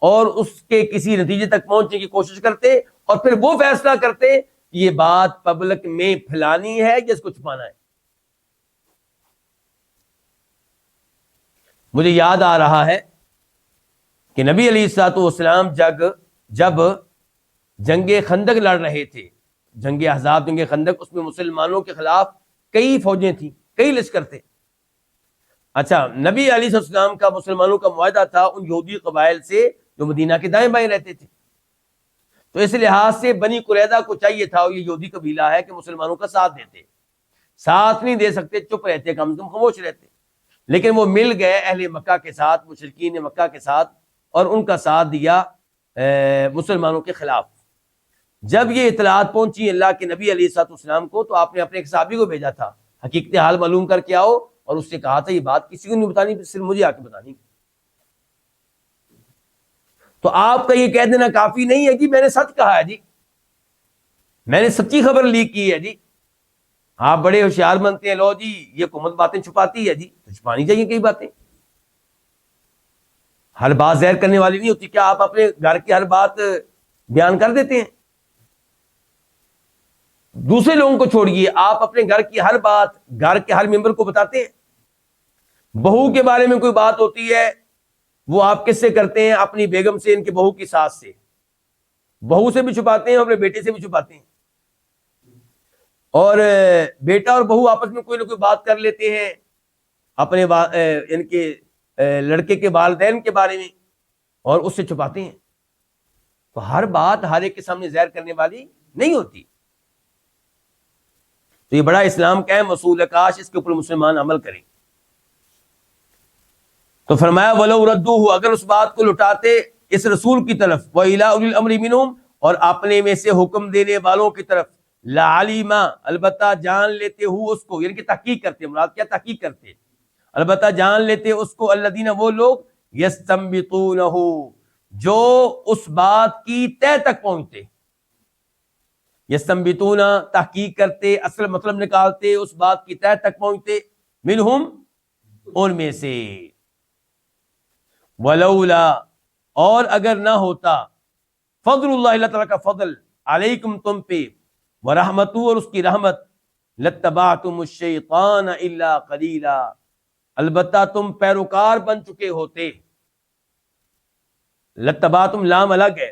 اور اس کے کسی نتیجے تک پہنچنے کی کوشش کرتے، اور پھر وہ فیصلہ کرتے کہ یہ بات پبلک میں پھیلانی ہے یا اس کو چھپانا ہے۔ مجھے یاد آ رہا ہے کہ نبی علیہ الصلوۃ والسلام جب جنگ خندق لڑ رہے تھے، جنگ احزاب، جنگ خندق، اس میں مسلمانوں کے خلاف کئی فوجیں تھیں، کئی لشکر تھے۔ اچھا، نبی علیہ السلام کا مسلمانوں کا معاہدہ تھا ان یہودی قبائل سے جو مدینہ کے دائیں بائیں رہتے تھے، تو اس لحاظ سے بنی قریظہ کو چاہیے تھا، اور یہ یہودی قبیلہ ہے، کہ مسلمانوں کا ساتھ دیتے، ساتھ نہیں دے سکتے، چپ رہتے، کم از کم خاموش رہتے، لیکن وہ مل گئے اہل مکہ کے ساتھ، مشرکین مکہ کے ساتھ، اور ان کا ساتھ دیا مسلمانوں کے خلاف۔ جب یہ اطلاعات پہنچی اللہ کے نبی علیہ الصلوۃ والسلام کو، تو آپ نے اپنے ایک صحابی کو بھیجا تھا، حقیقت حال معلوم کر کے آؤ، اور اس سے کہا تھا یہ بات کسی کو نہیں بتانی، صرف مجھے آ کے بتانی۔ تو آپ کا یہ کہہ دینا کافی نہیں ہے کہ میں نے سچ کہا ہے جی، میں نے سچی خبر لیک کی ہے جی۔ آپ بڑے ہوشیار بنتے ہیں، لو جی یہ حکومت باتیں چھپاتی ہے جی، تو چھپانی چاہیے کئی باتیں، ہر بات زہر کرنے والی نہیں ہوتی۔ کیا آپ اپنے گھر کی ہر بات بیان کر دیتے ہیں؟ دوسرے لوگوں کو چھوڑیے، آپ اپنے گھر کی ہر بات گھر کے ہر ممبر کو بتاتے ہیں؟ بہو کے بارے میں کوئی بات ہوتی ہے، وہ آپ کس سے کرتے ہیں؟ اپنی بیگم سے، ان کی بہو کی ساس سے، بہو سے بھی چھپاتے ہیں، اپنے بیٹے سے بھی چھپاتے ہیں، اور بیٹا اور بہو آپس میں کوئی نہ کوئی بات کر لیتے ہیں اپنے ان کے لڑکے کے والدین کے بارے میں، اور اس سے چھپاتے ہیں۔ تو ہر بات ہر ایک کے سامنے ظاہر کرنے والی نہیں ہوتی۔ تو یہ بڑا اسلام کا اہم اصول ہے، کاش اس کے اوپر مسلمان عمل کریں۔ تو فرمایا وَلَوْ رَدُّوهُ، اگر اس بات کو لٹاتے اس رسول کی طرف، وَإِلَىٰ أُولِي الْأَمْرِ مِنْهُمْ، اور اپنے میں سے حکم دینے والوں کی طرف، لَعَلِمَ، البتہ جان لیتے ہو اس کو، یعنی کہ تحقیق کرتے، مراد کیا تحقیق کرتے، البتہ جان لیتے اس کو، الذین، وہ لوگ، یستنبطونہ، جو اس بات کی تہ تک پہنچتے، یستنبطون، تحقیق کرتے، اصل مطلب نکالتے، اس بات کی تہ تک پہنچتے، منہم، ان میں سے، ولولا، اور اگر نہ ہوتا، فضل اللہ، اللہ تعالیٰ کا فضل، علیکم، تم پہ، ورحمتہ، اور اس کی رحمت، لاتبعتم الشیطان الا قلیلا، البتہ تم پیروکار بن چکے ہوتے، لاتبعتم، لام الگ ہے،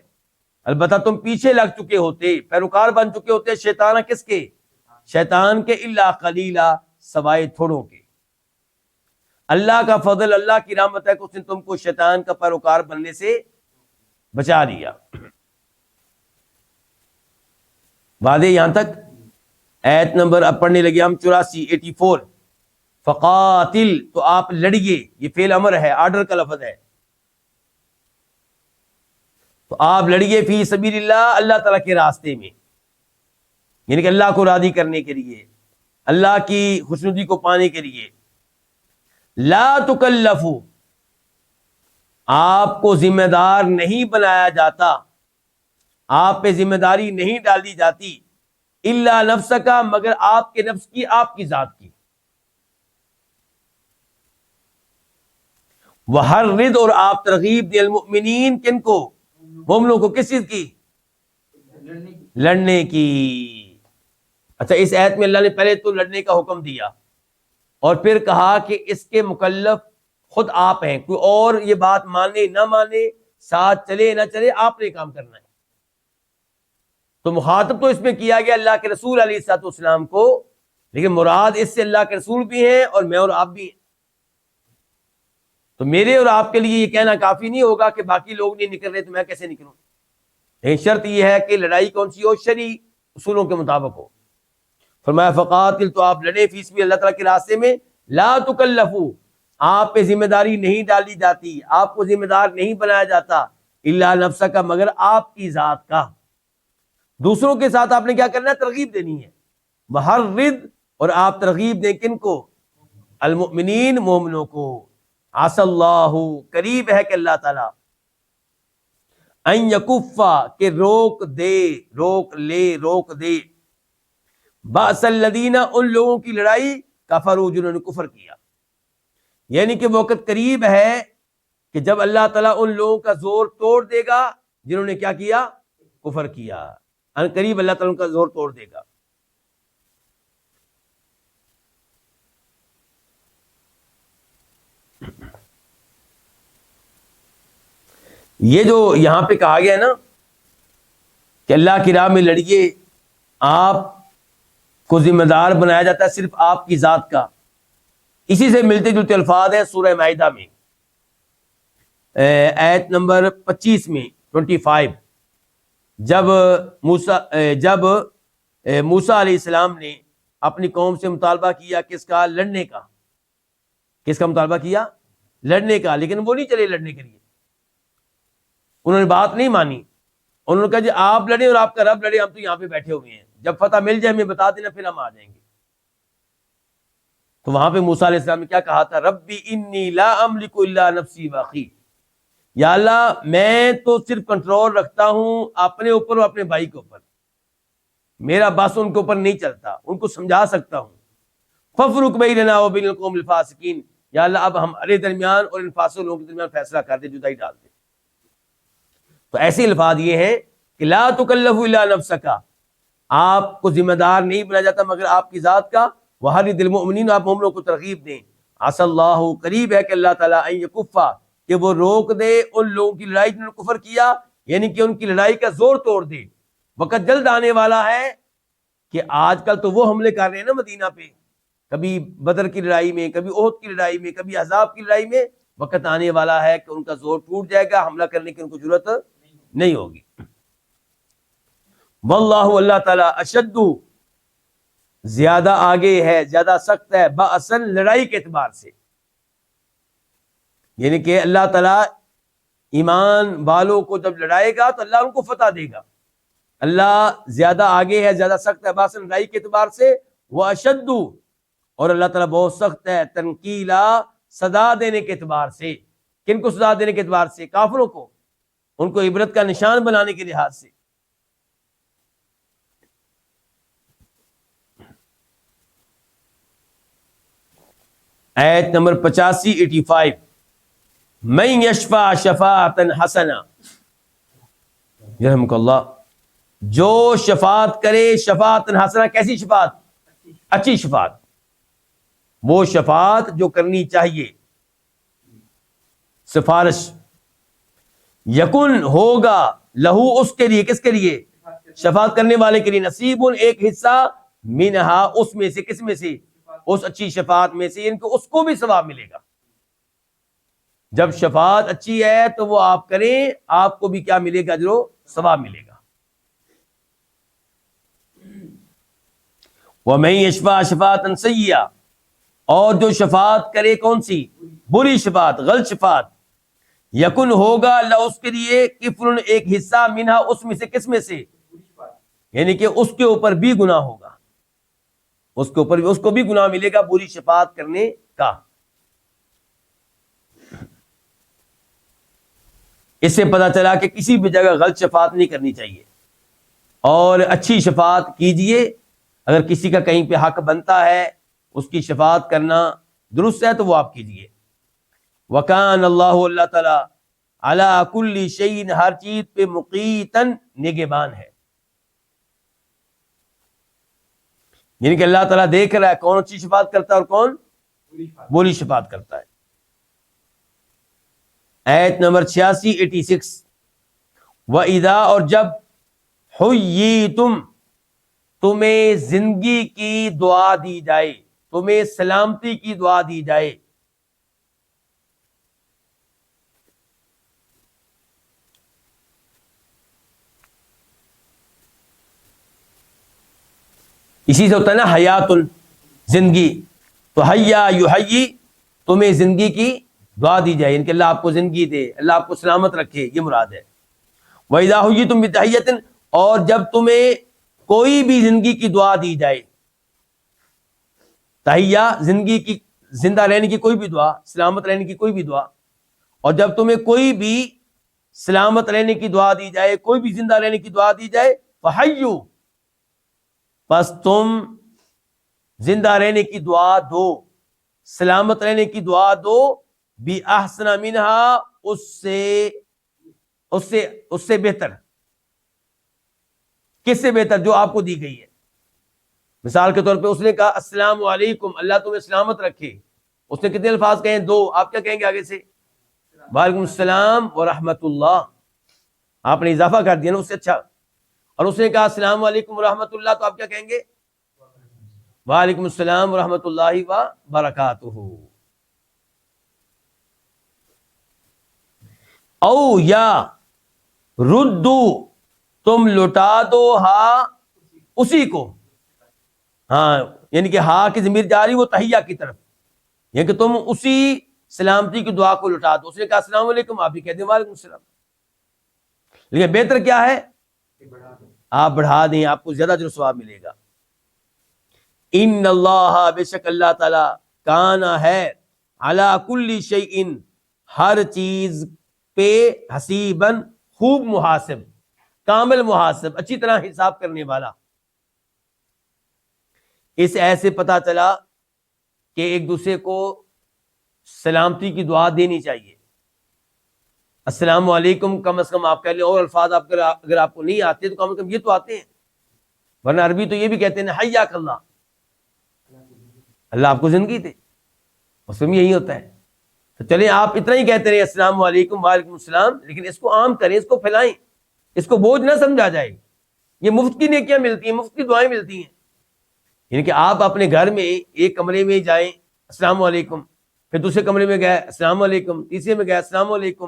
البتہ تم پیچھے لگ چکے ہوتے، پیروکار بن چکے ہوتے، شیطان کس کے؟ شیطان کے، الا قلیلا، سوائے تھوڑوں کے۔ اللہ کا فضل، اللہ کی رحمت ہے کہ اس نے تم کو شیطان کا پیروکار بننے سے بچا لیا۔ واضح یہاں تک؟ ایت نمبر اب پڑھنے لگے ہم 84، 84، فقاتل، تو آپ لڑیے، یہ فعل امر ہے، آرڈر کا لفظ ہے، تو آپ لڑیے، فی سبیل اللہ، اللہ تعالیٰ کے راستے میں، یعنی کہ اللہ کو راضی کرنے کے لیے، اللہ کی خوشنودی کو پانے کے لیے۔ لا تکلفو، آپ کو ذمہ دار نہیں بنایا جاتا، آپ پہ ذمہ داری نہیں ڈالی جاتی، الا نفسک، مگر آپ کے نفس کی، آپ کی ذات کی، وحرد، اور آپ ترغیب دیں، المؤمنین، کن کو؟ مومنوں کو، کس چیز کی؟ لڑنے کی۔ اچھا، اس آیت میں اللہ نے پہلے تو لڑنے کا حکم دیا، اور پھر کہا کہ اس کے مکلف خود آپ ہیں، کوئی اور یہ بات مانے نہ مانے، ساتھ چلے نہ چلے، آپ نے کام کرنا ہے۔ تو مخاطب تو اس میں کیا گیا اللہ کے رسول علیہ الصلوۃ والسلام کو، لیکن مراد اس سے اللہ کے رسول بھی ہیں اور میں اور آپ بھی ہیں۔ تو میرے اور آپ کے لیے یہ کہنا کافی نہیں ہوگا کہ باقی لوگ نہیں نکل رہے تو میں کیسے نکلوں، لیکن شرط یہ ہے کہ لڑائی کون سی ہو؟ شرعی اصولوں کے مطابق ہو۔ فرمایا فقاتل، تو آپ لڑے، فی سبیل اللہ تعالیٰ کے راستے میں، لا تکلفو، آپ پہ ذمہ داری نہیں ڈالی جاتی، آپ کو ذمہ دار نہیں بنایا جاتا، الا نفسک، مگر آپ کی ذات کا۔ دوسروں کے ساتھ آپ نے کیا کرنا ہے؟ ترغیب دینی ہے، وحرد، اور آپ ترغیب دیں کن کو؟ المؤمنین، مومنوں کو۔ عسى اللہ، قریب ہے کہ اللہ تعالیٰ، ان یکفا کہ روک دے باس الذین ان لوگوں کی لڑائی کفروا جنہوں نے کفر کیا، یعنی کہ وقت قریب ہے کہ جب اللہ تعالیٰ ان لوگوں کا زور توڑ دے گا جنہوں نے کیا کیا، کفر کیا، ان قریب اللہ تعالیٰ ان کا زور توڑ دے گا۔ یہ جو یہاں پہ کہا گیا ہے نا کہ اللہ کی راہ میں لڑیے، آپ کو ذمہ دار بنایا جاتا ہے صرف آپ کی ذات کا، اسی سے ملتے جلتے الفاظ ہیں سورہ مائدہ میں آیت نمبر 25 میں 25، جب موسیٰ علیہ السلام نے اپنی قوم سے مطالبہ کیا کس کا، لڑنے کا، کس کا مطالبہ کیا، لڑنے کا، لیکن وہ نہیں چلے لڑنے کے لیے، انہوں نے بات نہیں مانی، انہوں نے کہا جی آپ لڑیں اور آپ کا رب لڑے، ہم تو یہاں پہ بیٹھے ہوئے ہیں، جب فتح مل جائے ہمیں بتا دینا پھر ہم آ جائیں گے۔ تو وہاں پہ موسیٰ علیہ السلام نے کیا کہا تھا، ربی انی لا املک الا نفسی واخی، یا اللہ میں تو صرف کنٹرول رکھتا ہوں اپنے اوپر اور اپنے بھائی کے اوپر، میرا بس ان کے اوپر نہیں چلتا، ان کو سمجھا سکتا ہوں، ففرق بیننا وبین القوم الفاسقین، یا اللہ اب ہمارے درمیان اور ان فاسق لوگوں کے درمیان فیصلہ کر دے، جدائی ڈال دے۔ تو ایسے الفاظ یہ ہیں کہ لا تکلف الا نفسک، آپ کو ذمہ دار نہیں بنایا جاتا مگر آپ کی ذات کا، وحرد المؤمنین، آپ مومنوں کو ترغیب دیں، عسى اللہ، قریب ہے کہ اللہ تعالیٰ ان یکفا کہ وہ روک دے ان لوگوں کی لڑائی جنہوں نے کفر کیا، یعنی کہ ان کی لڑائی کا زور توڑ دے۔ وقت جلد آنے والا ہے کہ آج کل تو وہ حملے کر رہے ہیں نا مدینہ پہ، کبھی بدر کی لڑائی میں، کبھی احد کی لڑائی میں، کبھی احزاب کی لڑائی میں، وقت آنے والا ہے کہ ان کا زور ٹوٹ جائے گا، حملہ کرنے کی ان کو ضرورت نہیں ہوگی۔ واللہ، اللہ تعالیٰ، اشد، زیادہ آگے ہے، زیادہ سخت ہے، بأسن، لڑائی کے اعتبار سے، یعنی کہ اللہ تعالیٰ ایمان والوں کو جب لڑائے گا تو اللہ ان کو فتح دے گا، اللہ زیادہ آگے ہے، زیادہ سخت ہے، بأسن، لڑائی کے اعتبار سے، واشد، اور اللہ تعالیٰ بہت سخت ہے، تنقیلا، سزا دینے کے اعتبار سے۔ کن کو سزا دینے کے اعتبار سے؟ کافروں کو، ان کو عبرت کا نشان بنانے کے لحاظ سے۔ آیت نمبر 85 من یشفع شفاعتا حسنا، یرحمک اللہ، جو شفاعت کرے شفاعتا حسنا، کیسی شفاعت؟ اچھی شفاعت، وہ شفاعت جو کرنی چاہیے، سفارش، یکن، ہوگا، لہو، اس کے لیے، کس کے لیے؟ شفاعت کرنے والے کے لیے، نصیب، ایک حصہ، منہا، اس میں سے، کس میں سے؟ اس اچھی شفاعت میں سے، ان کو اس کو بھی ثواب ملے گا۔ جب شفاعت اچھی ہے تو وہ آپ کریں، آپ کو بھی کیا ملے گا؟ جو ثواب ملے گا۔ وَمَن يَشْفَعْ شَفَاعَةً سَيِّئَةً، اور جو شفاعت کرے کون سی؟ بری شفاعت، غلط شفاعت، یکن، ہوگا، اللہ، اس کے لیے، کفر، ایک حصہ، منہا، اس میں سے، کس میں سے؟ یعنی کہ اس کے اوپر بھی گناہ ہوگا، اس کے اوپر بھی، اس کو بھی گناہ ملے گا بری شفاعت کرنے کا۔ اس سے پتہ چلا کہ کسی بھی جگہ غلط شفاعت نہیں کرنی چاہیے، اور اچھی شفاعت کیجئے۔ اگر کسی کا کہیں پہ حق بنتا ہے اس کی شفاعت کرنا درست ہے تو وہ آپ کیجئے۔ وَكَانَ اللَّهُ، اللہ تعالیٰ، عَلَىٰ كُلِّ شَيْءٍ، ہر چیز پہ، مُقِیتًا، نگہبان ہے، یعنی کہ اللہ تعالیٰ دیکھ رہا ہے کون اچھی شفاعت کرتا ہے اور کون بری شفاعت کرتا ہے۔ آیت نمبر 86 وَإِذَا، اور جب، حُیِّیتُم، تمہیں زندگی کی دعا دی جائے، تمہیں سلامتی کی دعا دی جائے، اسی سے ہوتا ہے نا حیات، زندگی، تو حیا یحیی، تمہیں زندگی کی دعا دی جائے، یعنی کہ اللہ آپ کو زندگی دے، اللہ آپ کو سلامت رکھے، یہ مراد ہے۔ وَإِذَا حُیِّیتُم بِتَحِیَّةٍ، اور جب تمہیں کوئی بھی زندگی کی دعا دی جائے، تحیہ، زندگی کی، زندہ رہنے کی کوئی بھی دعا، سلامت رہنے کی کوئی بھی دعا، اور جب تمہیں کوئی بھی سلامت رہنے کی دعا دی جائے، کوئی بھی زندہ رہنے کی دعا دی جائے، فحیو، پس تم زندہ رہنے کی دعا دو، سلامت رہنے کی دعا دو، بھی احسن منہا، اس سے بہتر. کس سے بہتر؟ جو آپ کو دی گئی ہے. مثال کے طور پہ اس نے کہا السلام علیکم، اللہ تمہیں سلامت رکھے. اس نے کتنے الفاظ کہیں؟ 2. آپ کیا کہیں گے آگے سے؟ وعلیکم السلام ورحمۃ اللہ. آپ نے اضافہ کر دیا نا اس سے. اچھا، اور اس نے کہا السلام علیکم ورحمۃ اللہ، تو آپ کیا کہیں گے؟ وعلیکم السلام ورحمۃ اللہ وبرکاتہ. او یا ردو، تم لوٹا دو ہا، اسی کو. ہاں، یعنی کہ ہا کی ضمیر جاری وہ تحیہ کی طرف، یعنی کہ تم اسی سلامتی کی دعا کو لوٹا دو. اس نے کہا السلام علیکم، آپ بھی کہہ دیں وعلیکم السلام. لیکن بہتر کیا ہے؟ آپ بڑھا دیں، آپ کو زیادہ جو ثواب ملے گا. ان اللہ، بے شک اللہ تعالی، کانا ہے، علی کل شیء، ہر چیز پہ، حسیباً، خوب محاسب، کامل محاسب، اچھی طرح حساب کرنے والا. اس ایسے پتہ چلا کہ ایک دوسرے کو سلامتی کی دعا دینی چاہیے. السلام علیکم کم از کم آپ کہہ لیں، اور الفاظ آپ اگر آپ کو نہیں آتے تو کم از کم یہ تو آتے ہیں. ورنہ عربی تو یہ بھی کہتے ہیں حیاک اللہ، اللہ آپ کو زندگی دے، اس میں یہی ہوتا ہے. تو چلیں آپ اتنا ہی کہتے رہے السلام علیکم وعلیکم السلام، لیکن اس کو عام کریں، اس کو پھیلائیں، اس کو بوجھ نہ سمجھا جائے. یہ مفت کی نیکیاں ملتی ہیں، مفت کی دعائیں ملتی ہیں. یعنی کہ آپ اپنے گھر میں ایک کمرے میں جائیں السلام علیکم، پھر دوسرے کمرے میں گئے السلام علیکم، تیسرے میں گئے السلام علیکم.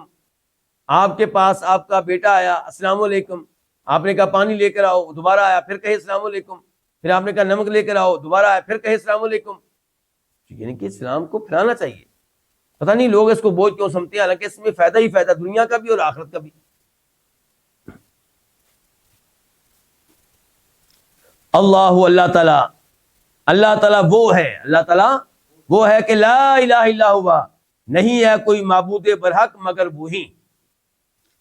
آپ کے پاس آپ کا بیٹا آیا السلام علیکم، آپ نے کہا پانی لے کر آؤ، دوبارہ آیا پھر کہے السلام علیکم، پھر آپ نے کہا نمک لے کر آؤ، دوبارہ آیا پھر کہے السلام علیکم. یعنی کہ اسلام کو پھیلانا چاہیے. پتہ نہیں لوگ اس کو بوجھ کیوں سمجھتے ہیں، حالانکہ اس میں فائدہ ہی فائدہ، دنیا کا بھی اور آخرت کا بھی. اللہ، اللہ تعالیٰ وہ ہے کہ لا الہ الا ہوا، نہیں ہے کوئی معبود برحق مگر وہی.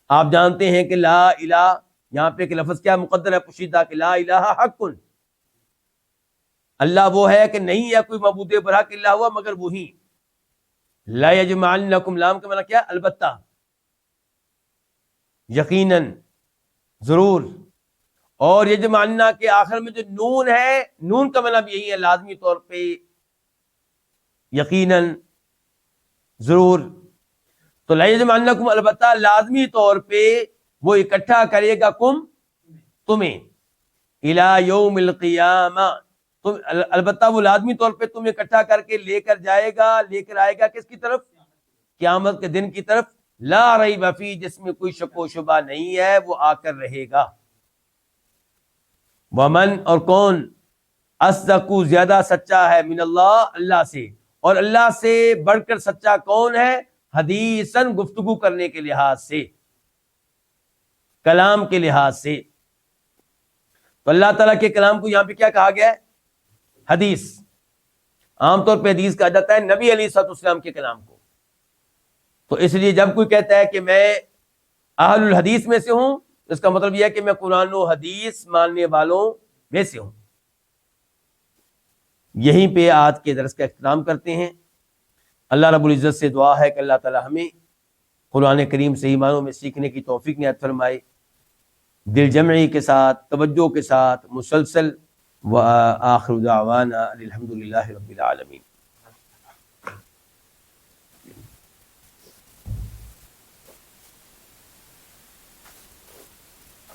آپ جانتے ہیں کہ لا الہ، یہاں پہ کہ لفظ کیا مقدر ہے پوشیدہ، کہ لا الہ حق. اللہ وہ ہے کہ نہیں ہے کوئی معبود برحق الا ہوا مگر وہی. لا یجمعنکم، لام کا معنی کیا؟ البتہ، یقیناً، ضرور. اور یجمعنا کے آخر میں جو نون ہے، نون کا معنی بھی یہی ہے، لازمی طور پہ، یقیناً، ضرور. تو لا یجمعنکم، البتہ لازمی طور پہ وہ اکٹھا کرے گا تمہیں الی یوم القیامہ، البتہ وہ لازمی طور پہ تمہیں اکٹھا کر کے لے کر آئے گا کس کی طرف؟ قیامت کے دن کی طرف. لا ریب فیہ، جس میں کوئی شک و شبہ نہیں ہے، وہ آ کر رہے گا. ومن، اور کون، اصدق، زیادہ سچا ہے، من اللہ، اللہ سے، اور اللہ سے بڑھ کر سچا کون ہے؟ حدیثاً، گفتگو کرنے کے لحاظ سے، کلام کے لحاظ سے. تو اللہ تعالیٰ کے کلام کو یہاں پہ کیا کہا گیا ہے؟ حدیث. عام طور پہ حدیث کہا جاتا ہے نبی علیہ الصلوۃ والسلام کے کلام کو. تو اس لیے جب کوئی کہتا ہے کہ میں اہل الحدیث میں سے ہوں، اس کا مطلب یہ ہے کہ میں قرآن و حدیث ماننے والوں میں سے ہوں. یہیں پہ آج کے درس کا اختتام کرتے ہیں. اللہ رب العزت سے دعا ہے کہ اللہ تعالی ہمیں قرآن کریم صحیح معنوں میں سیکھنے کی توفیق عنایت فرمائے، دل جمعی کے ساتھ، توجہ کے ساتھ، مسلسل. وآخر دعوانا الحمد للہ رب العالمین.